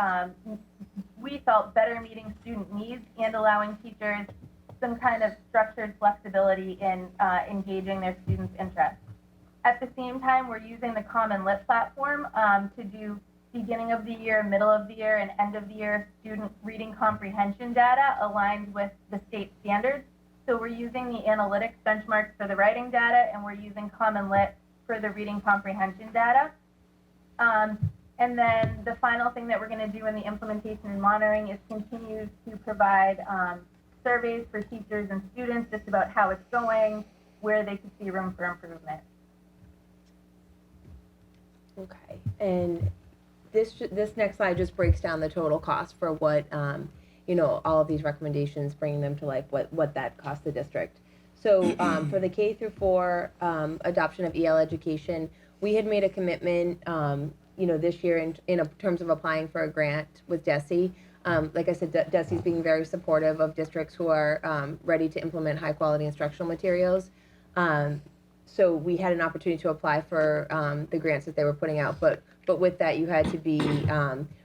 we felt, better meeting student needs and allowing teachers some kind of structured flexibility in engaging their students' interests. At the same time, we're using the Common Lit platform to do beginning of the year, middle of the year, and end of the year student reading comprehension data aligned with the state standards. So we're using the analytics benchmarks for the writing data, and we're using Common Lit for the reading comprehension data. And then the final thing that we're going to do in the implementation and monitoring is continue to provide surveys for teachers and students just about how it's going, where they could see room for improvement. Okay, and this next slide just breaks down the total cost for what, you know, all of these recommendations, bringing them to life, what that costs the district. So for the K through 4 adoption of EL education, we had made a commitment, you know, this year in terms of applying for a grant with DESE. Like I said, DESE's being very supportive of districts who are ready to implement high quality instructional materials. So we had an opportunity to apply for the grants that they were putting out, but with that you had to be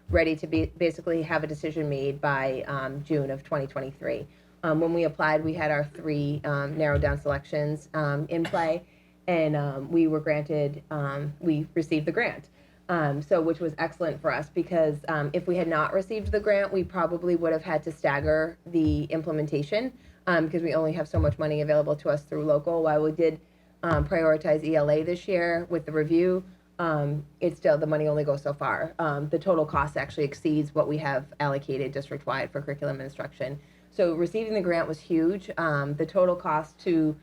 ready to basically have a decision made by June of 2023. When we applied, we had our 3 narrowed down selections in play, and we were granted, we received the grant. So which was excellent for us, because if we had not received the grant, we probably would have had to stagger the implementation because we only have so much money available to us through local. While we did prioritize ELA this year with the review, it's still, the money only goes so far. The total cost actually exceeds what we have allocated district-wide for curriculum and instruction. So receiving the grant was huge. The total cost to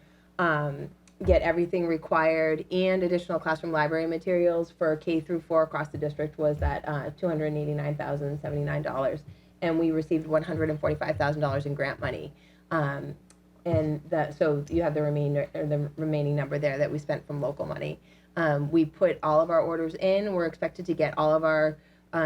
get everything required and additional classroom library materials for K through 4 across the district was at $289,079, and we received $145,000 in grant money. And that, so you have the remaining number there that we spent from local money. We put all of our orders in. We're expected to get all of our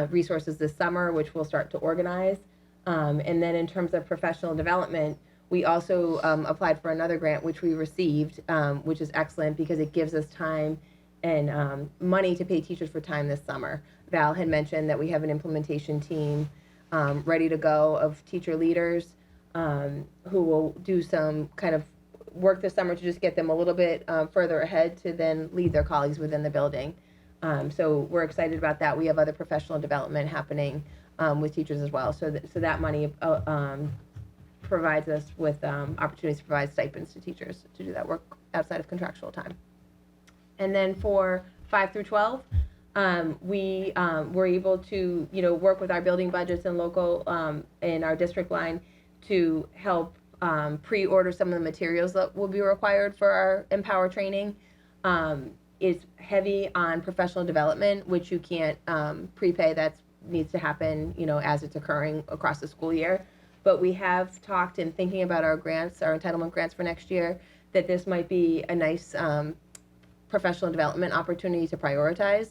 resources this summer, which we'll start to organize. And then in terms of professional development, we also applied for another grant, which we received, which is excellent because it gives us time and money to pay teachers for time this summer. Val had mentioned that we have an implementation team ready to go of teacher leaders who will do some kind of work this summer to just get them a little bit further ahead to then lead their colleagues within the building. So we're excited about that. We have other professional development happening with teachers as well. So that money provides us with opportunities to provide stipends to teachers to do that work outside of contractual time. And then for 5 through 12, we were able to, work with our building budgets and local in our district line to help pre-order some of the materials that will be required for our Empower training. It's heavy on professional development, which you can't prepay. That needs to happen, as it's occurring across the school year. But we have talked in thinking about our grants, our entitlement grants for next year, that this might be a nice professional development opportunity to prioritize.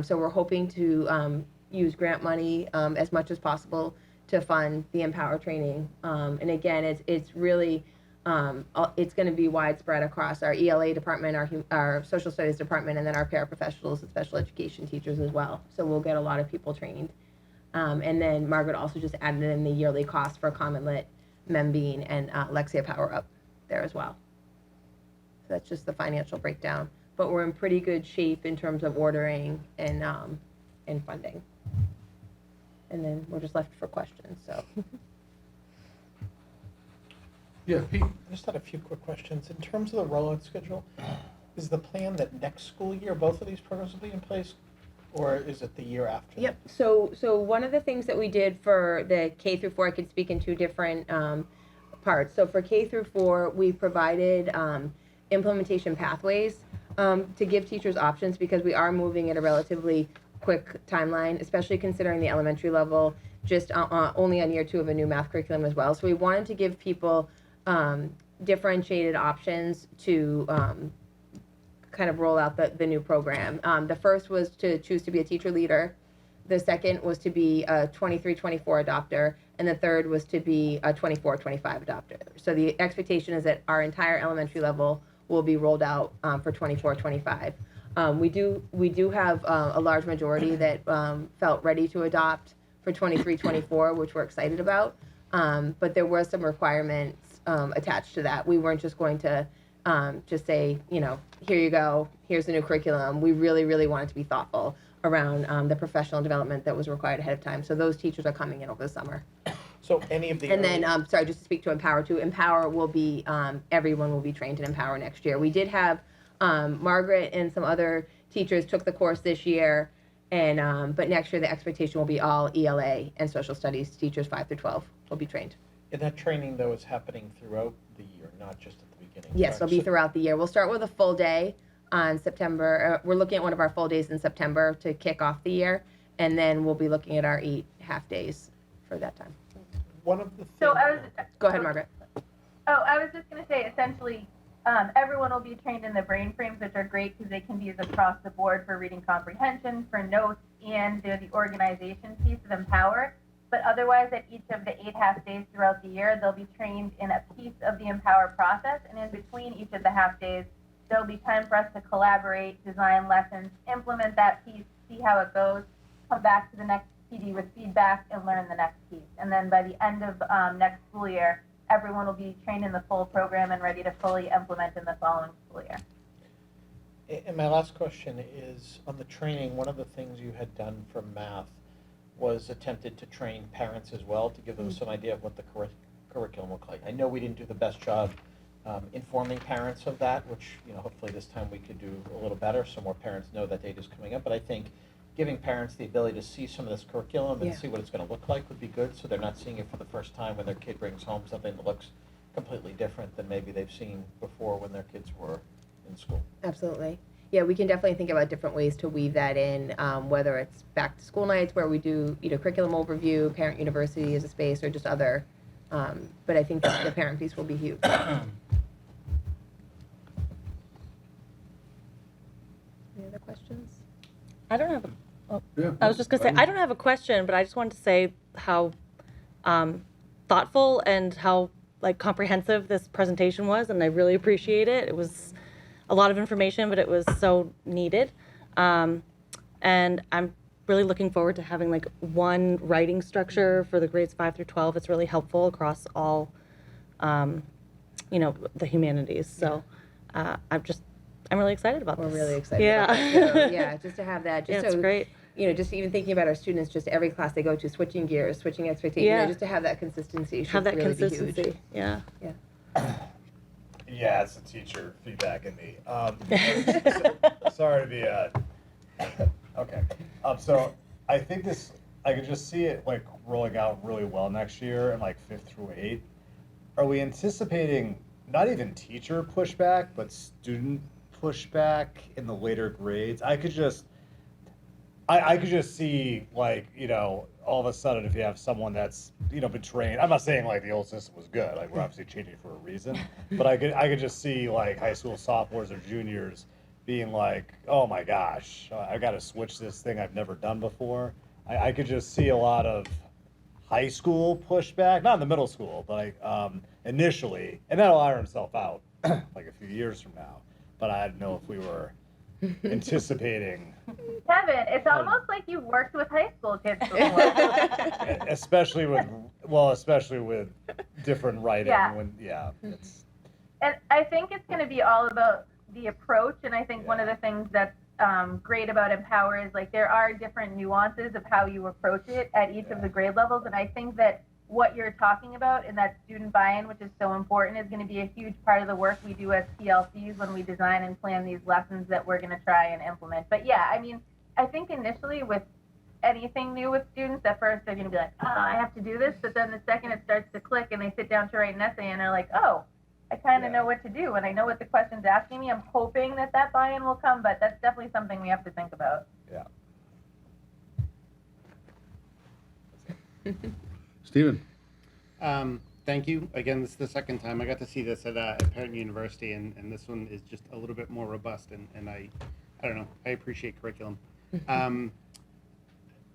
So we're hoping to use grant money as much as possible to fund the Empower training. And again, it's really, it's going to be widespread across our ELA department, our social studies department, and then our paraprofessionals and special education teachers as well. So we'll get a lot of people trained. And then Margaret also just added in the yearly cost for Common Lit, Membean, and Lexia Power Up there as well. So that's just the financial breakdown. But we're in pretty good shape in terms of ordering and funding. And then we're just left for questions, so. Yeah, Pete? I just had a few quick questions. In terms of the rollout schedule, is the plan that next school year, both of these programs will be in place? Or is it the year after? Yep. So one of the things that we did for the K through 4, I could speak in two different parts. So for K through 4, we provided implementation pathways to give teachers options because we are moving at a relatively quick timeline, especially considering the elementary level, just only on year 2 of a new math curriculum as well. So we wanted to give people differentiated options to kind of roll out the new program. The first was to choose to be a teacher leader. The second was to be a 23-24 adopter. And the third was to be a 24-25 adopter. So the expectation is that our entire elementary level will be rolled out for 24-25. We do have a large majority that felt ready to adopt for 23-24, which we're excited about. But there were some requirements attached to that. We weren't just going to just say, here you go, here's the new curriculum. We really, really wanted to be thoughtful around the professional development that was required ahead of time. So those teachers are coming in over the summer. So any of the And then, sorry, just to speak to Empower too. Empower will be, everyone will be trained in Empower next year. We did have Margaret and some other teachers took the course this year, and but next year the expectation will be all ELA and social studies teachers 5 through 12 will be trained. And that training, though, is happening throughout the year, not just at the beginning? Yes, correct? it'll be throughout the year. We'll start with a full day on September. We're looking at one of our full days in September to kick off the year, and then we'll be looking at our 8 half days for that time. One of the things... So I was... Go ahead, Margaret. Oh, I was just going to say, essentially, everyone will be trained in the brain frames, which are great because they can be used across the board for reading comprehension, for notes, and they're the organization piece of Empower. But otherwise, at each of the 8 half days throughout the year, they'll be trained in a piece of the Empower process. And in between each of the half days, there'll be time for us to collaborate, design lessons, implement that piece, see how it goes, come back to the next PD with feedback, and learn the next piece. And then by the end of next school year, everyone will be trained in the full program and ready to fully implement in the following school year. And my last question is, on the training, one of the things you had done for math was attempted to train parents as well, to give them some idea of what the curriculum looked like. I know we didn't do the best job informing parents of that, which, hopefully this time we could do a little better so more parents know that date is coming up. But I think giving parents the ability to see some of this curriculum and see what it's going to look like would be good, so they're not seeing it for the first time when their kid brings home something that looks completely different than maybe they've seen before when their kids were in school. Absolutely. Yeah, we can definitely think about different ways to weave that in, whether it's back to school nights where we do, curriculum overview, parent university as a space, or just other. But I think the parent piece will be huge. Any other questions? I don't have a, Yeah, I was just going to say, I don't have a question, but I just wanted to say how thoughtful and how comprehensive this presentation was, and I really appreciate it. It was a lot of information, but it was so needed. And I'm really looking forward to having one writing structure for the grades 5 through 12. It's really helpful across all, the humanities. So I'm really excited about this. We're really excited Yeah. about that too. Yeah, just to have that. Just yeah, it's so, great. just even thinking about our students, just every class they go to, switching gears, switching expectations, just to have that consistency should Have that really be huge. consistency, yeah. Yeah, it's the teacher feedback in me. Sorry to be okay. So I think I could just see it like rolling out really well next year in like 5th through 8th. Are we anticipating not even teacher pushback, but student pushback in the later grades? I could just see like, all of a sudden if you have someone that's, been trained, I'm not saying like the old system was good, like we're obviously changing for a reason, but I could just see like high school sophomores or juniors being like, oh my gosh, I got to switch this thing I've never done before. I could just see a lot of high school pushback, not in the middle school, but initially, and that'll iron itself out like a few years from now. But I don't know if we were anticipating. Kevin, it's almost like you've worked with high school kids before. especially with different writing. Yeah. And I think it's going to be all about the approach. And I think one of the things that's great about Empower is like there are different nuances of how you approach it at each of the grade levels. And I think that what you're talking about and that student buy-in, which is so important, is going to be a huge part of the work we do as PLCs when we design and plan these lessons that we're going to try and implement. But yeah, I mean, I think initially with anything new with students, at first they're going to be like, oh, I have to do this. But then the second it starts to click and they sit down to write an essay and they're like, oh, I kind of know what to do and I know what the question's asking me. I'm hoping that buy-in will come, but that's definitely something we have to think about. Yeah. Stephen? Thank you. Again, this is the second time I got to see this at Parent University, and this one is just a little bit more robust, and I don't know, I appreciate curriculum.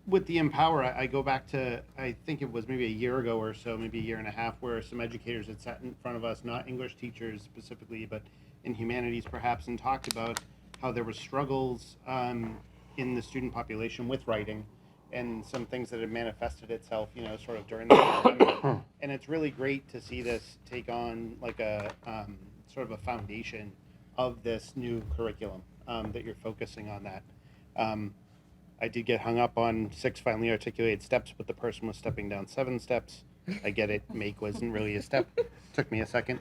With the Empower, I go back to, I think it was maybe a year ago or so, maybe a year and a half, where some educators had sat in front of us, not English teachers specifically, but in humanities perhaps, and talked about how there were struggles in the student population with writing, and some things that had manifested itself, sort of during the pandemic. And it's really great to see this take on like a sort of a foundation of this new curriculum, that you're focusing on that. I did get hung up on 6 finely articulated steps, but the person was stepping down 7 steps. I get it. Make wasn't really a step. Took me a second.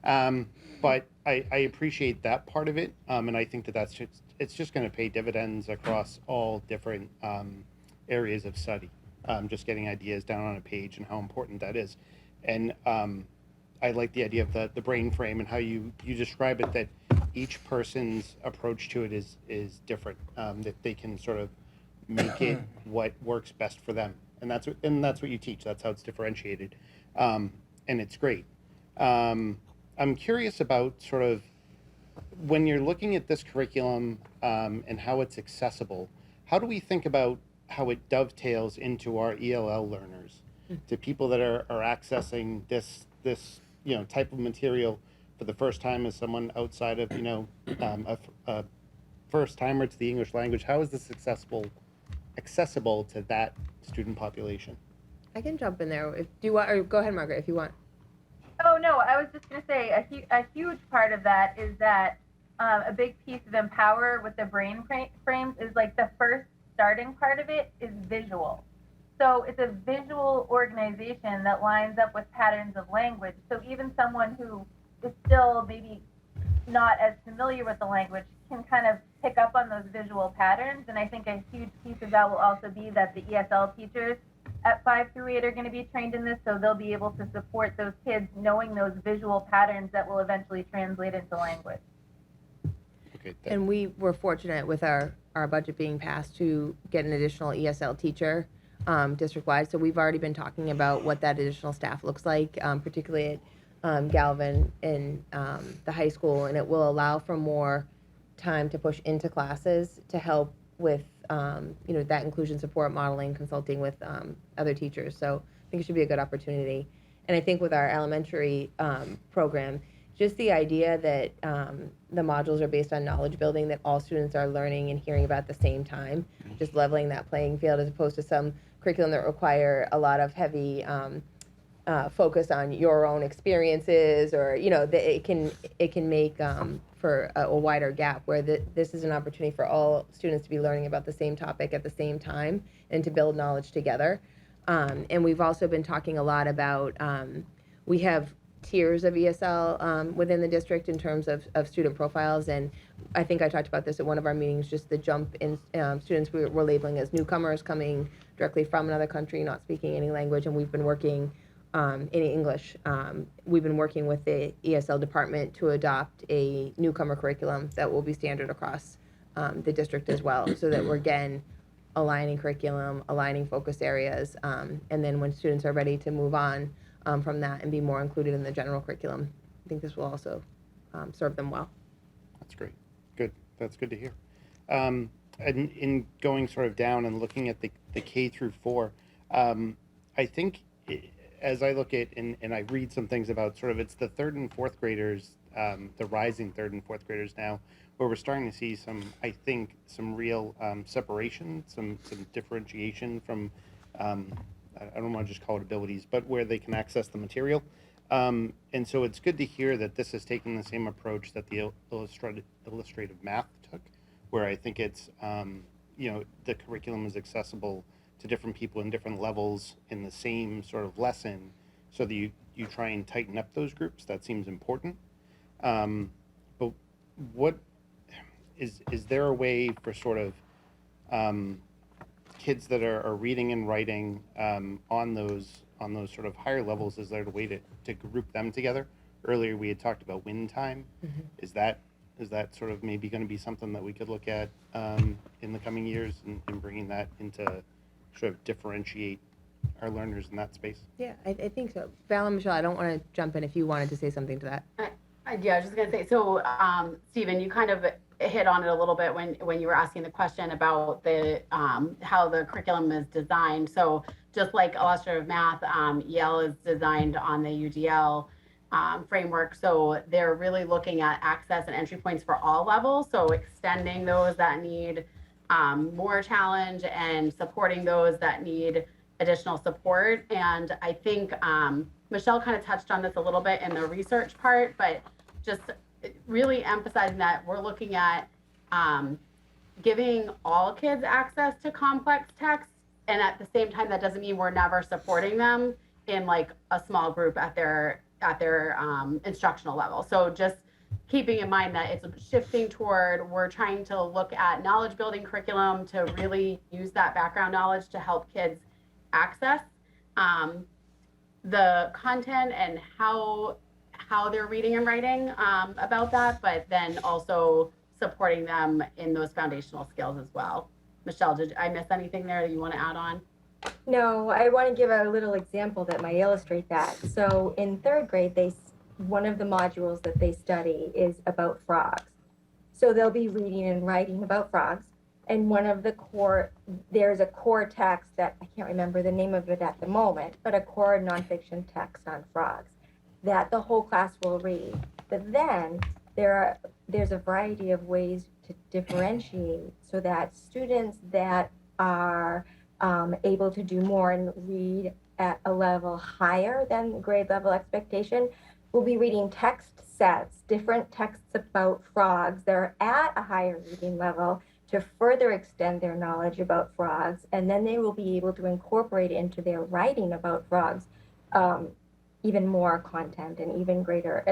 But I appreciate that part of it. And I think it's just going to pay dividends across all different areas of study, just getting ideas down on a page and how important that is. And I like the idea of the brain frame and how you describe it, that each person's approach to it is different, that they can sort of make it what works best for them. And that's what you teach. That's how it's differentiated. And it's great. I'm curious about sort of when you're looking at this curriculum and how it's accessible, how do we think about how it dovetails into our ELL learners, to people that are accessing this type of material for the first time as someone outside of a first timer to the English language? How is this accessible to that student population? I can jump in there if you want, or go ahead, Margaret, if you want. Oh no, I was just going to say a huge part of that is that a big piece of Empower with the brain frames is like the first starting part of it is visual. So it's a visual organization that lines up with patterns of language. So even someone who is still maybe not as familiar with the language can kind of pick up on those visual patterns. And I think a huge piece of that will also be that the ESL teachers at 5 through 8 are going to be trained in this, so they'll be able to support those kids knowing those visual patterns that will eventually translate into language. Okay. And we were fortunate with our budget being passed to get an additional ESL teacher district-wide. So we've already been talking about what that additional staff looks like, particularly at Galvin in the high school, and it will allow for more time to push into classes to help with that inclusion support, modeling, consulting with other teachers. So I think it should be a good opportunity. And I think with our elementary program, just the idea that the modules are based on knowledge building, that all students are learning and hearing about at the same time, just leveling that playing field, as opposed to some curriculum that require a lot of heavy focus on your own experiences, or it can make for a wider gap where this is an opportunity for all students to be learning about the same topic at the same time and to build knowledge together. And we've also been talking a lot about we have tiers of ESL within the district in terms of student profiles, and I think I talked about this at one of our meetings, just the jump in students we're labeling as newcomers coming directly from another country, not speaking any language, and we've been working in English. We've been working with the ESL department to adopt a newcomer curriculum that will be standard across the district as well, so that we're again aligning curriculum, aligning focus areas, and then when students are ready to move on from that and be more included in the general curriculum, I think this will also serve them well. That's great. Good. That's good to hear. And in going sort of down and looking at the K through 4, I think as I look at and I read some things about sort of it's the third and fourth graders, the rising third and fourth graders now, where we're starting to see some, I think, some real separation, some differentiation from, I don't want to just call it abilities, but where they can access the material. And so it's good to hear that this is taking the same approach that the illustrative math took, where I think it's, the curriculum is accessible to different people in different levels in the same sort of lesson, so that you try and tighten up those groups. That seems important. But what is there a way for sort of kids that are reading and writing on those sort of higher levels, is there a way to group them together? Earlier we had talked about win time. Mm-hmm. Is that sort of maybe going to be something that we could look at in the coming years and bringing that into sort of differentiate our learners in that space? Yeah, I think so. Val and Michelle, I don't want to jump in if you wanted to say something to that. Yeah, I was just gonna say, so, Stephen, you kind of hit on it a little bit when you were asking the question about the, how the curriculum is designed. So just like illustrative math, EL is designed on the UDL framework. So they're really looking at access and entry points for all levels. So extending those that need more challenge and supporting those that need additional support. And I think Michelle kind of touched on this a little bit in the research part, but just really emphasizing that we're looking at giving all kids access to complex text, and at the same time that doesn't mean we're never supporting them in like a small group at their instructional level. So just keeping in mind that it's shifting toward, we're trying to look at knowledge building curriculum to really use that background knowledge to help kids access the content and how they're reading and writing about that, but then also supporting them in those foundational skills as well. Michelle, did I miss anything there that you want to add on? No, I want to give a little example that might illustrate that. So in third grade, one of the modules that they study is about frogs. So they'll be reading and writing about frogs. And there's a core text that I can't remember the name of it at the moment, but a core nonfiction text on frogs that the whole class will read. But then there's a variety of ways to differentiate so that students that are able to do more and read at a level higher than grade level expectation will be reading text sets, different texts about frogs that are at a higher reading level to further extend their knowledge about frogs, and then they will be able to incorporate into their writing about frogs even more content and even greater,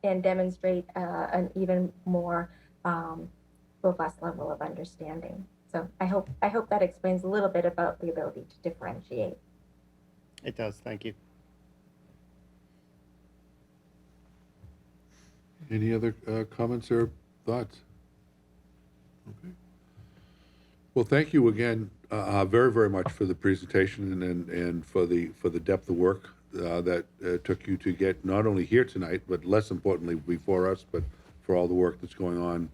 and demonstrate an even more robust level of understanding. So I hope that explains a little bit about the ability to differentiate. It does. Thank you. Any other comments or thoughts? Okay. Well, thank you again very, very much for the presentation and for the depth of work that took you to get not only here tonight, but less importantly before us, but for all the work that's going on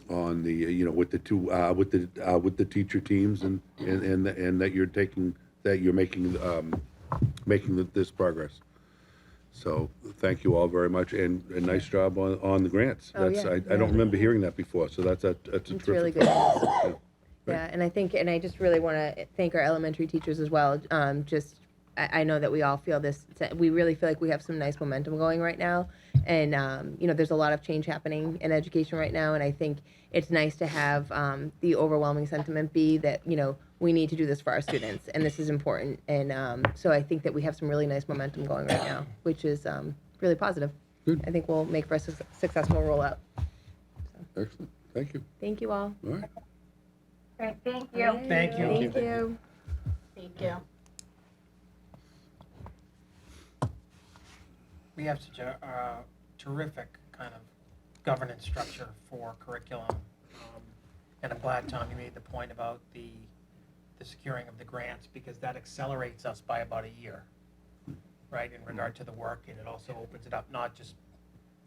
the with the teacher teams and that you're making this progress. So thank you all very much, and a nice job on the grants. Oh, That's yeah. I don't remember hearing that before, so that's a terrific Really good. yeah. Yeah, and I just really want to thank our elementary teachers as well. Just I know that we all feel this. We really feel like we have some nice momentum going right now, and there's a lot of change happening in education right now, and I think it's nice to have the overwhelming sentiment be that we need to do this for our students, and this is important, and so I think that we have some really nice momentum going right now, which is really positive. Good. I think we'll make for a successful rollout. Excellent. Thank you. Thank you all. All right. Great, thank you. Thank you. Thank you. Thank you. We have such a terrific kind of governance structure for curriculum. And I'm glad, Tom, you made the point about the securing of the grants, because that accelerates us by about a year, right, in regard to the work, and it also opens it up not just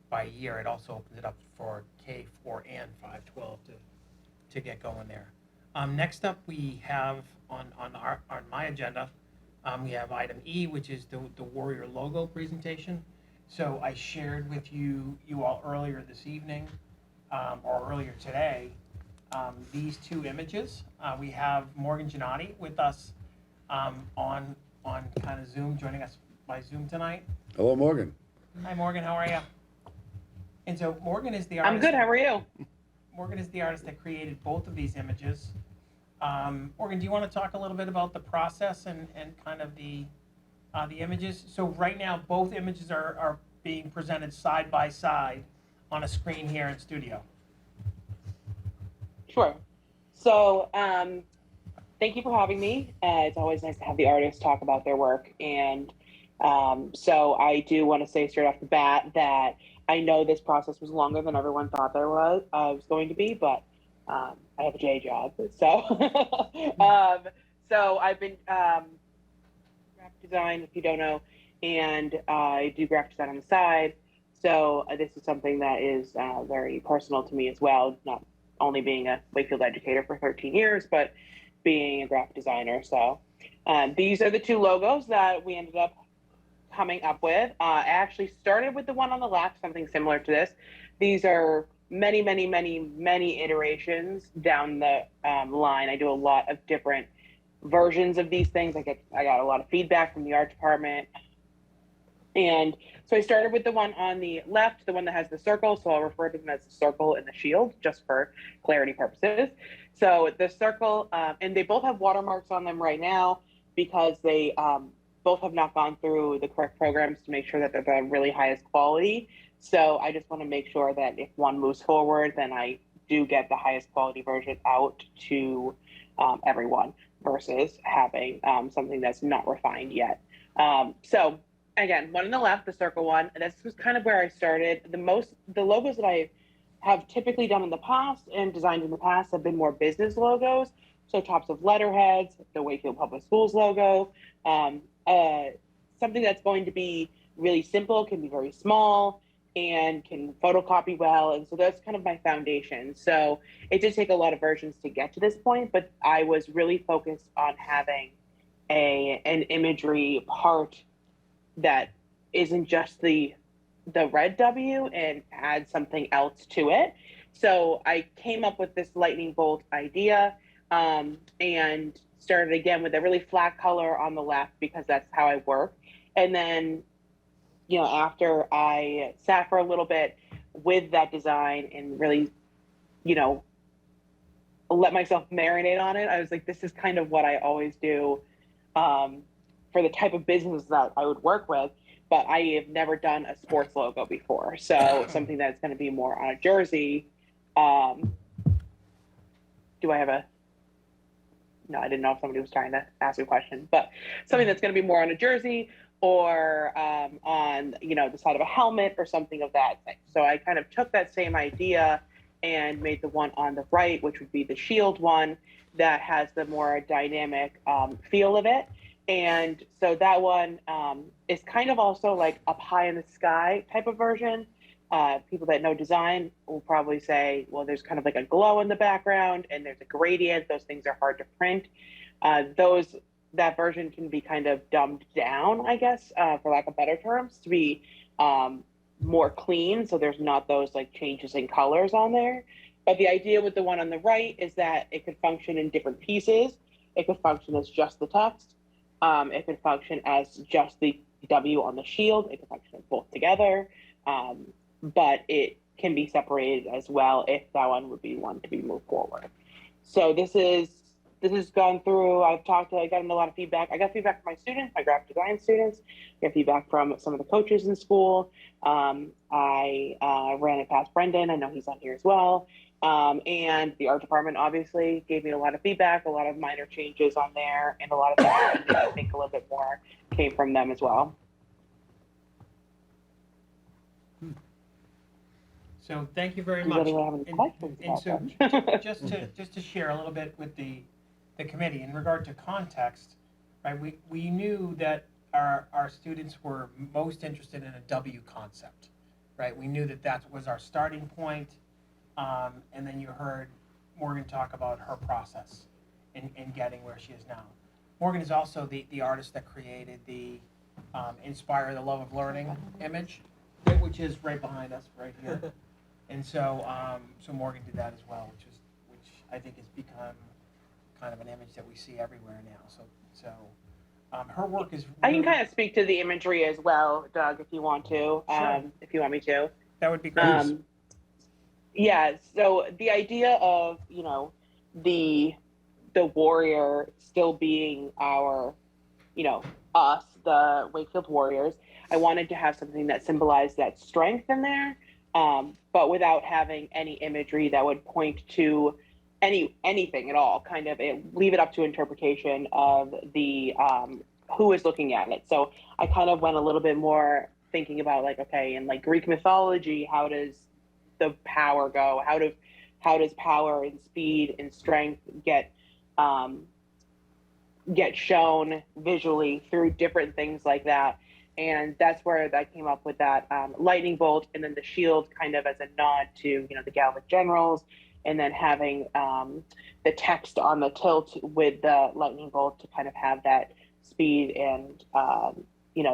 by a year, it also opens it up for K-4 and 5-12 to get going there. Next up, we have on my agenda, we have item E, which is the Warrior logo presentation. So I shared with you all earlier this evening, or earlier today, these two images. We have Morgan Gennati with us on kind of Zoom, joining us by Zoom tonight. Hello, Morgan. Hi, Morgan. How are you? And so Morgan is the artist. I'm good. How are you? Morgan is the artist that created both of these images. Morgan, do you want to talk a little bit about the process and kind of the images? So right now, both images are being presented side by side on a screen here in studio. Sure. So thank you for having me. It's always nice to have the artists talk about their work. And so I do want to say straight off the bat that I know this process was longer than everyone thought there was going to be, but I have a day job. So so I've been graphic design, if you don't know, and I do graphic design on the side. So this is something that is very personal to me as well, not only being a Wakefield educator for 13 years, but being a graphic designer. So these are the two logos that we ended up coming up with. I actually started with the one on the left, something similar to this. These are many iterations down the line. I do a lot of different versions of these things. I got a lot of feedback from the art department. And so I started with the one on the left, the one that has the circle. So I'll refer to them as the circle and the shield, just for clarity purposes. So the circle, and they both have watermarks on them right now because they both have not gone through the correct programs to make sure that they're the really highest quality. So I just want to make sure that if one moves forward, then I do get the highest quality version out to everyone versus having something that's not refined yet. So again, one on the left, the circle one, and this was kind of where I started. The logos that I have typically done in the past and designed in the past have been more business logos. So tops of letterheads, the Wakefield Public Schools logo, something that's going to be really simple, can be very small, and can photocopy well. And so that's kind of my foundation. So it did take a lot of versions to get to this point, but I was really focused on having an imagery part that isn't just the red W and add something else to it. So I came up with this lightning bolt idea and started again with a really flat color on the left because that's how I work. And then, after I sat for a little bit with that design and really, let myself marinate on it, I was like, this is kind of what I always do for the type of business that I would work with. But I have never done a sports logo before. So something that's going to be more on a jersey. Do I have a... No, I didn't know if somebody was trying to ask a question, but something that's going to be more on a jersey or on, the side of a helmet or something of that thing. So I kind of took that same idea and made the one on the right, which would be the shield one that has the more dynamic feel of it. And so that one is kind of also like up high in the sky type of version. People that know design will probably say, well, there's kind of like a glow in the background and there's a gradient. Those things are hard to print. That version can be kind of dumbed down, I guess, for lack of better terms, to be more clean. So there's not those like changes in colors on there. But the idea with the one on the right is that it could function in different pieces. It could function as just the text. It could function as just the W on the shield. It could function both together, but it can be separated as well if that one would be one to be moved forward. So this has gone through. I've gotten a lot of feedback. I got feedback from my students, my graphic design students. I got feedback from some of the coaches in school. I ran it past Brendan. I know he's on here as well. And the art department obviously gave me a lot of feedback, a lot of minor changes on there, and a lot of things that I think a little bit more came from them as well. So thank you very Does much. anyone have any questions And so about just to share a little bit with the committee in regard to context, right? We knew that our students were most interested in a W concept, right? We knew that was our starting point. And then you heard Morgan talk about her process in getting where she is now. Morgan is also the artist that created the Inspire the Love of Learning image, which is right behind us, right here. And so Morgan did that as well, which I think has become kind of an image that we see everywhere now. So her work is really, I can kind of speak to the imagery as well, Doug, if you want to, Sure. if you want me to. That would be great. Yeah, so the idea of, the warrior still being our, us, the Wakefield Warriors, I wanted to have something that symbolized that strength in there, but without having any imagery that would point to anything at all. Kind of leave it up to interpretation of the who is looking at it. So I kind of went a little bit more thinking about in Greek mythology, how does the power go? How does power and speed and strength get shown visually through different things like that? And that's where I came up with that lightning bolt, and then the shield kind of as a nod to the Gallic generals, and then having the text on the tilt with the lightning bolt to kind of have that speed and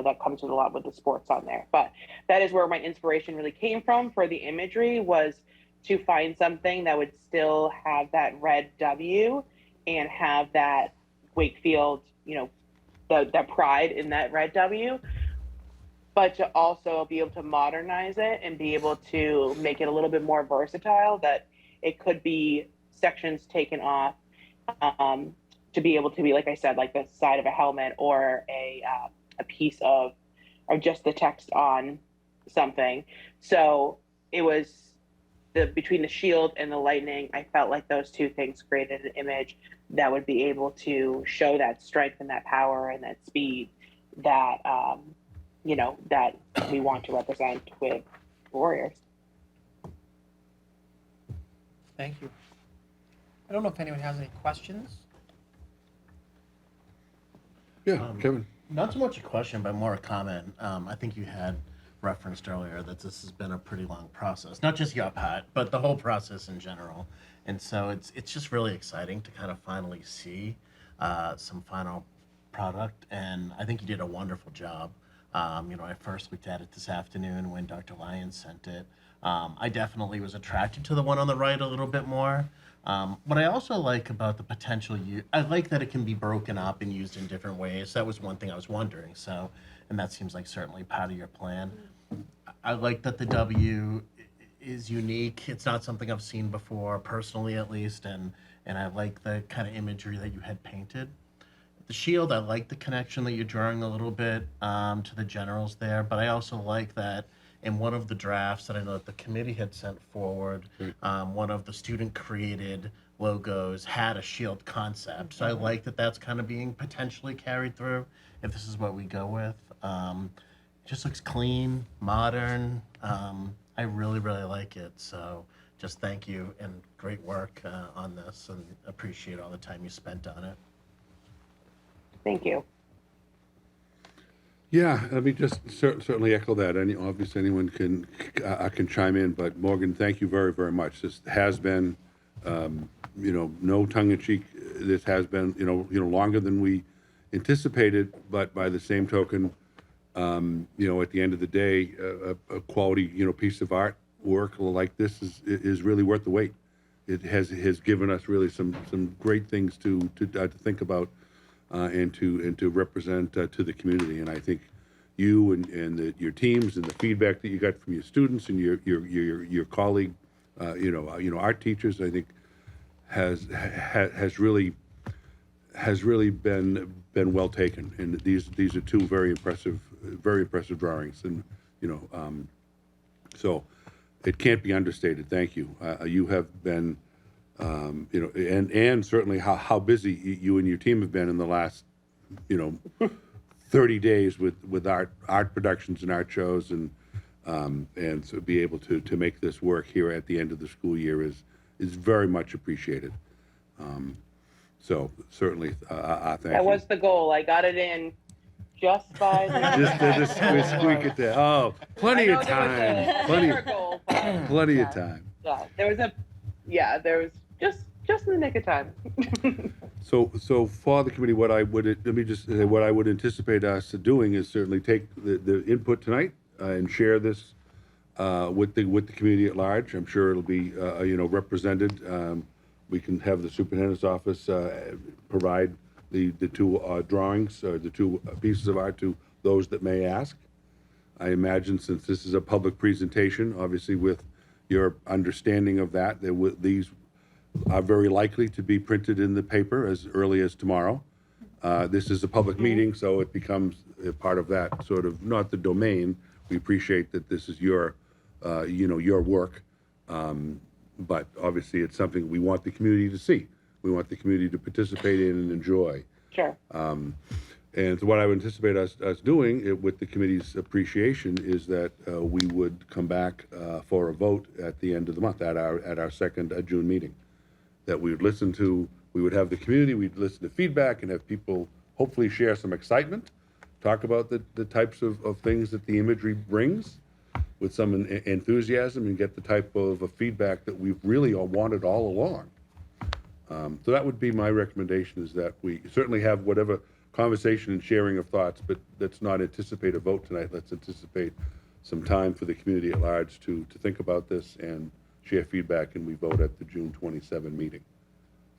that comes with a lot with the sports on there. But that is where my inspiration really came from for the imagery, was to find something that would still have that red W and have that Wakefield, that pride in that red W, but to also be able to modernize it and be able to make it a little bit more versatile, that it could be sections taken off to be able to be, like I said, like the side of a helmet or a piece of, or just the text on something. So it was between the shield and the lightning, I felt like those two things created an image that would be able to show that strength and that power and that speed that, that we want to represent with Warriors. Thank you. I don't know if anyone has any questions. Yeah, Kevin. Not so much a question, but more a comment. I think you had referenced earlier that this has been a pretty long process, not just your part, but the whole process in general. And so it's just really exciting to kind of finally see some final product. And I think you did a wonderful job. I first looked at it this afternoon when Dr. Lyons sent it. I definitely was attracted to the one on the right a little bit more. What I also like about the potential I like that it can be broken up and used in different ways. That was one thing I was wondering. So, and that seems like certainly part of your plan. I like that the W is unique. It's not something I've seen before, personally at least, and I like the kind of imagery that you had painted. The shield, I like the connection that you're drawing a little bit to the generals there, but I also like that in one of the drafts that I know that the committee had sent forward, one of the student-created logos had a shield concept. So I like that that's kind of being potentially carried through if this is what we go with. It just looks clean, modern. I really, really like it. So just thank you and great work on this, and appreciate all the time you spent on it. Thank you. Yeah, let me just certainly echo that. Obviously, anyone can chime in, but Morgan, thank you very, very much. This has been, no tongue-in-cheek. This has been, longer than we anticipated, but by the same token, at the end of the day, a quality, piece of artwork like this is really worth the wait. It has given us really some great things to think about and to represent to the community. And I think you and your teams and the feedback that you got from your students and your colleague, our teachers, I think has really been well taken. And these are two very impressive drawings. And so it can't be understated. Thank you. You have been, and certainly how busy you and your team have been in the last, 30 days with art productions and art shows, and so be able to make this work here at the end of the school year is very much appreciated. So certainly, thank you. That was the goal. I got it in just by we squeak it there. Oh, plenty of time. Plenty of time. Yeah, there was just in the nick of time. So for the committee, what I would anticipate us doing is certainly take the input tonight and share this with the community at large. I'm sure it'll be represented. We can have the superintendent's office provide the two drawings, the two pieces of art to those that may ask. I imagine since this is a public presentation, obviously with your understanding of that, these are very likely to be printed in the paper as early as tomorrow. This is a public meeting, so it becomes a part of that sort of, not the domain. We appreciate that this is your work, but obviously it's something we want the community to see. We want the community to participate in and enjoy. Sure. And so what I would anticipate us doing with the committee's appreciation is that we would come back for a vote at the end of the month at our second June meeting. That we would have the community, we'd listen to feedback and have people hopefully share some excitement, talk about the types of things that the imagery brings with some enthusiasm, and get the type of feedback that we've really all wanted all along. So that would be my recommendation, is that we certainly have whatever conversation and sharing of thoughts, but let's not anticipate a vote tonight. Let's anticipate some time for the community at large to think about this and share feedback, and we vote at the June 27 meeting.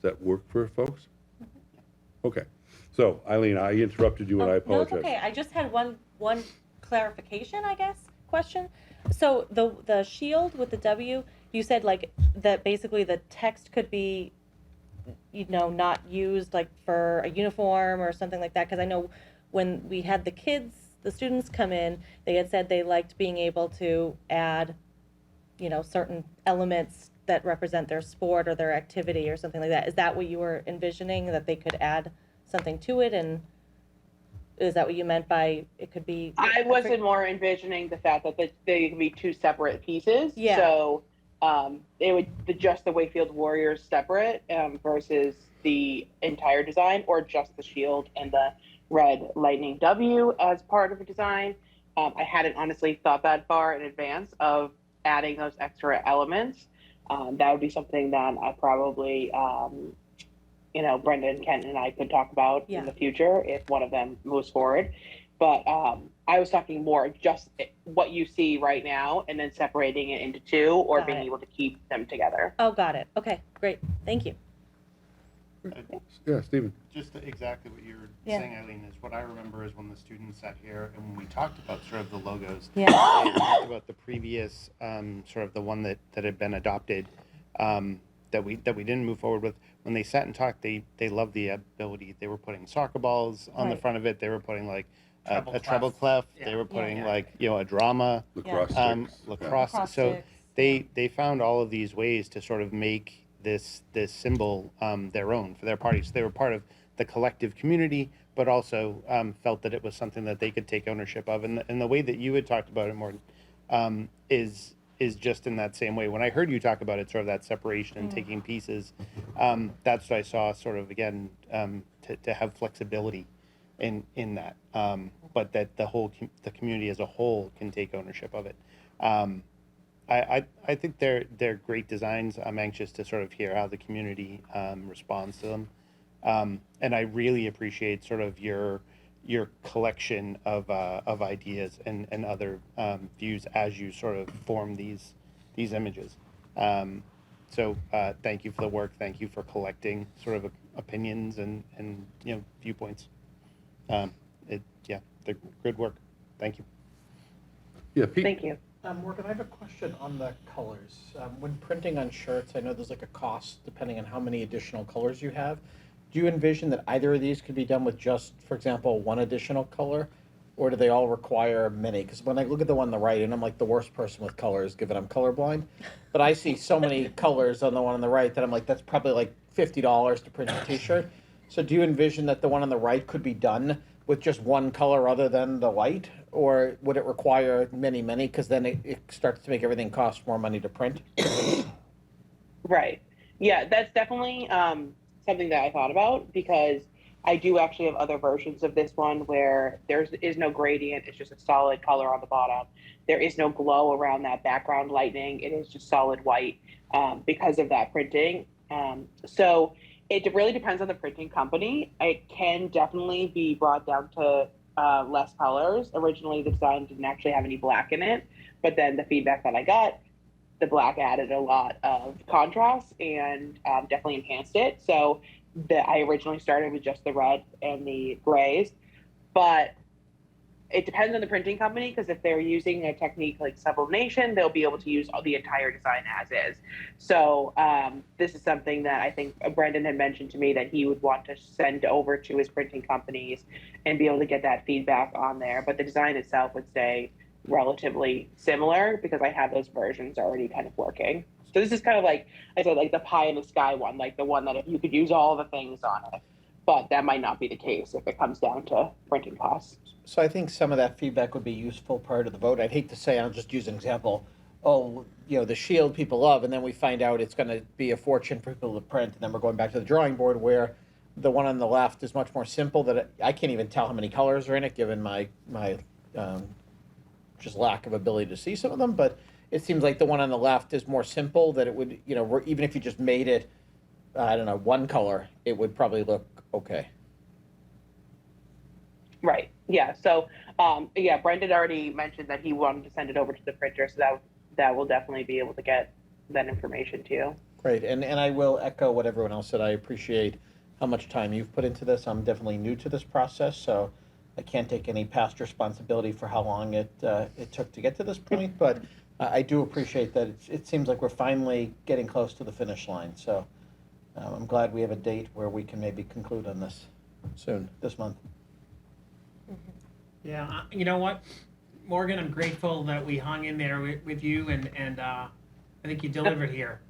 Does that work for folks? Okay. So Eileen, I interrupted you and I apologize. No, it's okay. I just had one clarification, I guess, question. So the shield with the W, you said like that basically the text could be, not used like for a uniform or something like that. Because I know when we had the students come in, they had said they liked being able to add, certain elements that represent their sport or their activity or something like that. Is that what you were envisioning, that they could add something to it? And is that what you meant by it could be? I wasn't more envisioning the fact that they could be two separate pieces. Yeah. So it would just the Wakefield Warriors separate versus the entire design, or just the shield and the red lightning W as part of a design. I hadn't honestly thought that far in advance of adding those extra elements. That would be something that I probably, Brendan, Kent, and I could talk about in the future if one of them moves forward. But I was talking more just what you see right now and then separating it into two, or being able to keep them together. Oh, got it. Okay, great. Thank you. Yeah, Stephen. Just exactly what you're saying, Eileen, is what I remember is when the students sat here and when we talked about sort of the logos, they talked about the previous sort of the one that had been adopted that we didn't move forward with. When they sat and talked, they loved the ability. They were putting soccer balls on the front of it. They were putting like a treble clef. They were putting like a drama, lacrosse. So they found all of these ways to sort of make this symbol their own for their party. So they were part of the collective community, but also felt that it was something that they could take ownership of. And the way that you had talked about it, Morton, is just in that same way. When I heard you talk about it, sort of that separation and taking pieces, that's what I saw sort of, again, to have flexibility in that, but that the community as a whole can take ownership of it. I think they're great designs. I'm anxious to sort of hear how the community responds to them. And I really appreciate sort of your collection of ideas and other views as you sort of form these images. So thank you for the work. Thank you for collecting sort of opinions and viewpoints. They're good work. Thank you. Yeah, Pete. Thank you. Morgan, I have a question on the colors. When printing on shirts, I know there's like a cost depending on how many additional colors you have. Do you envision that either of these could be done with just, for example, one additional color? Or do they all require many? Because when I look at the one on the right, and I'm like the worst person with colors, given I'm colorblind, but I see so many colors on the one on the right that I'm like, that's probably like $50 to print a t-shirt. So do you envision that the one on the right could be done with just one color other than the white? Or would it require many, many? Because then it starts to make everything cost more money to print. Right. Yeah, that's definitely something that I thought about because I do actually have other versions of this one where there is no gradient. It's just a solid color on the bottom. There is no glow around that background lightning. It is just solid white because of that printing. So it really depends on the printing company. It can definitely be brought down to less colors. Originally, the design didn't actually have any black in it, but then the feedback that I got, the black added a lot of contrast and definitely enhanced it. So I originally started with just the red and the grays, but it depends on the printing company because if they're using a technique like sublimation, they'll be able to use the entire design as is. So this is something that I think Brendan had mentioned to me that he would want to send over to his printing companies and be able to get that feedback on there. But the design itself would stay relatively similar because I have those versions already kind of working. So this is kind of like I said, like the pie in the sky one, like the one that if you could use all the things on it, but that might not be the case if it comes down to printing costs. So I think some of that feedback would be useful prior to the vote. I'd hate to say, I'll just use an example, the shield people love, and then we find out it's going to be a fortune for people to print, and then we're going back to the drawing board where the one on the left is much more simple that I can't even tell how many colors are in it given my just lack of ability to see some of them, but it seems like the one on the left is more simple that it would, even if you just made it, I don't know, one color, it would probably look okay. Right. Yeah. So, Brendan already mentioned that he wanted to send it over to the printer, so that will definitely be able to get that information to you. Great. And I will echo what everyone else said. I appreciate how much time you've put into this. I'm definitely new to this process, so I can't take any past responsibility for how long it took to get to this point, but I do appreciate that it seems like we're finally getting close to the finish line. So I'm glad we have a date where we can maybe conclude on this soon, this month. Yeah, you know what, Morgan, I'm grateful that we hung in there with you, and I think you delivered here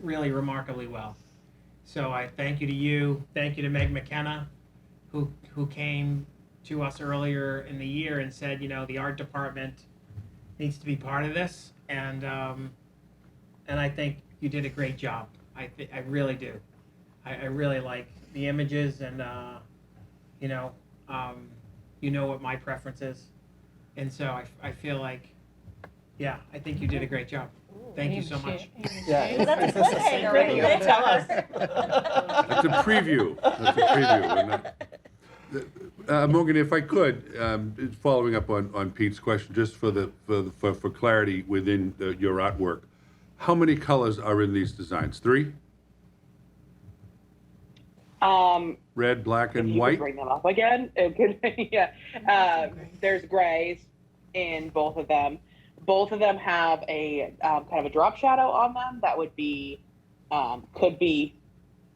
really remarkably well. So I thank you to you. Thank you to Meg McKenna, who came to us earlier in the year and said, the art department needs to be part of this, and I think you did a great job. I really do. I really like the images, and you know what my preference is, and so I feel like, I think you did a great job. Thank you so much. Yeah, That's a cliffhanger right there. Tell us. That's a preview. Morgan, if I could, following up on Pete's question, just for clarity within your artwork, how many colors are in these designs? 3? Red, black, and if you white? could bring them up again. There's grays in both of them. Both of them have a kind of a drop shadow on them that would be, could be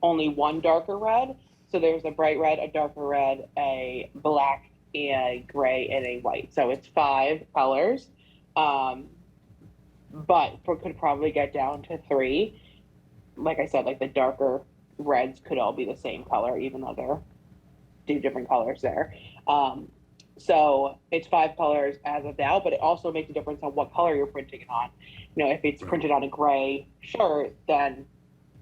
only one darker red. So there's a bright red, a darker red, a black, a gray, and a white. So it's 5 colors, but could probably get down to 3. Like I said, like the darker reds could all be the same color, even though they're 2 different colors there. So it's 5 colors as of now, but it also makes a difference on what color you're printing it on. If it's printed on a gray shirt, then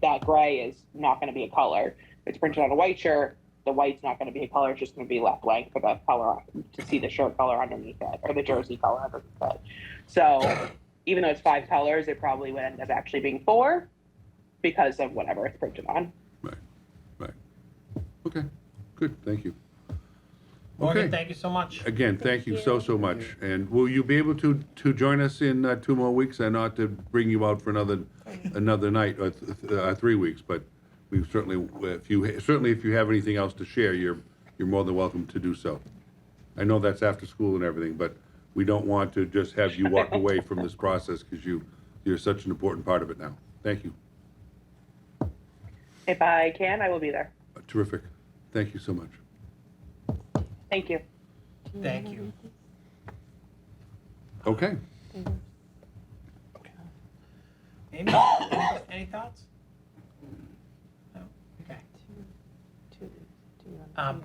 that gray is not going to be a color. If it's printed on a white shirt, the white's not going to be a color. It's just going to be left blank for the color to see the shirt color underneath it or the jersey color underneath it. So even though it's 5 colors, it probably would end up actually being 4 because of whatever it's printed on. Right. Okay, good, thank you. Morgan, Okay. thank you so much. Again, thank you so much. And will you be able to join us in 2 more weeks, and not to bring you out for another night, or 3 weeks, but we certainly, if you have anything else to share, you're more than welcome to do so. I know that's after school and everything, but we don't want to just have you walk away from this process, because you're such an important part of it now. Thank you. If I can, I will be there. Terrific. Thank you so much. Thank you. Thank you. Okay. Amy, any thoughts? No? Okay.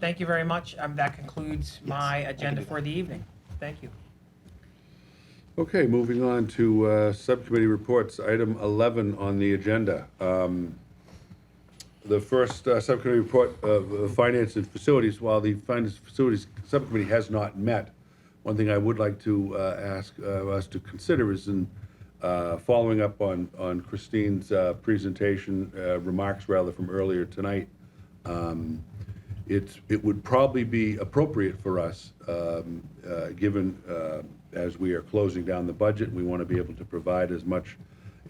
Thank you very much. That concludes my agenda for the evening. Thank you. Okay, moving on to subcommittee reports, item 11 on the agenda. The first subcommittee report of Finance and Facilities, while the Finance and Facilities Subcommittee has not met, one thing I would like to ask us to consider is in following up on Christine's presentation, remarks rather, from earlier tonight. It would probably be appropriate for us, given as we are closing down the budget, we want to be able to provide as much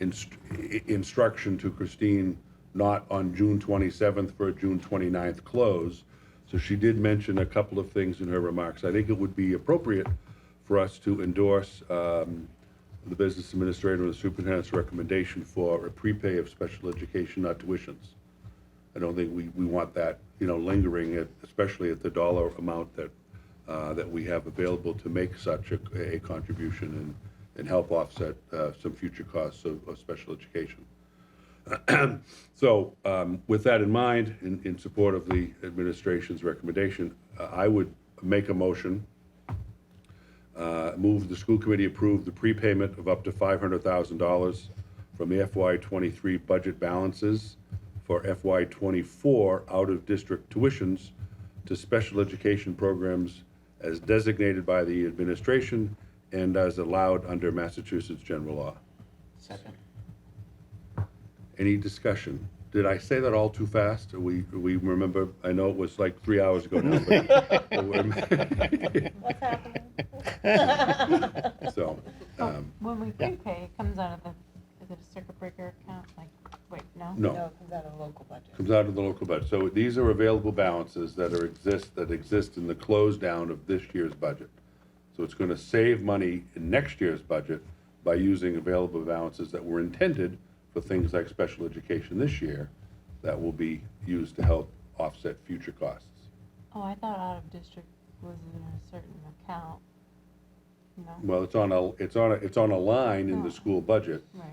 instruction to Christine, not on June 27th for a June 29th close. So she did mention a couple of things in her remarks. I think it would be appropriate for us to endorse the business administrator and the superintendent's recommendation for a prepay of special education, not tuitions. I don't think we want that, lingering, especially at the dollar amount that we have available to make such a contribution and help offset some future costs of special education. So with that in mind, in support of the administration's recommendation, I would make a motion, move the school committee approve the prepayment of up to $500,000 from the FY23 budget balances for FY24 out-of-district tuitions to special education programs as designated by the administration and as allowed under Massachusetts general law. Second. Any discussion? Did I say that all too fast? We remember, I know it was like 3 hours ago now. What's happening? So, When we prepay, it comes out of is it a circuit breaker account? Wait, no? No. No, it comes out of the local budget. comes out of the local budget. So these are available balances that exist in the close down of this year's budget. So it's going to save money in next year's budget by using available balances that were intended for things like special education this year that will be used to help offset future costs. Oh, I thought out of district was in a certain account. No? Well, it's on a line in the school budget. Right.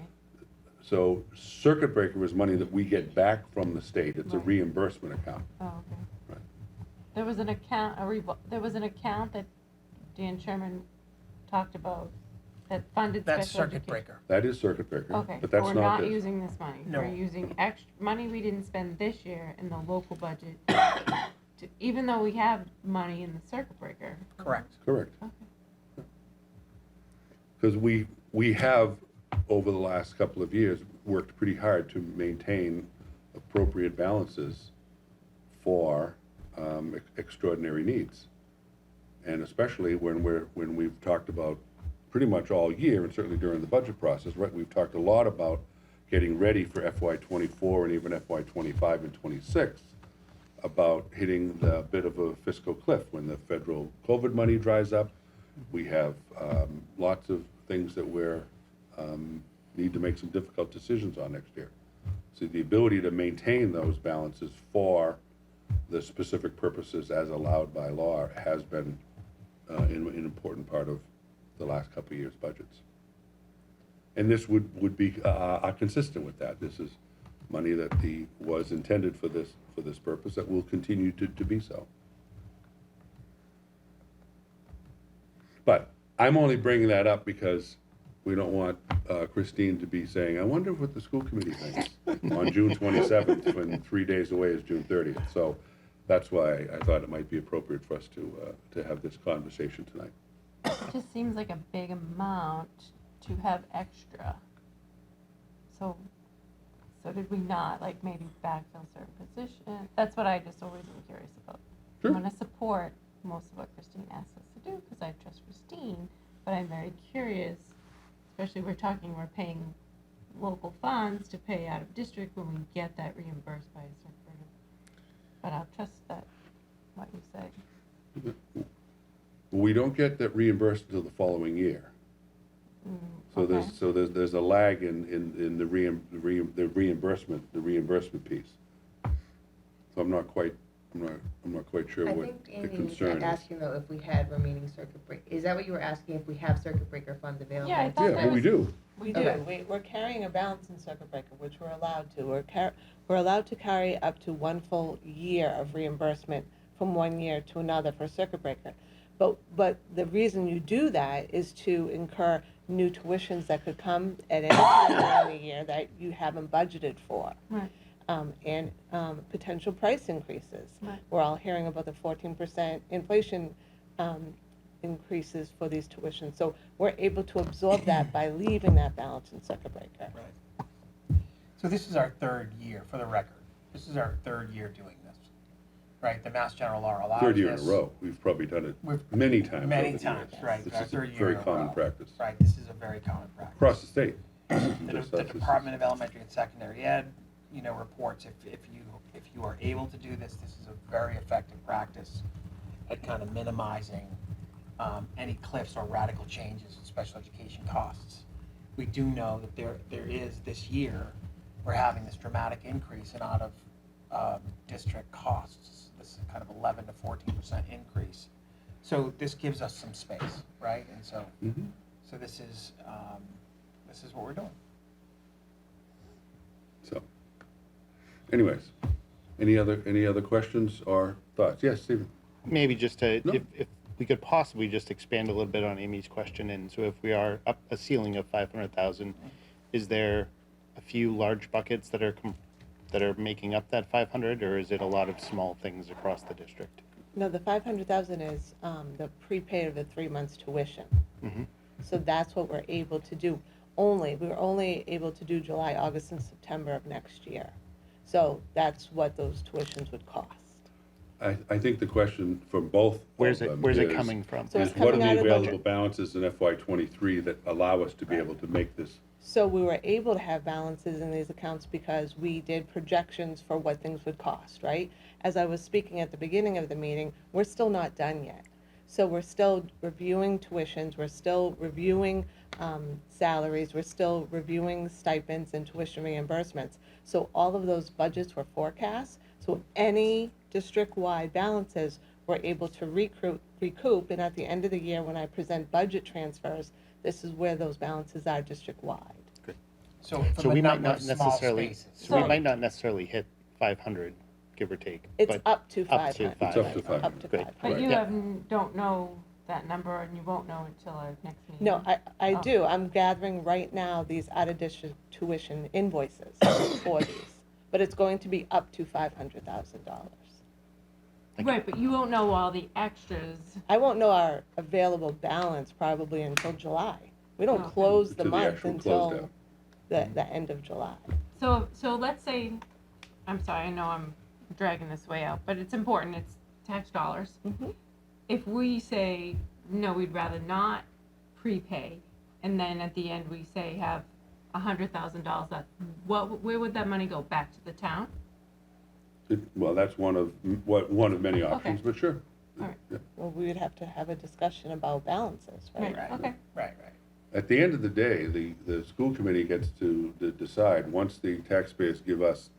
So circuit breaker is money that we get back from the state. It's a Right. reimbursement account. Oh, okay. Right. There was an account, there was an account that Dan Sherman talked about that funded That's special circuit education. breaker. That is circuit breaker, Okay, but that's we're not not this. using this money. No. We're using extra money we didn't spend this year in the local budget, even though we have money in the circuit breaker. Correct. Correct. Okay. Because we have, over the last couple of years, worked pretty hard to maintain appropriate balances for extraordinary needs. And especially when we've talked about pretty much all year, and certainly during the budget process, right, we've talked a lot about getting ready for FY24 and even FY25 and 26, about hitting the bit of a fiscal cliff when the federal COVID money dries up. We have lots of things that we're need to make some difficult decisions on next year. So the ability to maintain those balances for the specific purposes as allowed by law has been an important part of the last couple of years' budgets. And this would be consistent with that. This is money that was intended for this purpose that will continue to be so. But I'm only bringing that up because we don't want Christine to be saying, I wonder what the school committee thinks on June 27th, when 3 days away is June 30th. So that's why I thought it might be appropriate for us to have this conversation tonight. It just seems like a big amount to have extra. So did we not, maybe backfill certain position? That's what I just always am curious about. Sure. I want to support most of what Christine asked us to do, because I trust Christine, but I'm very curious, especially we're paying local funds to pay out of district when we get that reimbursed by a circuit breaker. But I'll trust that, what you say. We don't get that reimbursed until the following year. So there's a lag in the reimbursement piece. So I'm not quite sure I what think the Amy was concern is. asking though if we had remaining circuit break, is that what you were asking, if we have circuit breaker funds available? Yeah, I thought Yeah, well, we do. We do. Okay. We're carrying a balance in circuit breaker, which we're allowed to. We're allowed to carry up to 1 full year of reimbursement from 1 year to another for circuit breaker. But the reason you do that is to incur new tuitions that could come at any time during the year that you haven't budgeted for. Right. And potential price increases. Right. We're all hearing about the 14% inflation increases for these tuitions. So we're able to absorb that by leaving that balance in circuit breaker. Right. So this is our third year, for the record. This is our third year doing this, right? The Mass General Law allows Third year in a this. row. We've probably done it many times. Many over the times, years. right. This Our is a third year very in a common row. practice. Right, this is a very common practice. Across the state. The Department of Elementary and Secondary Ed, reports if you are able to do this, this is a very effective practice at kind of minimizing any cliffs or radical changes in special education costs. We do know that there is this year, we're having this dramatic increase in out of district costs. This is kind of 11 to 14% increase. So this gives us some space, right? And so, so this is what we're doing. So, anyways, any other questions or thoughts? Yes, Stephen? Maybe just to, No. if we could possibly just expand a little bit on Amy's question, and so if we are up a ceiling of 500,000, is there a few large buckets that are making up that 500, or is it a lot of small things across the district? No, the 500,000 is the prepaid of the 3 months tuition. Mm-hmm. So that's what we're able to do. We're only able to do July, August, and September of next year. So that's what those tuitions would cost. I think the question for both Where's of it them where's it is- coming from? So is it's what are coming the out of available budget. balances in FY '23 that allow us to be able to make this? So we were able to have balances in these accounts because we did projections for what things would cost, right? As I was speaking at the beginning of the meeting, we're still not done yet. So we're still reviewing tuitions, we're still reviewing salaries, we're still reviewing stipends and tuition reimbursements. So all of those budgets were forecast. So any district-wide balances we're able to recoup, and at the end of the year, when I present budget transfers, this is where those balances are district-wide. So So from a we might number not of small necessarily, spaces. so we might not necessarily hit 500, give or take. It's but up to up to 500. It's up to 500. Up to Good. 500. But you Yeah. don't know that number, and you won't know until our next meeting. No, I Oh. do. I'm gathering right now these out-of-district tuition invoices for these. But it's going to be up to $500,000. Right, but you won't know all the extras. I won't know our available balance probably until July. We don't Okay. close the To the month actual until closedown. the end of July. So let's say, I'm sorry, I know I'm dragging this way out, but it's important, it's tax dollars. Mhm. If we say, no, we'd rather not prepay, and then at the end we say have $100,000 left, where would that money go? Back to the town? Well, that's one of many options, but sure. All right. Yeah. Well, we would have to have a discussion about balances, right? Right, okay. Right. At the end of the day, the school committee gets to decide, once the taxpayers give us,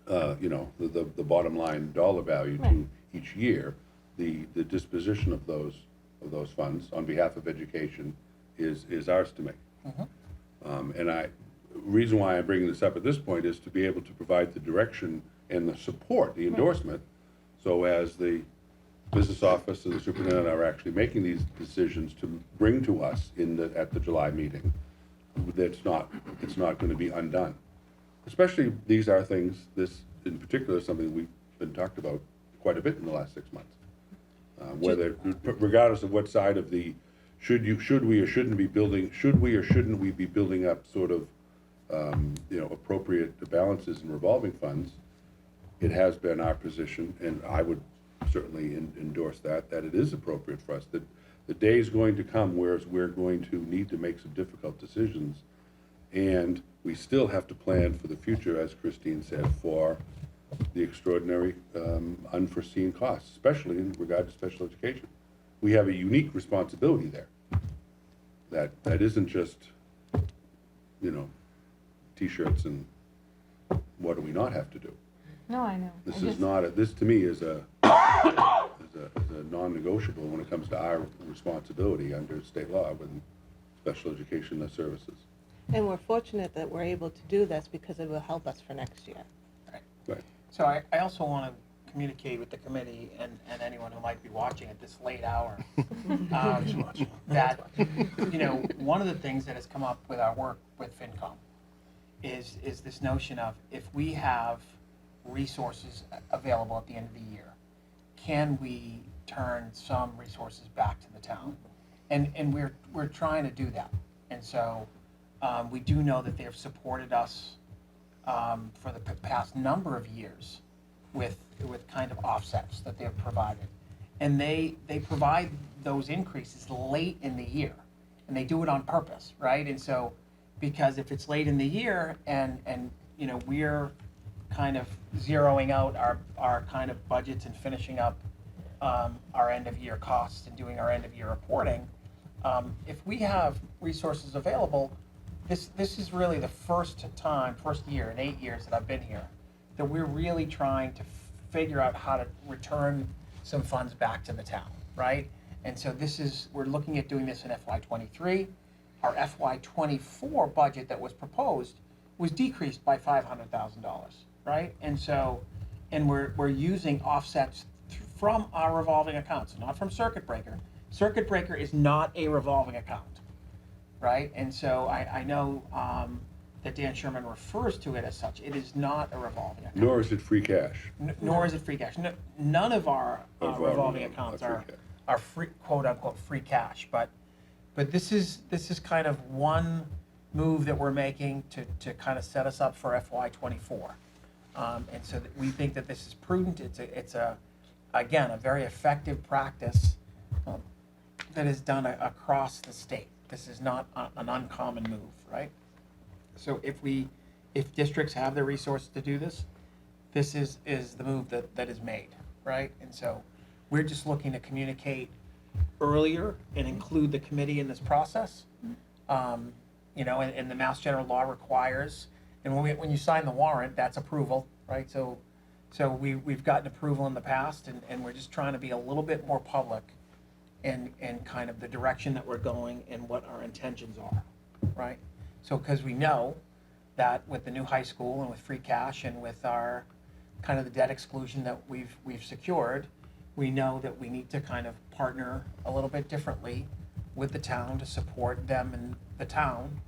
the bottom line dollar value to Right. each year, the disposition of those funds on behalf of education is ours to make. And reason why I'm bringing this up at this point is to be able to provide the direction and the support, the endorsement, so as the business office and the superintendent are actually making these decisions to bring to us at the July meeting, it's not going to be undone. Especially, these are things, this in particular is something we've been talked about quite a bit in the last 6 months. Whether, regardless of what side of the, should we or shouldn't we be building up sort of, appropriate balances in revolving funds, it has been our position, and I would certainly endorse that it is appropriate for us, that the day is going to come where we're going to need to make some difficult decisions, and we still have to plan for the future, as Christine said, for the extraordinary unforeseen costs, especially in regard to special education. We have a unique responsibility there. That isn't just, T-shirts and what do we not have to do? No, I know. This is not, this to me is a non-negotiable when it comes to our responsibility under state law with special education services. And we're fortunate that we're able to do this because it will help us for next year. Right. So I also want to communicate with the committee and anyone who might be watching at this late hour, that, one of the things that has come up with our work with FinCom is this notion of, if we have resources available at the end of the year, can we turn some resources back to the town? And we're trying to do that. And so we do know that they've supported us for the past number of years with kind of offsets that they've provided. And they provide those increases late in the year, and they do it on purpose, right? And so, because if it's late in the year and we're kind of zeroing out our kind of budgets and finishing up our end of year costs and doing our end of year reporting, if we have resources available, this is really the first year in 8 years that I've been here, that we're really trying to figure out how to return some funds back to the town, right? And so we're looking at doing this in FY23. Our FY24 budget that was proposed was decreased by $500,000, right? And so, we're using offsets from our revolving accounts, not from Circuit Breaker. Circuit Breaker is not a revolving account, right? And so I know that Dan Sherman refers to it as such. It is not a revolving account. Nor is it free cash. Nor is it free cash. None of our revolving accounts are free, quote unquote, free cash. But this is kind of one move that we're making to kind of set us up for FY24. And so we think that this is prudent. It's again, a very effective practice that is done across the state. This is not an uncommon move, right? So if districts have the resources to do this, this is the move that is made, right? And so we're just looking to communicate earlier and include the committee in this process. And the Mass General Law requires, and when you sign the warrant, that's approval, right? So we've gotten approval in the past, and we're just trying to be a little bit more public in kind of the direction that we're going and what our intentions are, right? So, because we know that with the new high school and with free cash and with our kind of the debt exclusion that we've secured, we know that we need to kind of partner a little bit differently with the town to support them and the town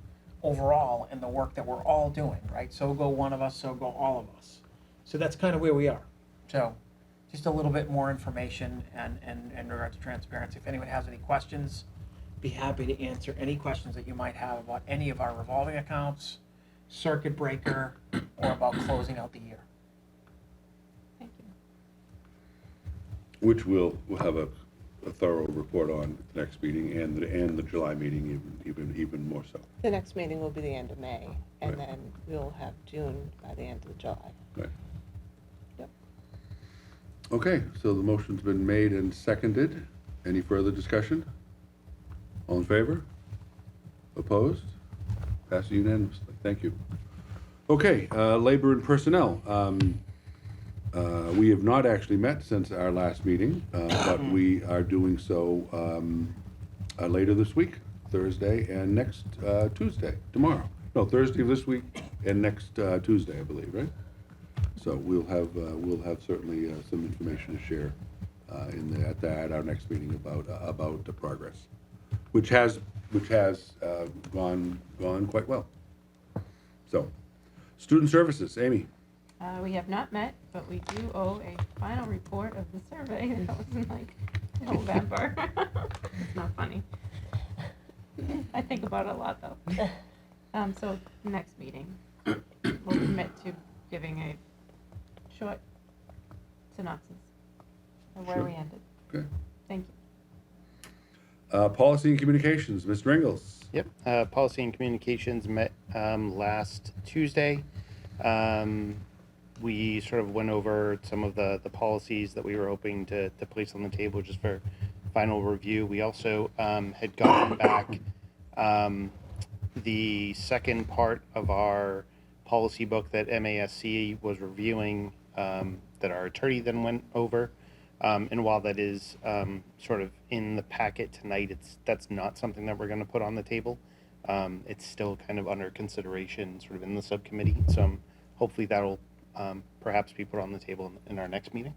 overall in the work that we're all doing, right? So go one of us, so go all of us. So that's kind of where we are. So just a little bit more information and in regard to transparency. If anyone has any questions, be happy to answer any questions that you might have about any of our revolving accounts, Circuit Breaker, or about closing out the year. Thank you. Which we'll have a thorough report on at the next meeting and the July meeting even more so. The next meeting will be the end of May, and Right. then we'll have June by the end of July. Right. Yep. Okay, so the motion's been made and seconded. Any further discussion? All in favor? Opposed? Passed unanimously. Thank you. Okay, labor and personnel. We have not actually met since our last meeting, but we are doing so later this week, Thursday and next Tuesday, tomorrow. No, Thursday of this week and next Tuesday, I believe, right? So we'll have certainly some information to share at our next meeting about the progress, which has gone quite well. So, student services, Amy. We have not met, but we do owe a final report of the survey that was in like November. It's not funny. I think about it a lot though. So next meeting, we'll commit to giving a short synopsis. where Sure. we ended. Okay. Thank you. Policy and communications, Mr. Ingles. Yep. Policy and communications met last Tuesday. We sort of went over some of the policies that we were hoping to place on the table just for final review. We also had gotten back the second part of our policy book that MASC was reviewing, that our attorney then went over. And while that is sort of in the packet tonight, that's not something that we're going to put on the table. It's still kind of under consideration sort of in the subcommittee. So hopefully that'll perhaps be put on the table in our next meeting.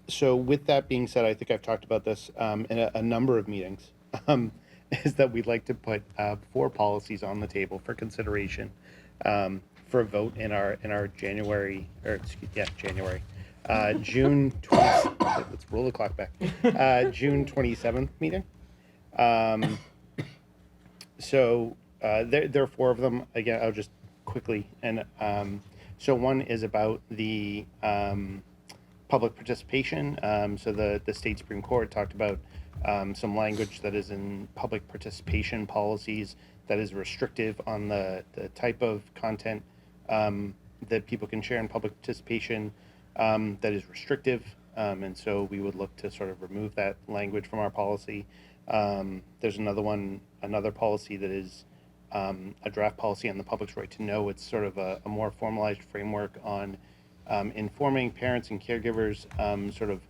So with that being said, I think I've talked about this in a number of meetings, is that we'd like to put 4 policies on the table for consideration for a vote in our January, January. June 20, let's roll the clock back, June 27th meeting. So there are 4 of them. Again, I'll just quickly, and so one is about the public participation. So the state Supreme Court talked about some language that is in public participation policies that is restrictive on the type of content that people can share in public participation, that is restrictive. And so we would look to sort of remove that language from our policy. There's another policy that is a draft policy on the public's right to know. It's sort of a more formalized framework on informing parents and caregivers sort of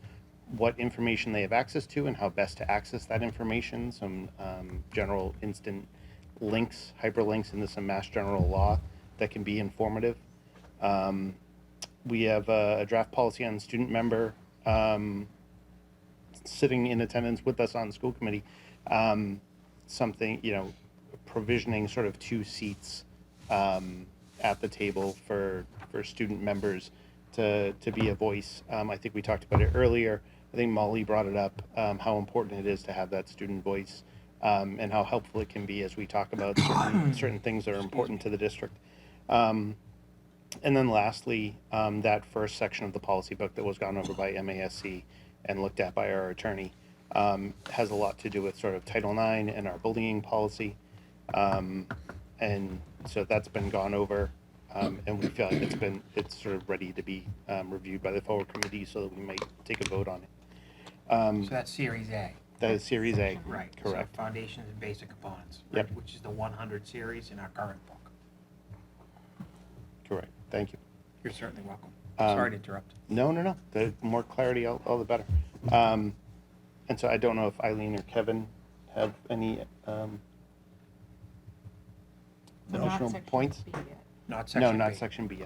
what information they have access to and how best to access that information. Some general instant links, hyperlinks into some Mass General law that can be informative. We have a draft policy on student member sitting in attendance with us on the school committee. Something, provisioning sort of 2 seats at the table for student members to be a voice. I think we talked about it earlier. I think Molly brought it up, how important it is to have that student voice, and how helpful it can be as we talk about certain things that are important to the district. And then lastly, that first section of the policy book that was gone over by MASC and looked at by our attorney has a lot to do with sort of Title IX and our bullying policy. And so that's been gone over, and we feel like it's sort of ready to be reviewed by the full committee so that we might take a vote on it. So that's Series A. That is Series A. Right. Correct. So foundations and basic components, Yep. right, which is the 100 series in our current book. Correct. Thank you. You're certainly welcome. Sorry to interrupt. No. The more clarity, all the better. And so I don't know if Eileen or Kevin have any additional points. Not section No, B. not section B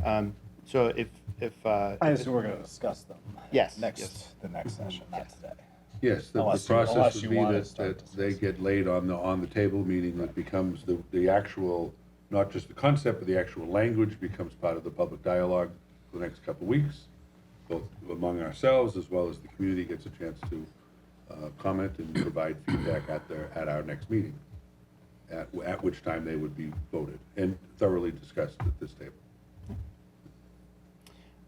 yet. So if I assume we're going to discuss them. Yes, Next, yes. the next session, not today. Yes, the Unless you- process unless would you be wanna that start they get laid on the table, meaning that becomes the actual, not just the concept, but the actual language becomes part of the public dialogue for the next couple of weeks, both among ourselves as well as the community gets a chance to comment and provide feedback at our next meeting, at which time they would be voted and thoroughly discussed at this table.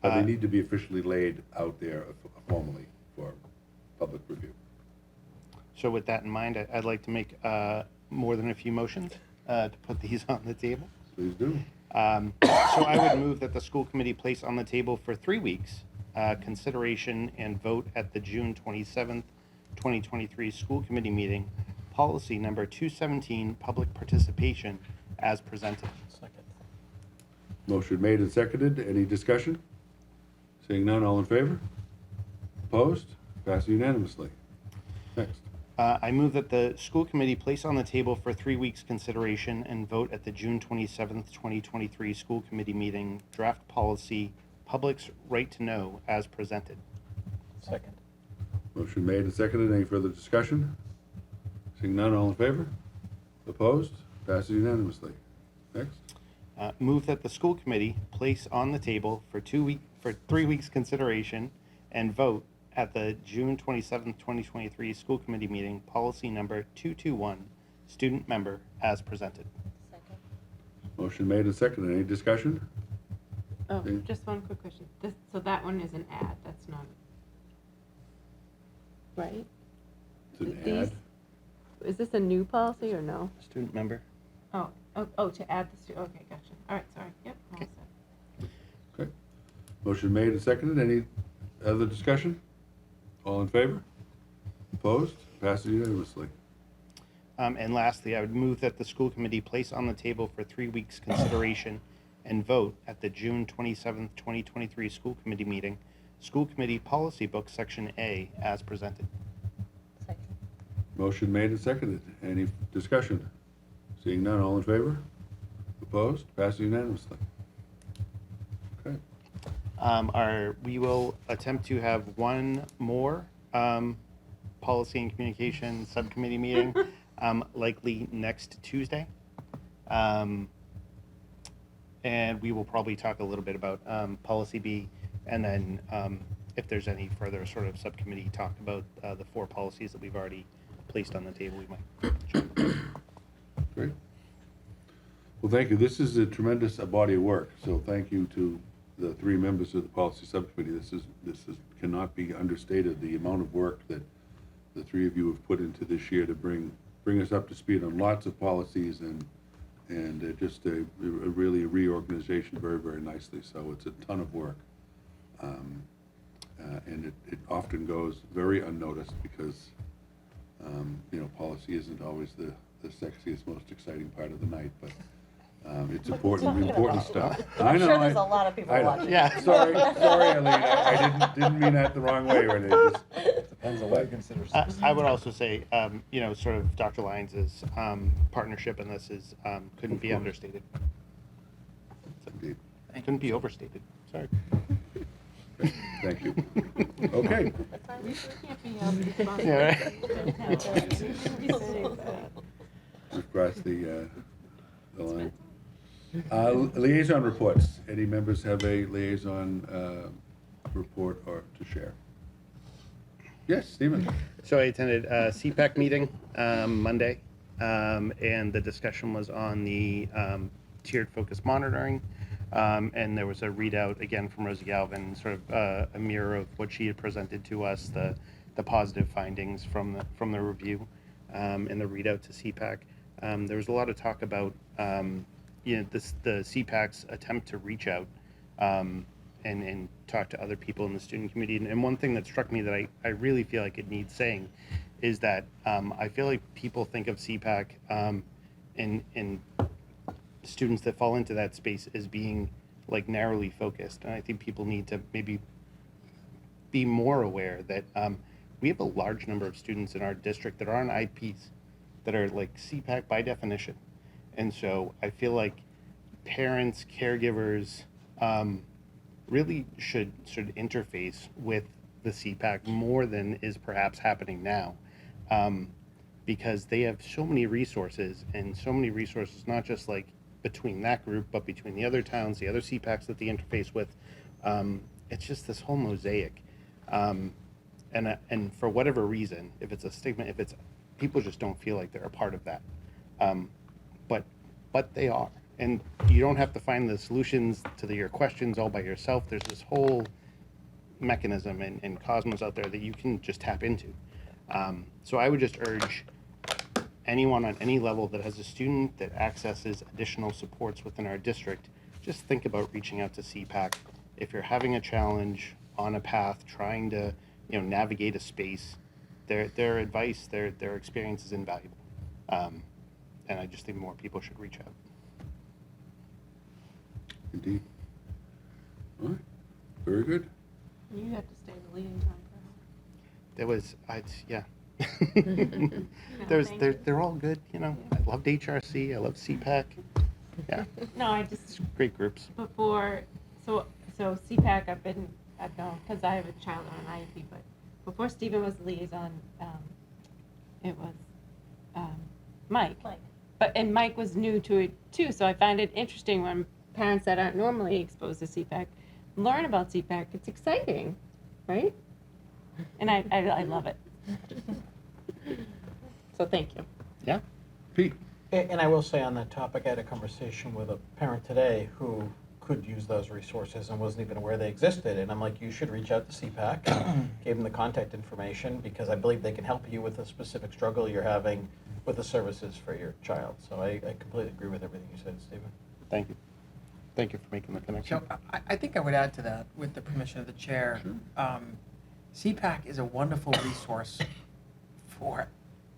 But they need to be officially laid out there formally for public review. So with that in mind, I'd like to make more than a few motions to put these on the table. Please do. So I would move that the school committee place on the table for 3 weeks consideration and vote at the June 27th, 2023 school committee meeting, policy number 217, public participation, as presented. Second. Motion made and seconded. Any discussion? Seeing none, all in favor? Opposed? Passed unanimously. Next. I move that the school committee place on the table for 3 weeks consideration and vote at the June 27th, 2023 school committee meeting, draft policy, public's right to know, as presented. Second. Motion made and seconded. Any further discussion? Seeing none, all in favor? Opposed? Passes unanimously. Next. Move that the school committee place on the table for 3 weeks consideration and vote at the June 27th, 2023 school committee meeting, policy number 221, student member, as presented. Motion made and seconded. Any discussion? Oh, Okay. just one quick question. So that one is an ad, that's not, right? It's an These- ad. Is this a new policy or no? Student member. Oh, to add the okay, gotcha. All right, sorry. Yep. All set. Okay. Motion made and seconded. Any other discussion? All in favor? Opposed? Passes unanimously. And lastly, I would move that the school committee place on the table for 3 weeks consideration and vote at the June 27th, 2023 school committee meeting, school committee policy book section A as presented. Motion made and seconded. Any discussion? Seeing none, all in favor? Opposed? Passes unanimously. Okay. We will attempt to have one more policy and communication subcommittee meeting, likely next Tuesday. And we will probably talk a little bit about policy B, and then if there's any further sort of subcommittee talk about the 4 policies that we've already placed on the table, we might. Great. Well, thank you. This is a tremendous body of work, so thank you to the 3 members of the policy subcommittee. This cannot be understated, the amount of work that the 3 of you have put into this year to bring us up to speed on lots of policies and just a reorganization very, very nicely. So it's a ton of work. And it often goes very unnoticed because, policy isn't always the sexiest, most exciting part of the night, but it's important stuff. I'm sure there's a lot of people watching. Yeah. Sorry, Eileen, I didn't mean that the wrong way or anything. Just Depends on what you consider. I would also say, sort of Dr. Lyons' partnership in this is couldn't be understated. Indeed. Couldn't be overstated. Sorry. Thank you. Okay. We can't be responsible. Yeah, We've crossed the line. Liaison reports. Any members have a liaison report or to share? Yes, Stephen. So I attended a CPAC meeting Monday, and the discussion was on the tiered focus monitoring, and there was a readout again from Rosie Galvin, sort of a mirror of what she had presented to us, the positive findings from the review, and the readout to CPAC. There was a lot of talk about the CPAC's attempt to reach out and talk to other people in the student community. And one thing that struck me that I really feel like it needs saying is that I feel like people think of CPAC and students that fall into that space as being like narrowly focused. And I think people need to maybe be more aware that we have a large number of students in our district that are on IEPs that are like CPAC by definition. And so I feel like parents, caregivers really should interface with the CPAC more than is perhaps happening now, because they have so many resources not just like between that group, but between the other towns, the other CPACs that they interface with. It's just this whole mosaic. And for whatever reason, if it's a stigma, people just don't feel like they're a part of that. But they are. And you don't have to find the solutions to your questions all by yourself. There's this whole mechanism and cosmos out there that you can just tap into. So I would just urge anyone on any level that has a student that accesses additional supports within our district, just think about reaching out to CPAC. If you're having a challenge on a path, trying to navigate a space, their advice, their experience is invaluable. And I just think more people should reach out. Indeed. All right. Very good. You have to stay the leading time. There was, they're all good, I loved HRC, I love CPAC. Yeah. No, I just Great groups. before so CPAC I've known because I have a child on an IEP, but before Stephen was the liaison, it was Mike. And Mike was new to it too, so I find it interesting when parents that aren't normally exposed to CPAC learn about CPAC. It's exciting, right? And I love it. So thank you. Yeah. Pete. And I will say on that topic, I had a conversation with a parent today who could use those resources and wasn't even aware they existed. And I'm like, you should reach out to CPAC, gave them the contact information, because I believe they can help you with a specific struggle you're having with the services for your child. So I completely agree with everything you said, Stephen. Thank you. Thank you for making the connection. So I think I would add to that, with the permission of the chair. CPAC is a wonderful resource for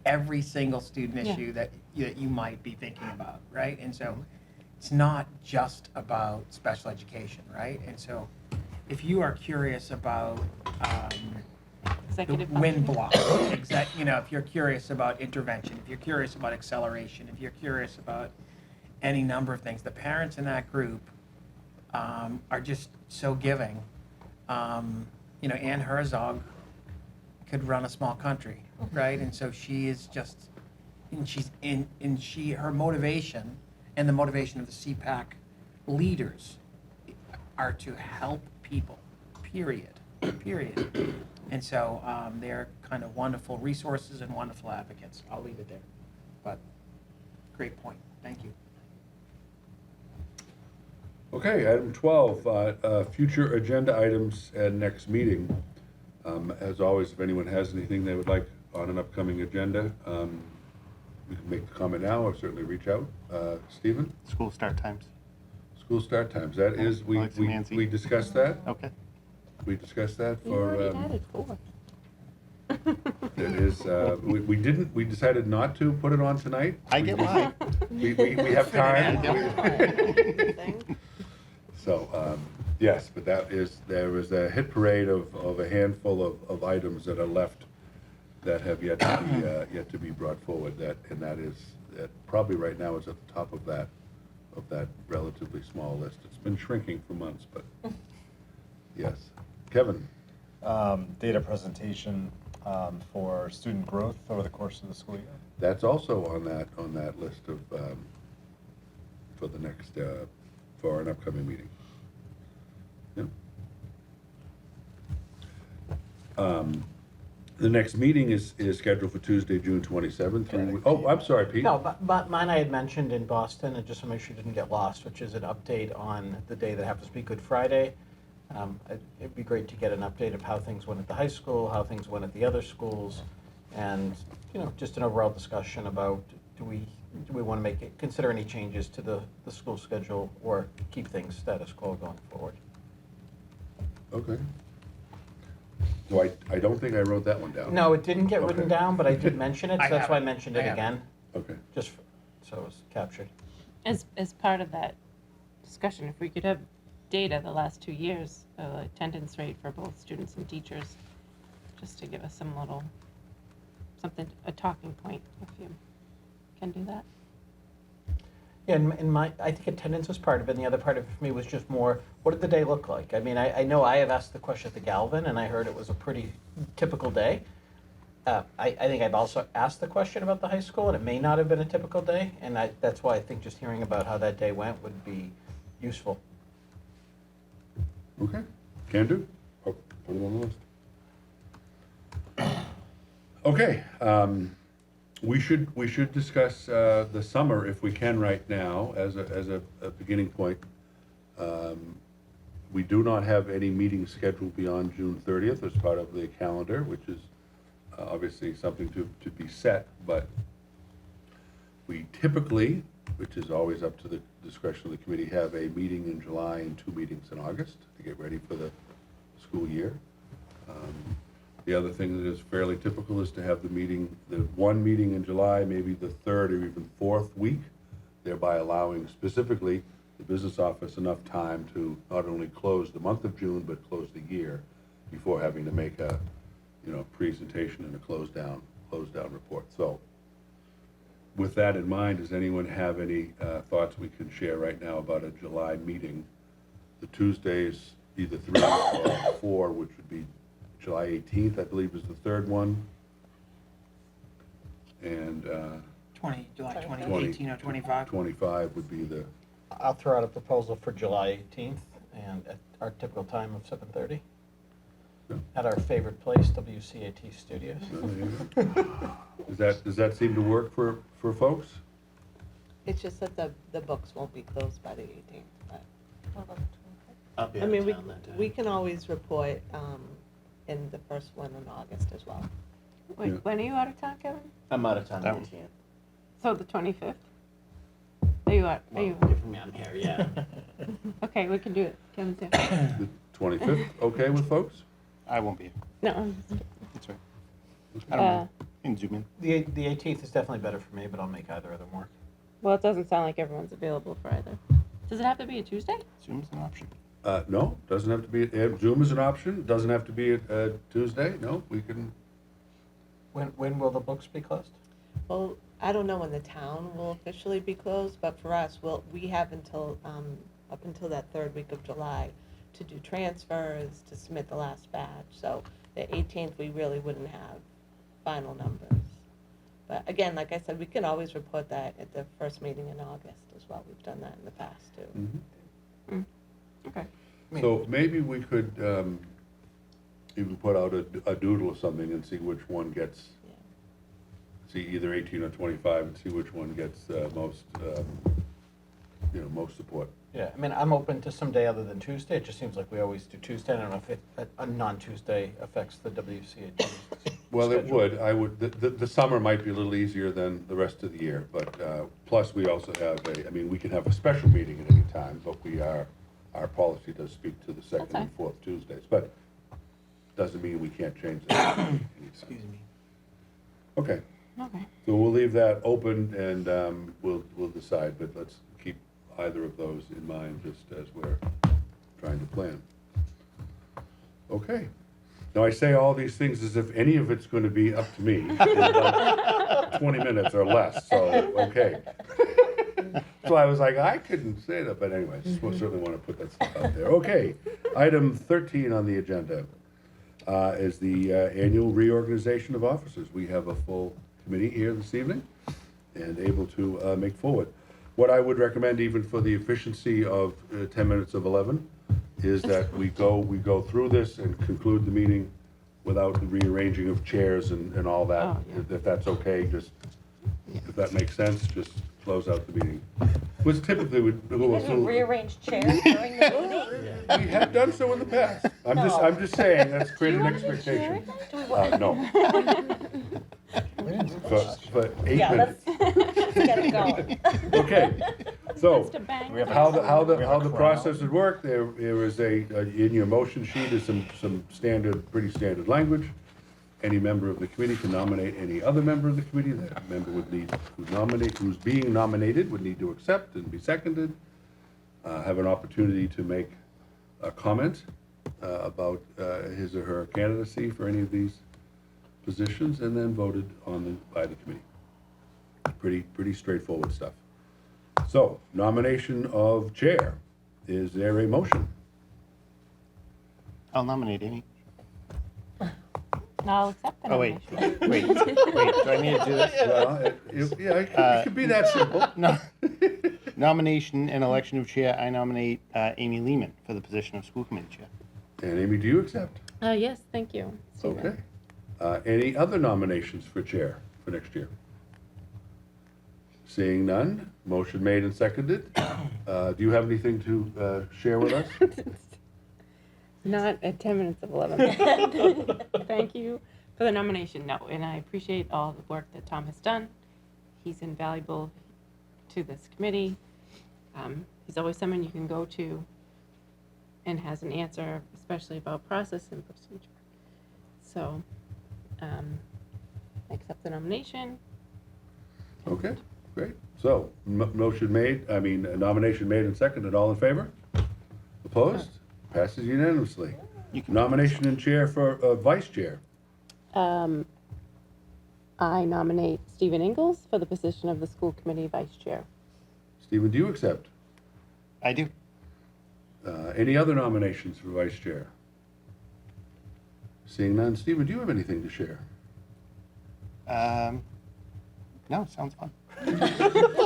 every single student Yeah. issue that you might be thinking about, right? And so it's not just about special education, right? And so if you are curious about the Executive wind function. block, if you're curious about intervention, if you're curious about acceleration, if you're curious about any number of things, the parents in that group are just so giving. Anne Herzog could run a small country, right? And so she is just, her motivation and the motivation of the CPAC leaders are to help people, period. And so they're kind of wonderful resources and wonderful advocates. I'll leave it there. But great point. Thank you. Okay, item 12, future agenda items and next meeting. As always, if anyone has anything they would like on an upcoming agenda, we can make the comment now or certainly reach out. Stephen? School start times. School start times, that is, we discussed that? Okay. We discussed that You for, already added 4. it is, we decided not to put it on tonight. I get mine. We have time. So, yes, but there was a hit parade of a handful of items that are left that have yet to be brought forward, that probably right now is at the top of that relatively small list. It's been shrinking for months, but yes. Kevin? Data presentation for student growth over the course of the school year. That's also on that list of, for the next, for an upcoming meeting. Yeah. The next meeting is scheduled for Tuesday, June 27th. Oh, I'm sorry, Pete. No, but mine I had mentioned in Boston, and just to make sure it didn't get lost, which is an update on the day that happens to be Good Friday. It'd be great to get an update of how things went at the high school, how things went at the other schools, and, just an overall discussion about, do we want to consider any changes to the school schedule or keep things status quo going forward? Okay. So I don't think I wrote that one down. No, it didn't get written Okay. down, but I did mention it, so that's why I mentioned it I have again. Okay. Just so it was captured. As part of that discussion, if we could have data the last 2 years, attendance rate for both students and teachers, just to give us a talking point, if you can do that. Yeah, and I think attendance was part of it, and the other part of it for me was just more, what did the day look like? I mean, I know I have asked the question at the Galvin, and I heard it was a pretty typical day. I think I've also asked the question about the high school, and it may not have been a typical day, and that's why I think just hearing about how that day went would be useful. Okay, can do. Oh, put it on the list. Okay, we should discuss the summer if we can right now as a beginning point. We do not have any meetings scheduled beyond June 30th as part of the calendar, which is obviously something to be set, but we typically, which is always up to the discretion of the committee, have a meeting in July and 2 meetings in August to get ready for the school year. The other thing that is fairly typical is to have the one meeting in July, maybe the 3rd or even 4th week, thereby allowing specifically the business office enough time to not only close the month of June, but close the year before having to make a presentation and a close down report. So with that in mind, does anyone have any thoughts we can share right now about a July meeting? The Tuesdays, either 3 or 4, which would be July 18th, I believe, is the 3rd one. And July 20, 18 or 25. 25 would be the, I'll throw out a proposal for July 18th, and at our typical time of 7:30. At our favorite place, WCAT Studios. does that seem to work for folks? It's just that the books won't be closed by the 18th, but I'll be I out mean, of we, town that day. we can always report in the first one in August as well. Wait, Yeah. when are you out of town, Kevin? I'm out of town That the one. 18th. So the 25th? Are you out? Are Well, you? if I'm here, yeah. Okay, we can do it. Kevin's here. The 25th, okay with folks? I won't be here. No, I'm just That's right. I don't know. You can zoom in. The 18th is definitely better for me, but I'll make either of them work. well, it doesn't sound like everyone's available for either. Does it have to be a Tuesday? Zoom's an option. No, doesn't have to be, Zoom is an option, doesn't have to be a Tuesday, no, we can, When will the books be closed? Well, I don't know when the town will officially be closed, but for us, we have until, up until that third week of July to do transfers, to submit the last batch. So the 18th, we really wouldn't have final numbers. But again, like I said, we can always report that at the first meeting in August as well. We've done that in the past too. mhm. Okay. So maybe we could even put out a doodle or something and see which one gets, see either 18 or 25 and see which one gets most, most support. Yeah, I mean, I'm open to some day other than Tuesday. It just seems like we always do Tuesday. I don't know if a non-Tuesday affects the WCAG. Well, it schedule. would, the summer might be a little easier than the rest of the year, but plus we also have we can have a special meeting at any time, but our policy does speak to the second and fourth Tuesdays, but doesn't mean we can't change that anytime. Excuse me. Okay, Okay. so we'll leave that open and we'll decide, but let's keep either of those in mind just as we're trying to plan. Okay. Now, I say all these things as if any of it's going to be up to me in about 20 minutes or less, so, okay. So I was like, I couldn't say that, but anyway, certainly want to put that stuff out there. Okay, item 13 on the agenda is the annual reorganization of officers. We have a full committee here this evening and able to make forward. What I would recommend, even for the efficiency of 10 minutes of 11, is that we go through this and conclude the meeting without the rearranging of chairs and all that. Oh, yeah. If that's okay, just, if that makes sense, just close out the meeting. Which typically would. Rearrange chairs during the meeting? We have done so in the past. I'm just saying, that's created an expectation. No. For 8 Yeah, minutes. let's get it going. Okay, so, Just a bang. how the process would work, there is in your motion sheet is some pretty standard language. Any member of the committee can nominate any other member of the committee. That member would need, who's being nominated would need to accept and be seconded. Have an opportunity to make a comment about his or her candidacy for any of these positions, and then voted on by the committee. Pretty straightforward stuff. So, nomination of chair. Is there a motion? I'll nominate Amy. I'll accept the Oh, wait, nomination. wait, do I need to do this? Well, it could be that simple. No. Nomination and election of chair, I nominate Amy Lehman for the position of school committee chair. And Amy, do you accept? Yes, thank you, Stephen. Okay. Any other nominations for chair for next year? Seeing none, motion made and seconded. Do you have anything to share with us? Not at 10 minutes of 11. Thank you for the nomination. No, and I appreciate all the work that Tom has done. He's invaluable to this committee. He's always someone you can go to and has an answer, especially about process and procedure. So, I accept the nomination. Okay, great. So, nomination made and seconded. All in favor? Opposed? Passes unanimously. Nomination and chair for vice chair. I nominate Stephen Ingalls for the position of the school committee vice chair. Stephen, do you accept? I do. Any other nominations for vice chair? Seeing none. Stephen, do you have anything to share? No, sounds fun.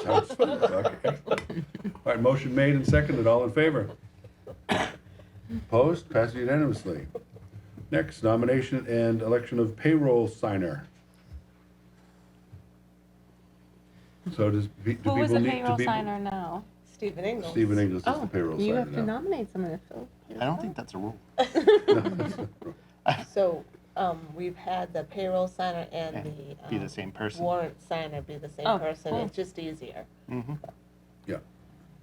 Sounds fun. Okay. All right, motion made and seconded. All in favor? Opposed? Passes unanimously. Next, nomination and election of payroll signer. So do Who is people a need to payroll be? signer now? Stephen Ingles. Stephen Ingles is the payroll signer You have to now. nominate someone to fill. I don't think that's a rule. So, we've had the payroll signer and And the. be the same person. Warrant signer be the same Oh, person, cool. it's just easier. Mhm. Yeah.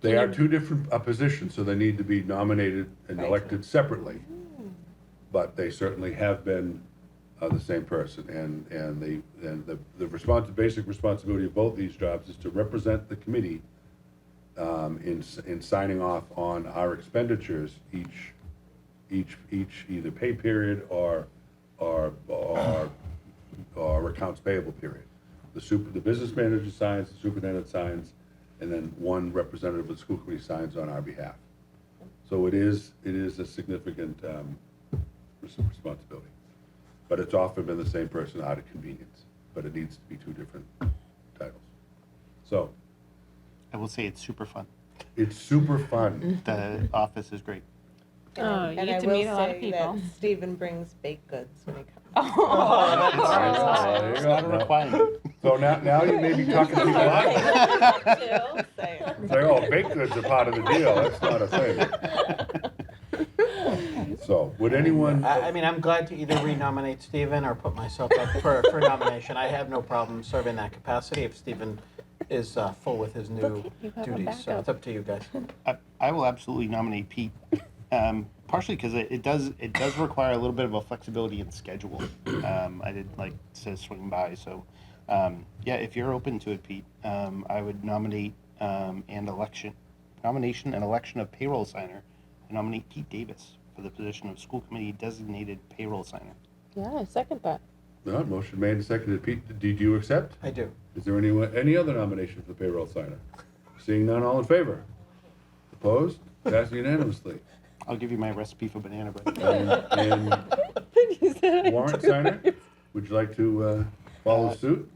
They are two different positions, so they need to be nominated and elected separately. But they certainly have been the same person, and the basic responsibility of both these jobs is to represent the committee in signing off on our expenditures each either pay period or accounts payable period. The business manager signs, the superintendent signs, and then one representative of the school committee signs on our behalf. So it is a significant responsibility. But it's often been the same person out of convenience, but it needs to be two different titles. So. I will say it's super fun. It's super fun. The office is great. Oh, you And get I to will meet a lot of say that people. Stephen brings baked goods when he comes. There you go. Not a requirement. So now you may be talking people out. Say, oh, baked goods are part of the deal. That's not a thing. So, would anyone? I mean, I'm glad to either renominate Stephen or put myself up for nomination. I have no problem serving that capacity if Stephen is full with his new You have a duties. So backup. it's up to you guys. I will absolutely nominate Pete, partially because it does require a little bit of a flexibility in schedule. I did like to swing by, so yeah, if you're open to it, Pete, I would nomination and election of payroll signer. I nominate Pete Davis for the position of school committee designated payroll signer. Yeah, I second that. No, motion made and seconded. Pete, did you accept? I do. Is there any other nomination for the payroll signer? Seeing none, all in favor? Opposed? Passed unanimously. I'll give you my recipe for banana bread. And warrant signer, would you like to follow suit?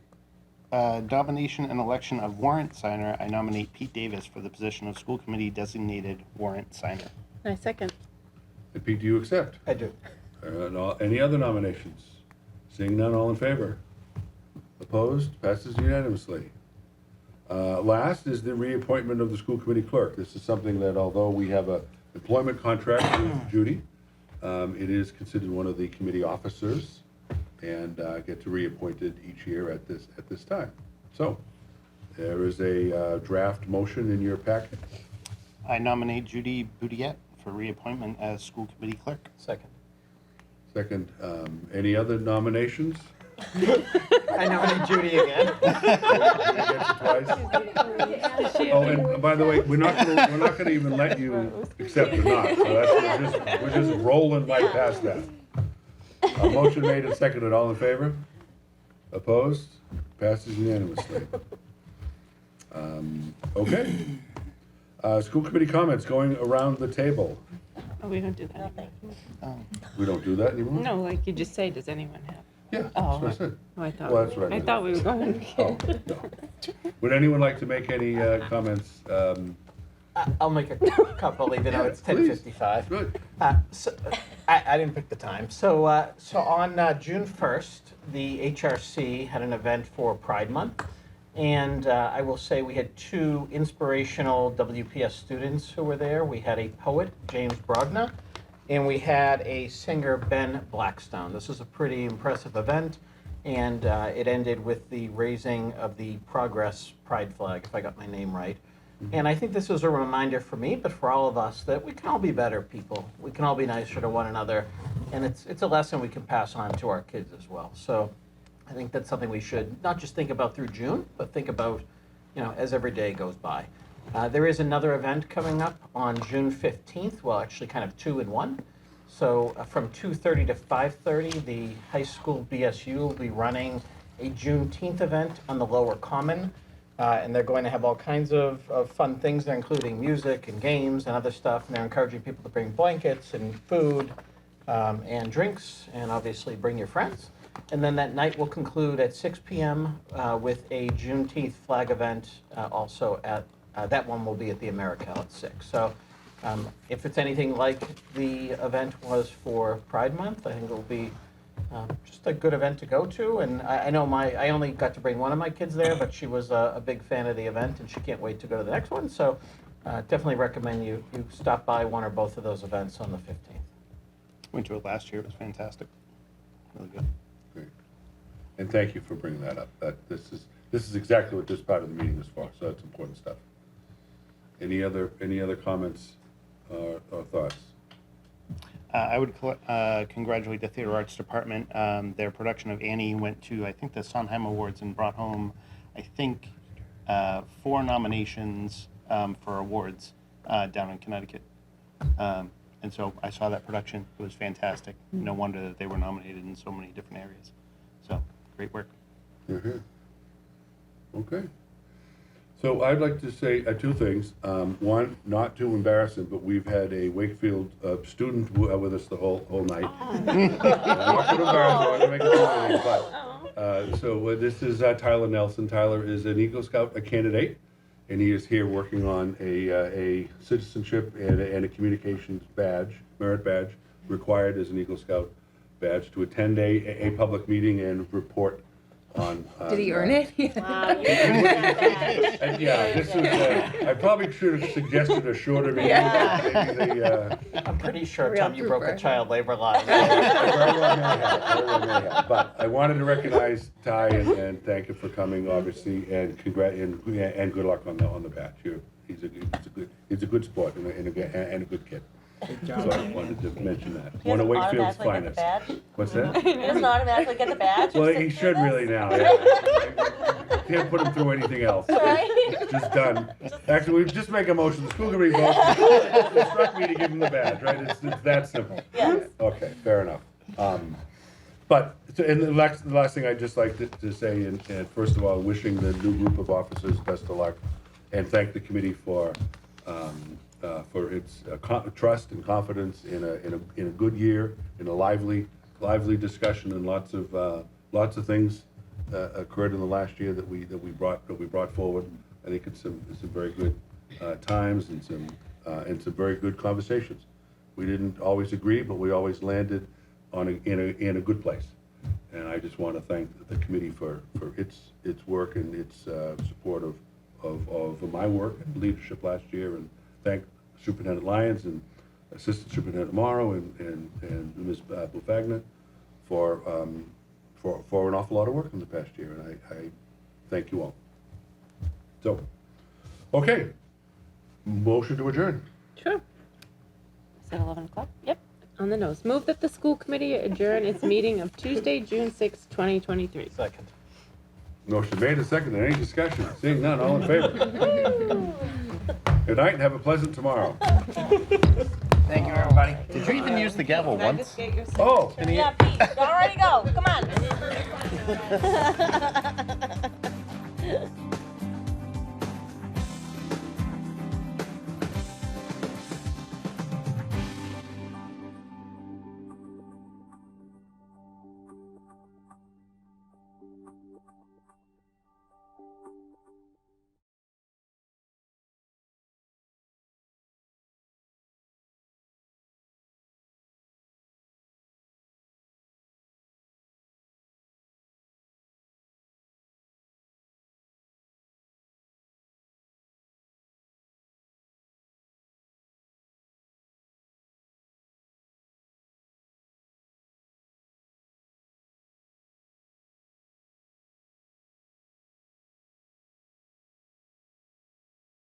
Nomination and election of warrant signer. I nominate Pete Davis for the position of school committee designated warrant signer. I second. And Pete, do you accept? I do. Any other nominations? Seeing none, all in favor? Opposed? Passes unanimously. Last is the reappointment of the school committee clerk. This is something that, although we have a employment contract with Judy, it is considered one of the committee officers and get to reappointed each year at this time. So there is a draft motion in your packet. I nominate Judy Boudiette for reappointment as school committee clerk. Second. Second, any other nominations? I nominate Judy again. Oh, and by the way, we're not gonna even let you accept or not, so we're just rolling right past that. Motion made and seconded, all in favor? Opposed? Passes unanimously. Okay. School committee comments going around the table. Oh, we don't do that. We don't do that anymore? No, like you just say, does anyone have? Yeah, Oh, that's what I said. I thought. Well, that's right. I thought we were going. Oh, no. Would anyone like to make any comments? I'll make a couple, even though it's Please. 10:55. Good. So, I didn't pick the time. So on June 1st, the HRC had an event for Pride Month. And I will say we had two inspirational WPS students who were there. We had a poet, James Brogna, and we had a singer, Ben Blackstone. This was a pretty impressive event, and it ended with the raising of the Progress Pride flag, if I got my name right. And I think this was a reminder for me, but for all of us, that we can all be better people. We can all be nicer to one another, and it's a lesson we can pass on to our kids as well. So I think that's something we should not just think about through June, but think about, as every day goes by. There is another event coming up on June 15th, well, actually kind of 2 in 1. So from 2:30 to 5:30, the high school BSU will be running a Juneteenth event on the Lower Common. And they're going to have all kinds of fun things there, including music and games and other stuff. And they're encouraging people to bring blankets and food and drinks, and obviously bring your friends. And then that night will conclude at 6 p.m. With a Juneteenth flag event also at, that one will be at the Americal at 6. So if it's anything like the event was for Pride Month, I think it will be just a good event to go to. And I know I only got to bring one of my kids there, but she was a big fan of the event and she can't wait to go to the next one. So Definitely recommend you stop by one or both of those events on the 15th. Went to it last year. It was fantastic. Really good. Great. And thank you for bringing that up. This is exactly what this part of the meeting is for, so it's important stuff. Any other comments or thoughts? I would congratulate the Theater Arts Department. Their production of Annie went to, I think, the Sondheim Awards and brought home, I think, 4 nominations for awards down in Connecticut. And so I saw that production. It was fantastic. No wonder that they were nominated in so many different areas. So, great work. Mm-hmm. Okay. So I'd like to say 2 things. One, not too embarrassing, but we've had a Wakefield student with us the whole night. I'm not too embarrassed, I want to make it funny, but so this is Tyler Nelson. Tyler is an Eagle Scout candidate, and he is here working on a citizenship and a communications badge, merit badge, required as an Eagle Scout badge to attend a public meeting and report on. Did he earn it? Yeah, this is, I probably should have suggested a shorter meeting. Yeah. Maybe the, I'm pretty sure, Real Tom, you broke trooper. the child labor law. very well may have. But I wanted to recognize Ty and thank him for coming, obviously, and and good luck on the batch. He's a good sport and a good kid. So I wanted to mention that. One of Wakefield's finest. What's that? He doesn't automatically get the badge? Well, he should really now. Yeah. Can't put him through anything else. Right? Just done. Actually, we just make a motion. The school committee votes. Instruct me to give him the badge, right? It's that simple. Yes. Okay, fair enough. But and the last thing I'd just like to say, and first of all, wishing the new group of officers best of luck, and thank the committee for its trust and confidence in a good year, in a lively discussion, and lots of things occurred in the last year that we brought forward. I think it's some very good times and some very good conversations. We didn't always agree, but we always landed in a good place. And I just want to thank the committee for its work and its support of my work and leadership last year, and thank Superintendent Lyons and Assistant Superintendent Morrow and Ms. Bufagna for an awful lot of work in the past year, and I thank you all. So, okay, motion to adjourn. Sure. Is that 11 o'clock? Yep, on the nose. Move that the school committee adjourn its meeting of Tuesday, June 6, 2023. Second. Motion made and seconded. Any discussion? Seeing none, all in favor? Good night and have a pleasant tomorrow. Thank you, everybody. Did you even use the gavel Can I once? just get your Oh. Yeah, Pete, already go. Come on.